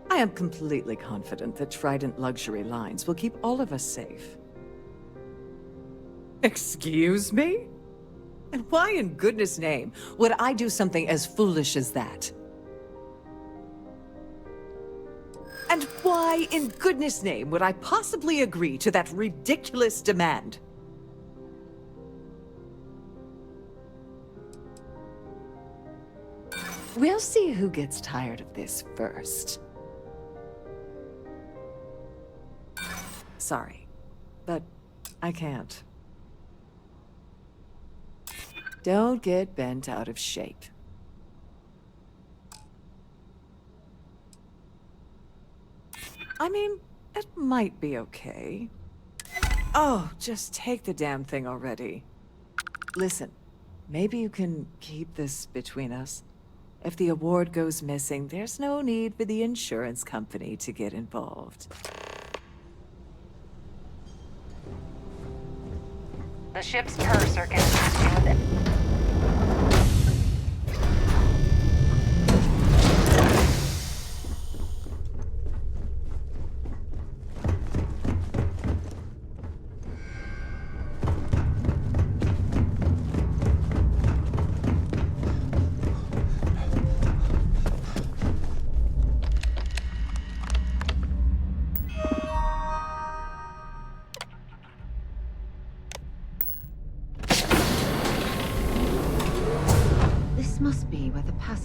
I am completely confident that Trident Luxury Lines will keep all of us safe. Excuse me? And why in goodness name would I do something as foolish as that? And why in goodness name would I possibly agree to that ridiculous demand? We'll see who gets tired of this first. Sorry, but I can't. Don't get bent out of shape. I mean, it might be okay. Oh, just take the damn thing already. Listen, maybe you can keep this between us. If the award goes missing, there's no need for the insurance company to get involved. The ship's purser can assist you with it.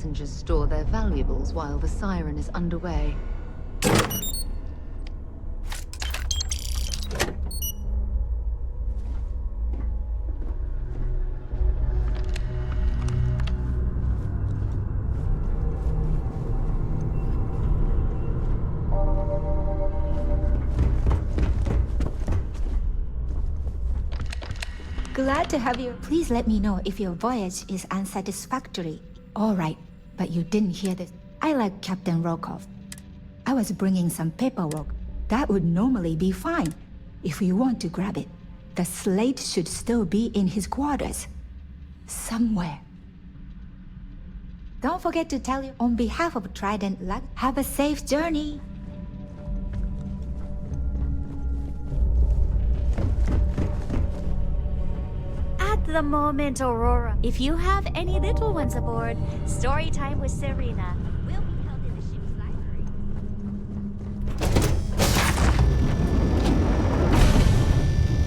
passengers store their valuables while the siren is underway. Glad to have you. Please let me know if your voyage is unsatisfactory. All right, but you didn't hear this. I like Captain Rokov. I was bringing some paperwork. That would normally be fine. If you want to grab it, the slate should still be in his quarters. Somewhere. Don't forget to tell you, on behalf of Trident Luck, have a safe journey. At the moment, Aurora, if you have any little ones aboard, story time with Serena will be held in the ship's library.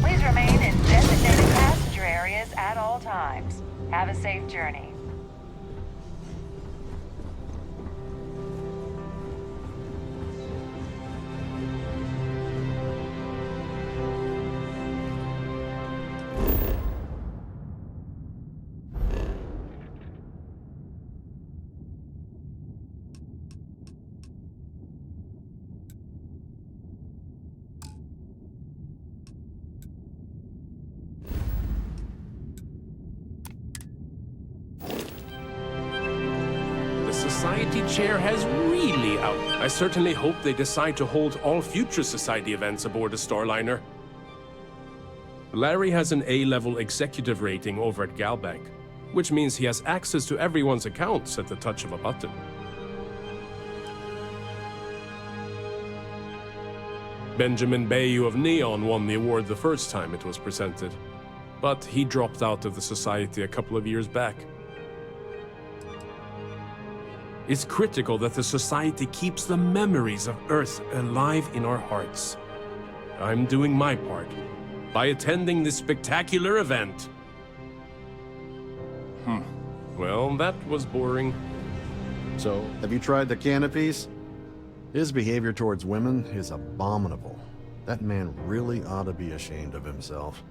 Please remain in designated passenger areas at all times. Have a safe journey. Society chair has really out. I certainly hope they decide to hold all future society events aboard a Starliner. Larry has an A-level executive rating over at Galbank, which means he has access to everyone's accounts at the touch of a button. Benjamin Bayou of Neon won the award the first time it was presented, but he dropped out of the society a couple of years back. It's critical that the society keeps the memories of Earth alive in our hearts. I'm doing my part by attending this spectacular event. Well, that was boring. So, have you tried the canopies? His behavior towards women is abominable. That man really ought to be ashamed of himself.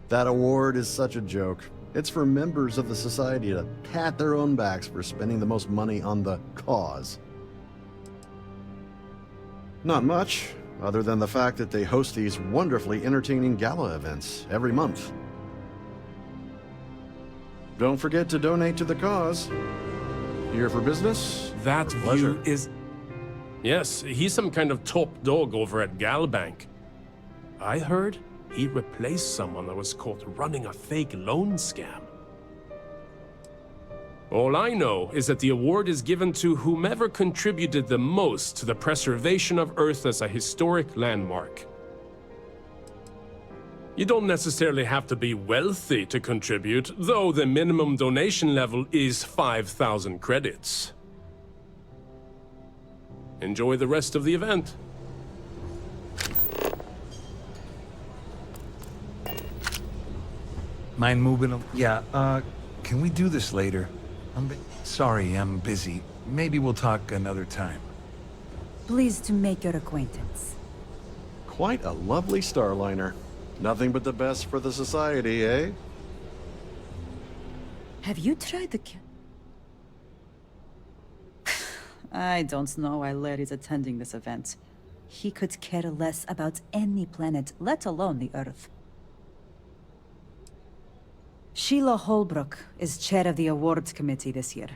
That award is such a joke. It's for members of the society to pat their own backs for spending the most money on the cause. Not much, other than the fact that they host these wonderfully entertaining gala events every month. Don't forget to donate to the cause. Here for business? That view is... Yes, he's some kind of top dog over at Galbank. I heard he replaced someone that was caught running a fake loan scam. All I know is that the award is given to whomever contributed the most to the preservation of Earth as a historic landmark. You don't necessarily have to be wealthy to contribute, though the minimum donation level is 5,000 credits. Enjoy the rest of the event. Mind moving? Yeah, can we do this later? Sorry, I'm busy. Maybe we'll talk another time. Pleased to make your acquaintance. Quite a lovely Starliner. Nothing but the best for the society, eh? Have you tried the I don't know why Larry's attending this event. He could care less about any planet, let alone the Earth. Sheila Holbrook is chair of the awards committee this year.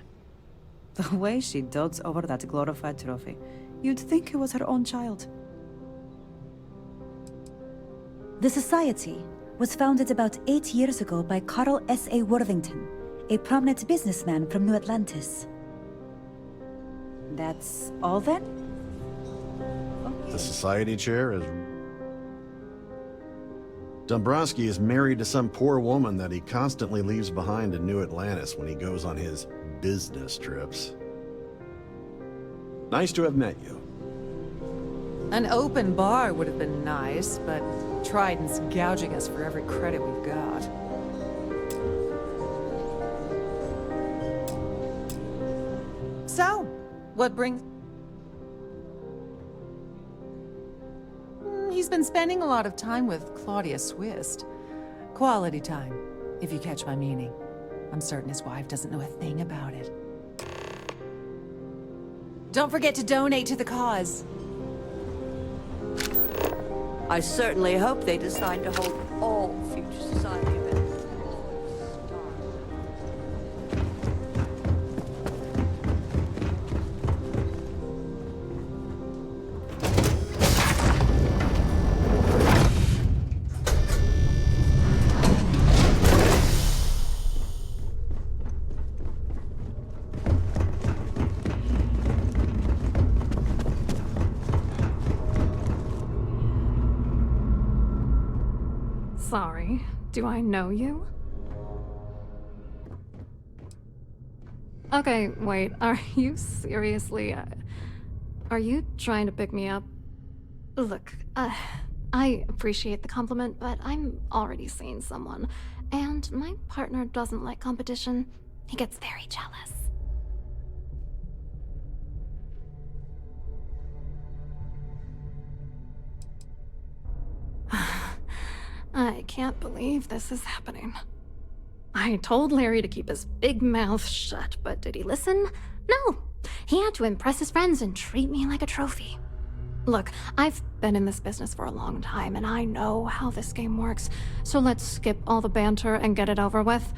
The way she dotes over that glorified trophy, you'd think it was her own child. The Society was founded about 8 years ago by Carl S.A. Worthington, a prominent businessman from New Atlantis. That's all then? The society chair is... Dombrowski is married to some poor woman that he constantly leaves behind in New Atlantis when he goes on his business trips. Nice to have met you. An open bar would have been nice, but Trident's gouging us for every credit we've got. So, what brings... He's been spending a lot of time with Claudia Swist. Quality time, if you catch my meaning. I'm certain his wife doesn't know a thing about it. Don't forget to donate to the cause. I certainly hope they decide to hold all future society events. Sorry, do I know you? Okay, wait, are you seriously... are you trying to pick me up? Look, I appreciate the compliment, but I'm already seeing someone, and my partner doesn't like competition. He gets very jealous. I can't believe this is happening. I told Larry to keep his big mouth shut, but did he listen? No! He had to impress his friends and treat me like a trophy. Look, I've been in this business for a long time, and I know how this game works, so let's skip all the banter and get it over with.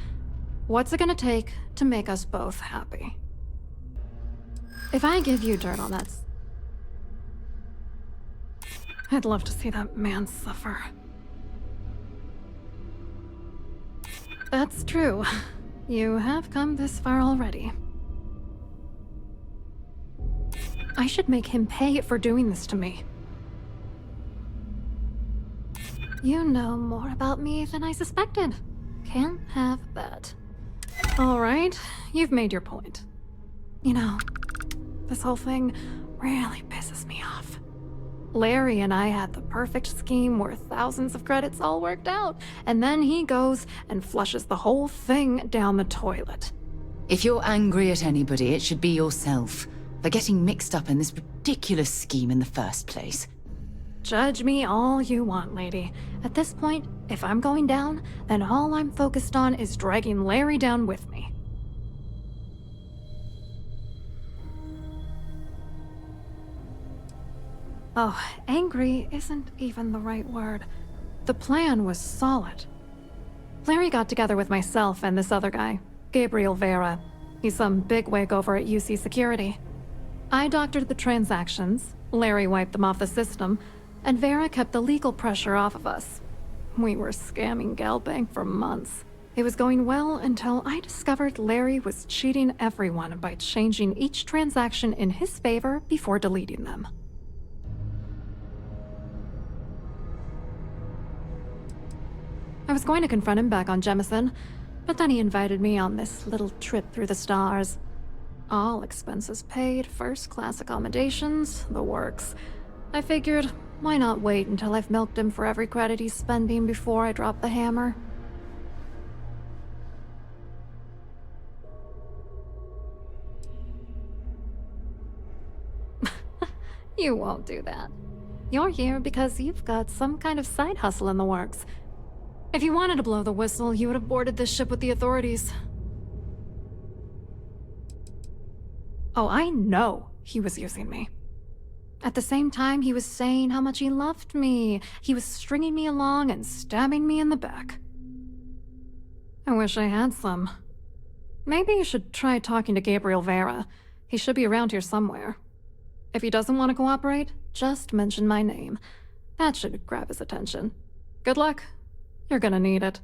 What's it gonna take to make us both happy? If I give you dirt on that... I'd love to see that man suffer. That's true. You have come this far already. I should make him pay for doing this to me. You know more about me than I suspected. Can't have that. Alright, you've made your point. You know, this whole thing really pisses me off. Larry and I had the perfect scheme where thousands of credits all worked out, and then he goes and flushes the whole thing down the toilet. If you're angry at anybody, it should be yourself for getting mixed up in this ridiculous scheme in the first place. Judge me all you want, lady. At this point, if I'm going down, then all I'm focused on is dragging Larry down with me. Oh, angry isn't even the right word. The plan was solid. Larry got together with myself and this other guy, Gabriel Vera. He's some bigwig over at UC Security. I doctored the transactions, Larry wiped them off the system, and Vera kept the legal pressure off of us. We were scamming Galbank for months. It was going well until I discovered Larry was cheating everyone by changing each transaction in his favor before deleting them. I was going to confront him back on Jemison, but then he invited me on this little trip through the stars. All expenses paid, first-class accommodations, the works. I figured, why not wait until I've milked him for every credit he's spending before I drop the hammer? You won't do that. You're here because you've got some kind of side hustle in the works. If you wanted to blow the whistle, you would have boarded this ship with the authorities. Oh, I know he was using me. At the same time, he was saying how much he loved me. He was stringing me along and stabbing me in the back. I wish I had some. Maybe you should try talking to Gabriel Vera. He should be around here somewhere. If he doesn't want to cooperate, just mention my name. That should grab his attention. Good luck. You're gonna need it.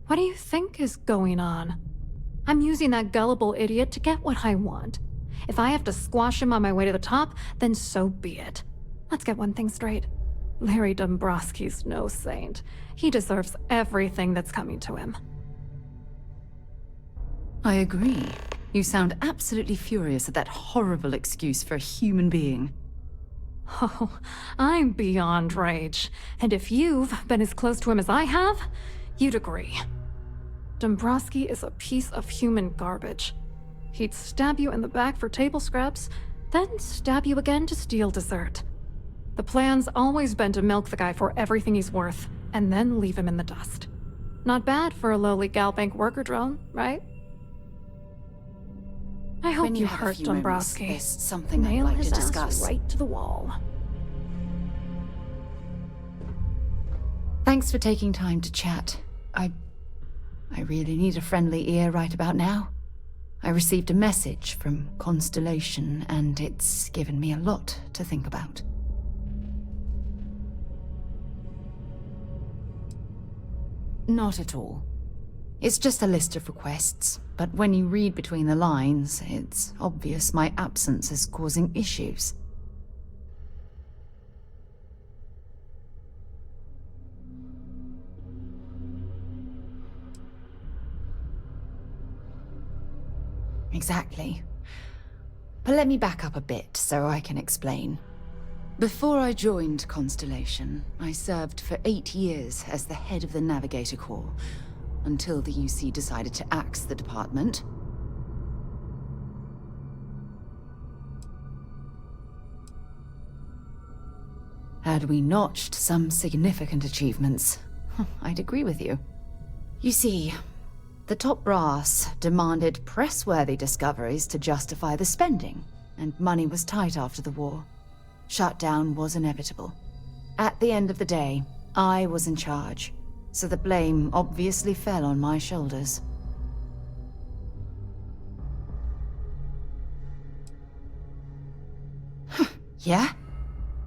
What do you think is going on? I'm using that gullible idiot to get what I want. If I have to squash him on my way to the top, then so be it. Let's get one thing straight. Larry Dombrowski's no saint. He deserves everything that's coming to him. I agree. You sound absolutely furious at that horrible excuse for a human being. Oh, I'm beyond rage. And if you've been as close to him as I have, you'd agree. Dombrowski is a piece of human garbage. He'd stab you in the back for table scraps, then stab you again to steal dessert. The plan's always been to milk the guy for everything he's worth, and then leave him in the dust. Not bad for a lowly Galbank worker drone, right? I hope When you have a hurt few moments, Dombrowski. there's something I'd Nail like his to ass discuss. right to the wall. Thanks for taking time to chat. I really need a friendly ear right about now. I received a message from Constellation, and it's given me a lot to think about. Not at all. It's just a list of requests, but when you read between the lines, it's obvious my absence is causing issues. Exactly. But let me back up a bit so I can explain. Before I joined Constellation, I served for 8 years as the head of the Navigator Corps, until the UC decided to axe the department. Had we notched some significant achievements, I'd agree with you. You see, the top brass demanded press-worthy discoveries to justify the spending, and money was tight after the war. Shutdown was inevitable. At the end of the day, I was in charge, so the blame obviously fell on my shoulders. Yeah?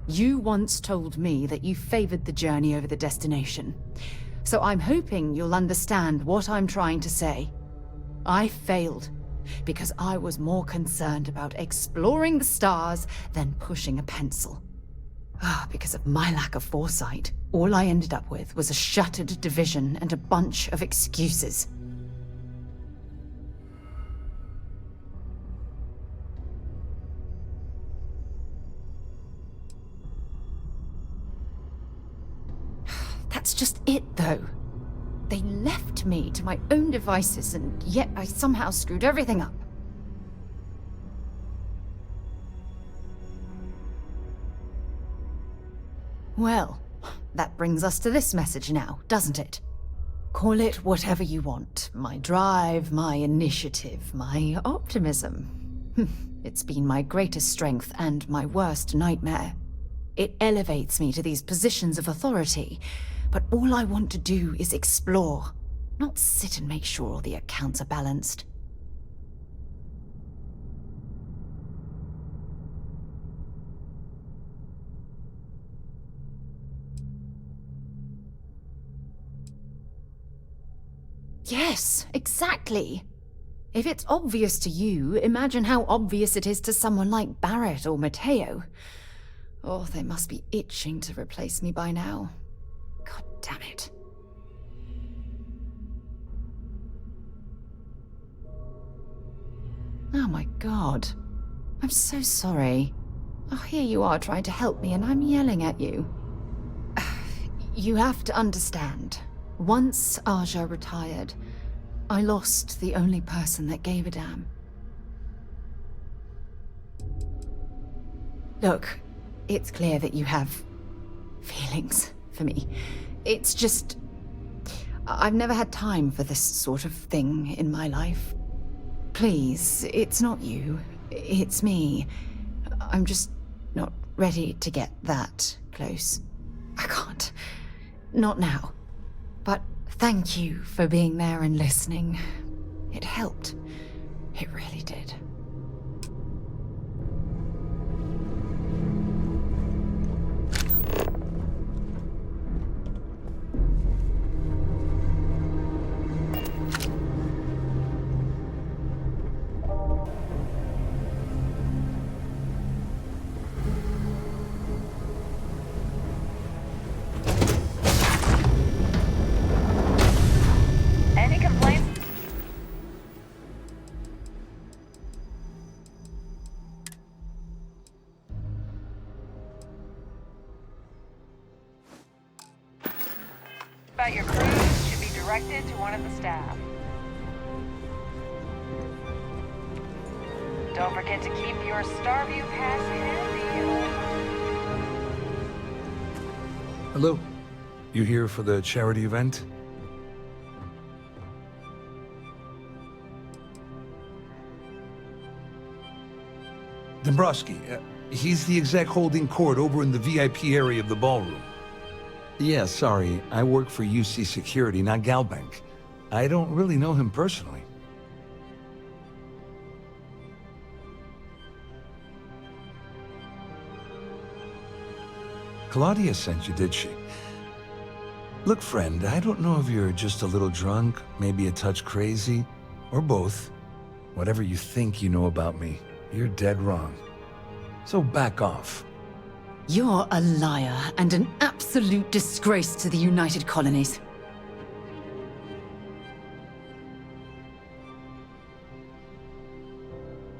You once told me that you favored the journey over the destination. So I'm hoping you'll understand what I'm trying to say. I failed because I was more concerned about exploring the stars than pushing a pencil. Because of my lack of foresight, all I ended up with was a shattered division and a bunch of excuses. That's just it, though. They left me to my own devices, and yet I somehow screwed everything up. Well, that brings us to this message now, doesn't it? Call it whatever you want. My drive, my initiative, my optimism. It's been my greatest strength and my worst nightmare. It elevates me to these positions of authority, but all I want to do is explore, not sit and make sure all the accounts are balanced. Yes, exactly. If it's obvious to you, imagine how obvious it is to someone like Barrett or Mateo. Oh, they must be itching to replace me by now. God damn it. Oh my god. I'm so sorry. Oh, here you are trying to help me and I'm yelling at you. You have to understand. Once Aja retired, I lost the only person that gave a damn. Look, it's clear that you have feelings for me. It's just, I've never had time for this sort of thing in my life. Please, it's not you, it's me. I'm just not ready to get that close. I can't. Not now. But thank you for being there and listening. It helped. It really did. connected to one of the staff. Don't forget to keep your Starview pass handy. Hello? You here for the charity event? Dombrowski, he's the exec holding court over in the VIP area of the ballroom. Yeah, sorry, I work for UC Security, not Galbank. I don't really know him personally. Claudia sent you, did she? Look, friend, I don't know if you're just a little drunk, maybe a touch crazy, or both. Whatever you think you know about me, you're dead wrong. So back off. You're a liar and an absolute disgrace to the United Colonies.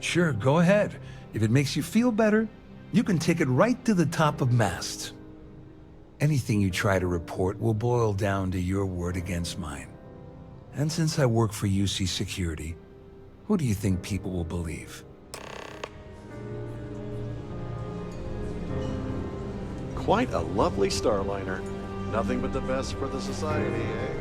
Sure, go ahead. If it makes you feel better, you can take it right to the top of mast. Anything you try to report will boil down to your word against mine. And since I work for UC Security, who do you think people will believe? Quite a lovely starliner. Nothing but the best for the society, eh?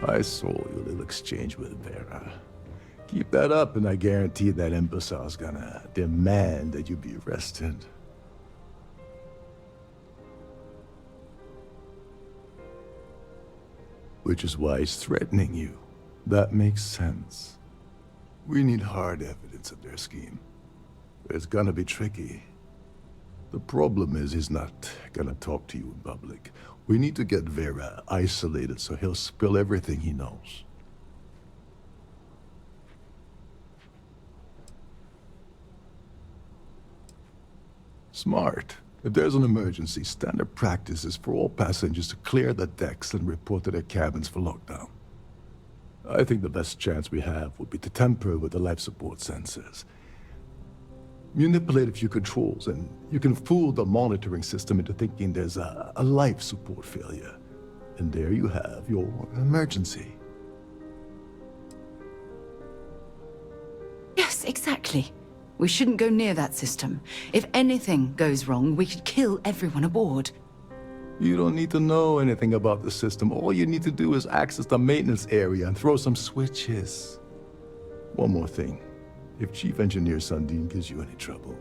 I saw your little exchange with Vera. Keep that up and I guarantee that imbecile's gonna demand that you be arrested. Which is why he's threatening you. That makes sense. We need hard evidence of their scheme. It's gonna be tricky. The problem is he's not gonna talk to you in public. We need to get Vera isolated so he'll spill everything he knows. Smart. If there's an emergency, standard practice is for all passengers to clear the decks and report to their cabins for lockdown. I think the best chance we have would be to tamper with the life support sensors. Manipulate a few controls, and you can fool the monitoring system into thinking there's a life support failure. And there you have your emergency. Yes, exactly. We shouldn't go near that system. If anything goes wrong, we could kill everyone aboard. You don't need to know anything about the system. All you need to do is access the maintenance area and throw some switches. One more thing. If Chief Engineer Sundin gives you any trouble,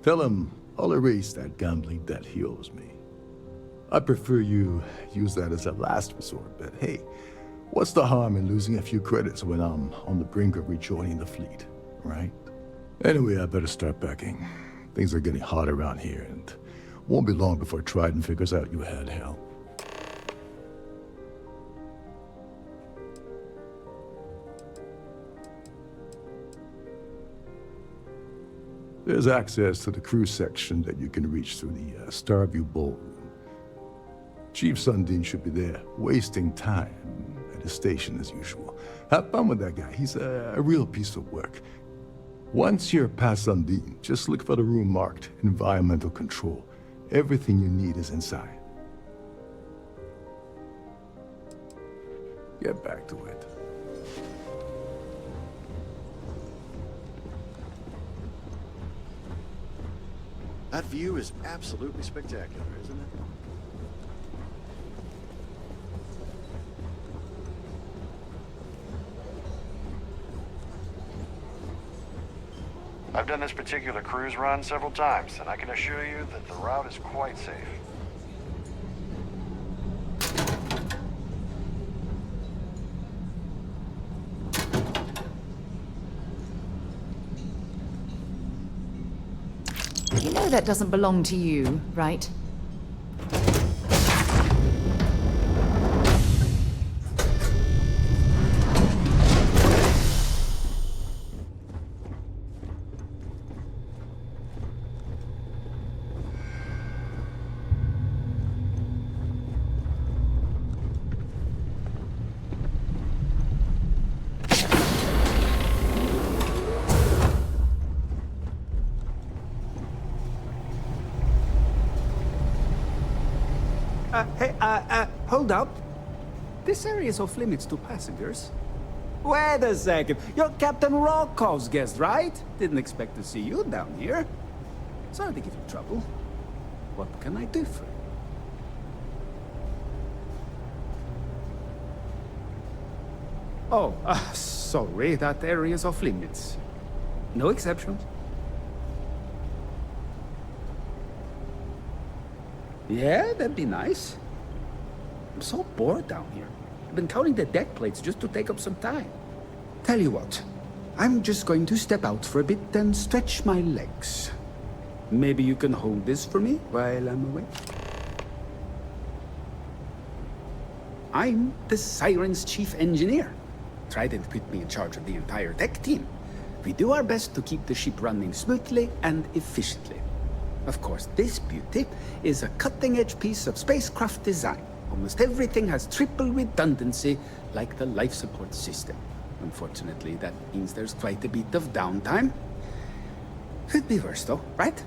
tell him I'll erase that gambling debt he owes me. I prefer you use that as a last resort, but hey, what's the harm in losing a few credits when I'm on the brink of rejoining the fleet, right? Anyway, I better start packing. Things are getting hot around here, and won't be long before Trident figures out you had help. There's access to the crew section that you can reach through the Starview ballroom. Chief Sundin should be there, wasting time at his station as usual. Have fun with that guy. He's a real piece of work. Once you're past Sundin, just look for the room marked Environmental Control. Everything you need is inside. Get back to it. That view is absolutely spectacular, isn't it? I've done this particular cruise run several times, and I can assure you that the route is quite safe. You know that doesn't belong to you, right? Hold up. This area is off limits to passengers. Wait a second. You're Captain Rocko's guest, right? Didn't expect to see you down here. Sorry to give you trouble. What can I do for you? Oh, sorry, that area is off limits. No exceptions. Yeah, that'd be nice. I'm so bored down here. I've been counting the deck plates just to take up some time. Tell you what, I'm just going to step out for a bit and stretch my legs. Maybe you can hold this for me while I'm away? I'm the Siren's chief engineer. Trident put me in charge of the entire tech team. We do our best to keep the ship running smoothly and efficiently. Of course, this beauty is a cutting-edge piece of spacecraft design. Almost everything has triple redundancy, like the life support system. Unfortunately, that means there's quite a bit of downtime. Could be worse though, right?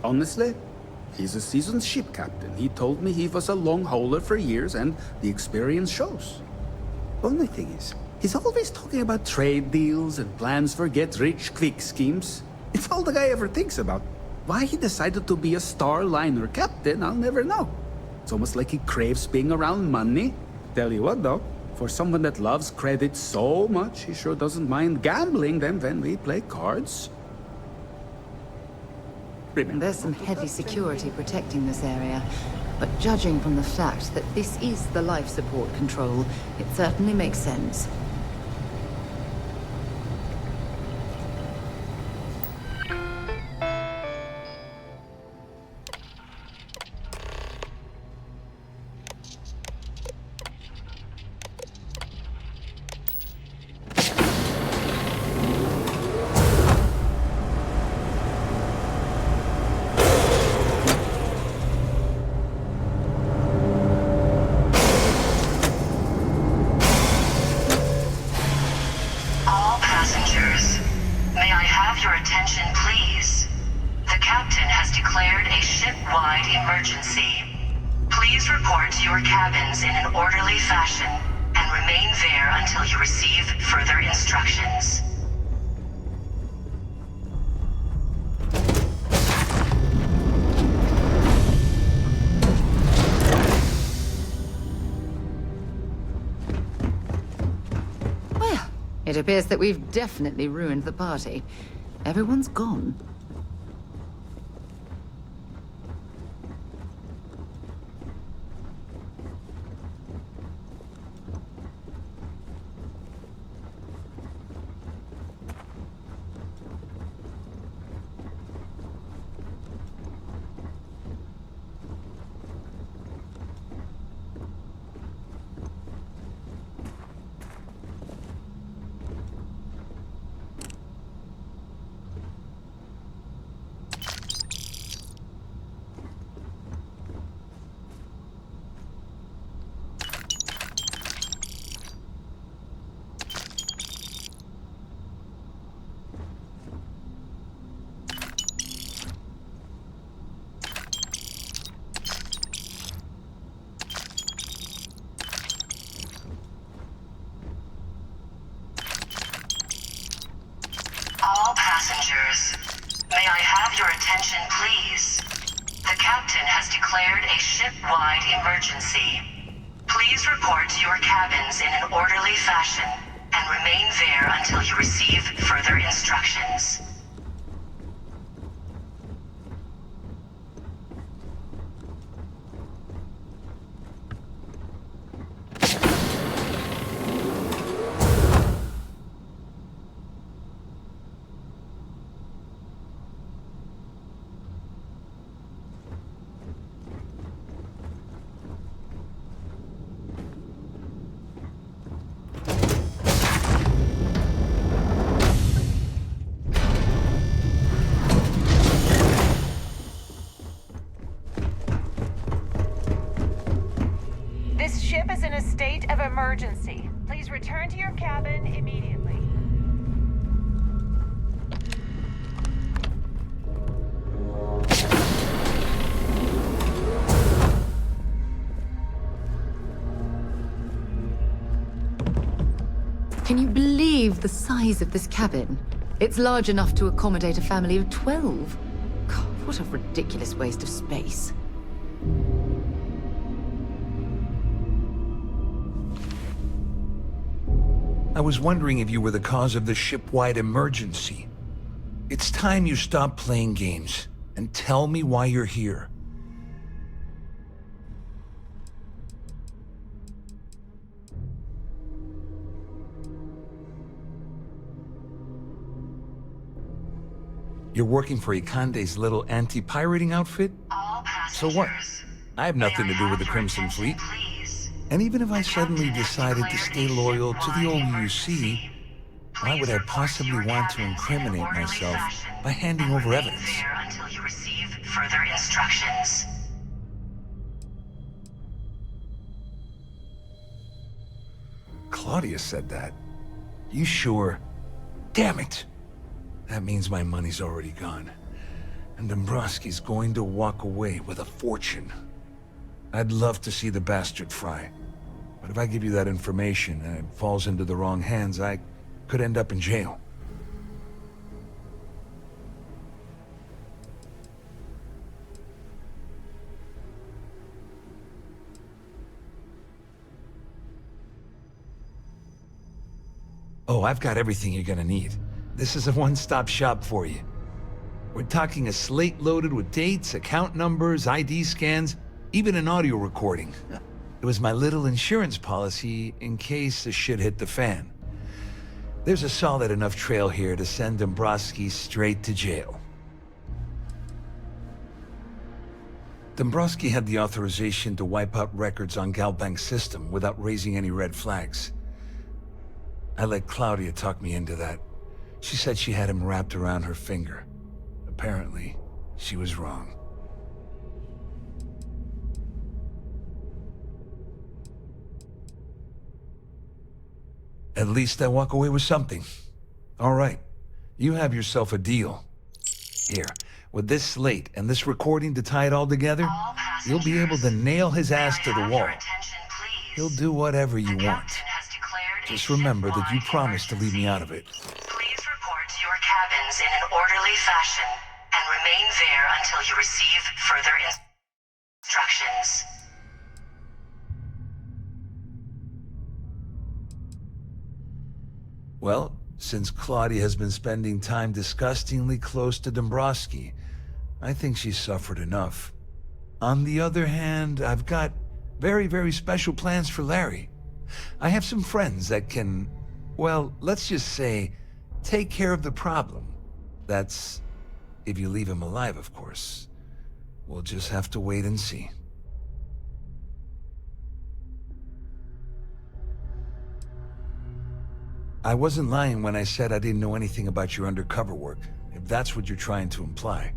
Honestly, he's a seasoned ship captain. He told me he was a long hauler for years, and the experience shows. Only thing is, he's always talking about trade deals and plans for get-rich-quick schemes. It's all the guy ever thinks about. Why he decided to be a Starliner captain, I'll never know. It's almost like he craves being around money. Tell you what though, for someone that loves credit so much, he sure doesn't mind gambling them when we play cards. There's some heavy security protecting this area, but judging from the fact that this is the life support control, it certainly makes sense. It appears that we've definitely ruined the party. Everyone's gone. May I have your attention, please? The captain has declared a ship-wide emergency. Please report to your cabins in an orderly fashion and remain there until you receive further instructions. This ship is in a state of emergency. Please return to your cabin immediately. Can you believe the size of this cabin? It's large enough to accommodate a family of 12. God, what a ridiculous waste of space. I was wondering if you were the cause of the ship-wide emergency. It's time you stop playing games and tell me why you're here. You're working for Ikande's little anti-pirating outfit? So what? I have nothing to do with the Crimson Fleet. And even if I suddenly decided to stay loyal to the old UC, why would I possibly want to incriminate myself by handing over evidence? Until you receive further instructions. Claudia said that. You sure? Damn it! That means my money's already gone. And Dombrowski's going to walk away with a fortune. I'd love to see the bastard fry. But if I give you that information and it falls into the wrong hands, I could end up in jail. Oh, I've got everything you're gonna need. This is a one-stop shop for you. We're talking a slate loaded with dates, account numbers, ID scans, even an audio recording. It was my little insurance policy in case the shit hit the fan. There's a solid enough trail here to send Dombrowski straight to jail. Dombrowski had the authorization to wipe out records on Galbank's system without raising any red flags. I let Claudia talk me into that. She said she had him wrapped around her finger. Apparently, she was wrong. At least I walk away with something. All right, you have yourself a deal. Here, with this slate and this recording to tie it all together, you'll be able to nail his ass to the wall. He'll do whatever you want. Just remember that you promised to leave me out of it. Please report to your cabins in an orderly fashion and remain there until you receive further instructions. Well, since Claudia has been spending time disgustingly close to Dombrowski, I think she's suffered enough. On the other hand, I've got very, very special plans for Larry. I have some friends that can, well, let's just say, take care of the problem. That's if you leave him alive, of course. We'll just have to wait and see. I wasn't lying when I said I didn't know anything about your undercover work, if that's what you're trying to imply.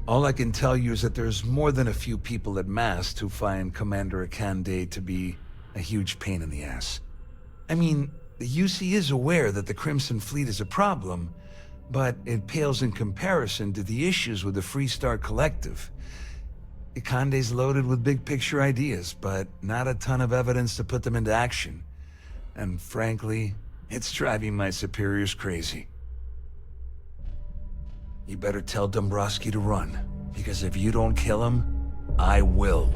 All I can tell you is that there's more than a few people at Mast who find Commander Akande to be a huge pain in the ass. I mean, the UC is aware that the Crimson Fleet is a problem, but it pales in comparison to the issues with the Freestar Collective. Akande's loaded with big-picture ideas, but not a ton of evidence to put them into action. And frankly, it's driving my superiors crazy. You better tell Dombrowski to run, because if you don't kill him, I will.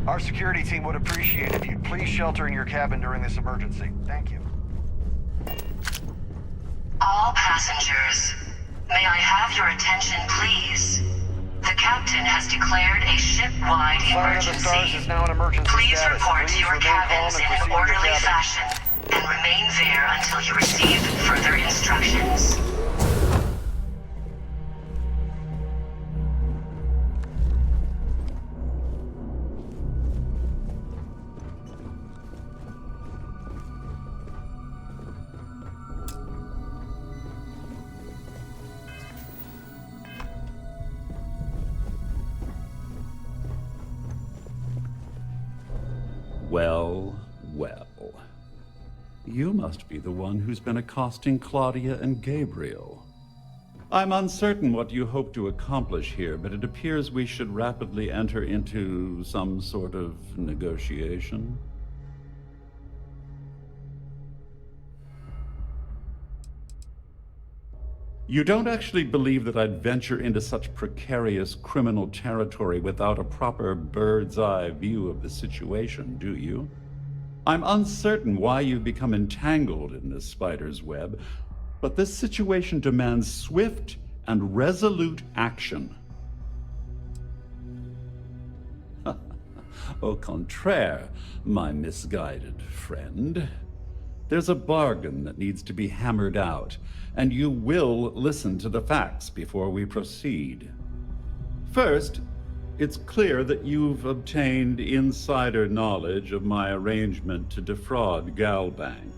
Our security team would appreciate if you'd please shelter in your cabin during this emergency. Thank you. All passengers, may I have your attention, please? The captain has declared a ship-wide emergency. Of the Stars is now in emergency Please status. report to your remain calm cabins and in an proceed to your orderly cabin. fashion and remain there until you receive further instructions. Well, well. You must be the one who's been accosting Claudia and Gabriel. I'm uncertain what you hope to accomplish here, but it appears we should rapidly enter into some sort of negotiation. You don't actually believe that I'd venture into such precarious criminal territory without a proper bird's-eye view of the situation, do you? I'm uncertain why you've become entangled in this spider's web, but this situation demands swift and resolute action. Au contraire, my misguided friend. There's a bargain that needs to be hammered out, and you will listen to the facts before we proceed. First, it's clear that you've obtained insider knowledge of my arrangement to defraud Galbank.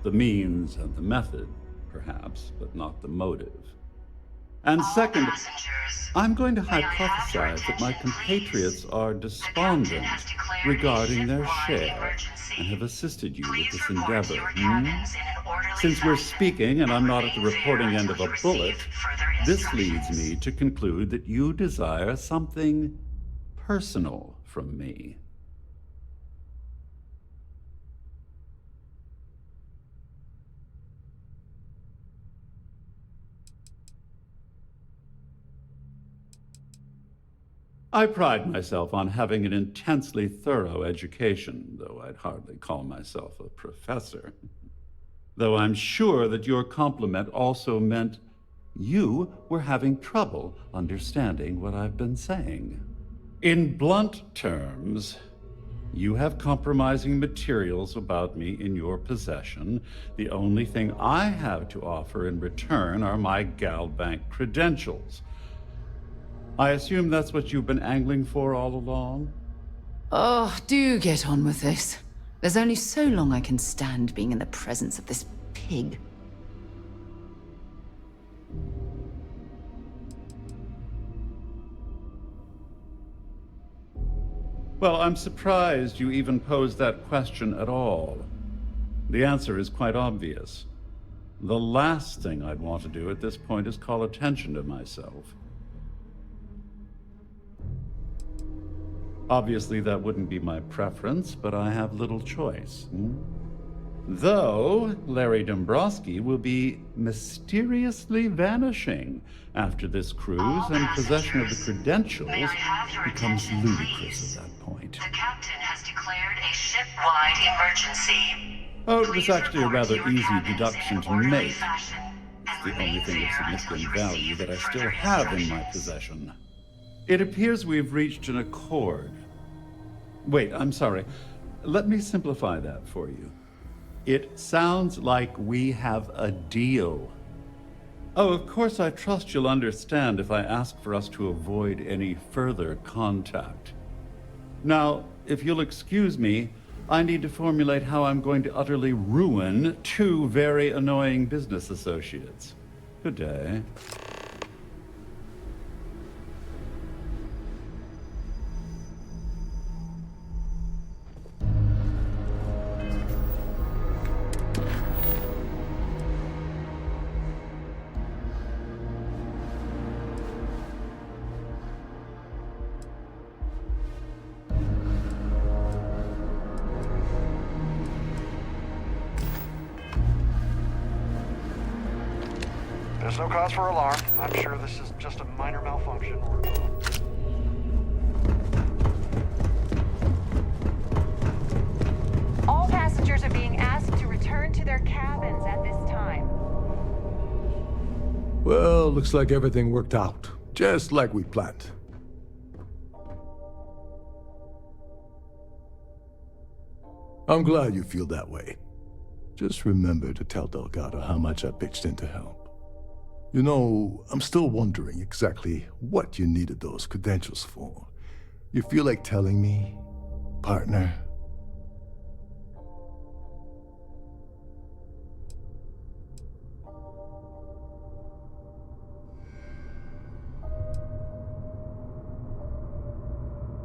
The means and the method, perhaps, but not the motive. And second, I'm going to hypothesize that my compatriots are despondent regarding their share and have assisted you with this endeavor. Since we're speaking and I'm not at the reporting end of a bullet, this leads me to conclude that you desire something personal from me. I pride myself on having an intensely thorough education, though I'd hardly call myself a professor. Though I'm sure that your compliment also meant you were having trouble understanding what I've been saying. In blunt terms, you have compromising materials about me in your possession. The only thing I have to offer in return are my Galbank credentials. I assume that's what you've been angling for all along? Oh, do get on with this. There's only so long I can stand being in the presence of this pig. Well, I'm surprised you even posed that question at all. The answer is quite obvious. The last thing I'd want to do at this point is call attention to myself. Obviously, that wouldn't be my preference, but I have little choice. Though Larry Dombrowski will be mysteriously vanishing after this cruise, and possession of the credentials becomes ludicrous at that point. The captain has declared a ship-wide emergency. Oh, it was actually a rather easy deduction to make. It's the only thing of significant value that I still have in my possession. It appears we've reached an accord. Wait, I'm sorry. Let me simplify that for you. It sounds like we have a deal. Oh, of course, I trust you'll understand if I ask for us to avoid any further contact. Now, if you'll excuse me, I need to formulate how I'm going to utterly ruin two very annoying business associates. Good day. There's no cause for alarm. I'm sure this is just a minor malfunction or... All passengers are being asked to return to their cabins at this time. Well, looks like everything worked out, just like we planned. I'm glad you feel that way. Just remember to tell Delgado how much I pitched in to help. You know, I'm still wondering exactly what you needed those credentials for. You feel like telling me, partner?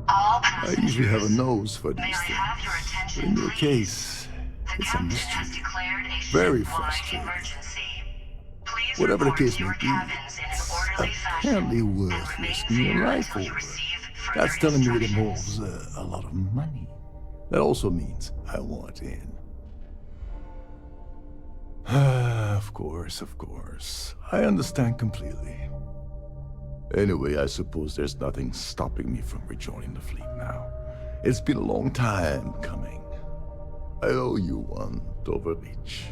I usually have a nose for these things, but in your case, it's a mystery. Very frustrating. Whatever the case may be, it's apparently worth risking your life over. That's telling me it involves a lot of money. That also means I want in. Of course, of course. I understand completely. Anyway, I suppose there's nothing stopping me from rejoining the fleet now. It's been a long time coming. I owe you one, Doverich.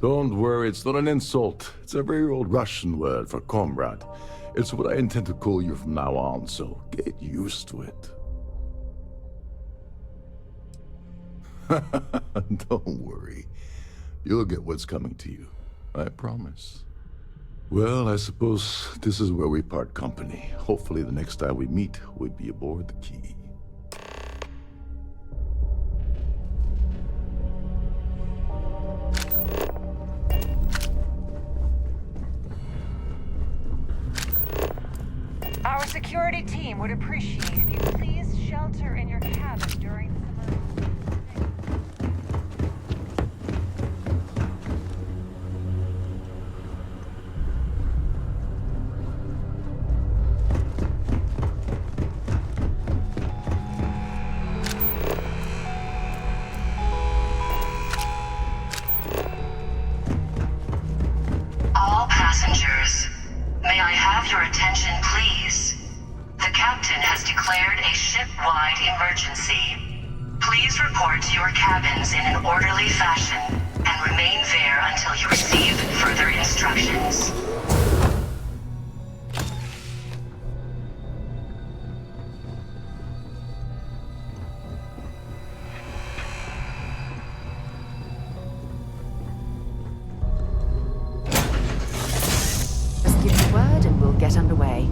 Don't worry, it's not an insult. It's a very old Russian word for comrade. It's what I intend to call you from now on, so get used to it. Don't worry. You'll get what's coming to you. I promise. Well, I suppose this is where we part company. Hopefully the next time we meet, we'll be aboard the Key. Our security team would appreciate if you please shelter in your cabin during this emergency. All passengers, may I have your attention, please? The captain has declared a ship-wide emergency. Please report to your cabins in an orderly fashion and remain there until you receive further instructions. Just give the word and we'll get underway.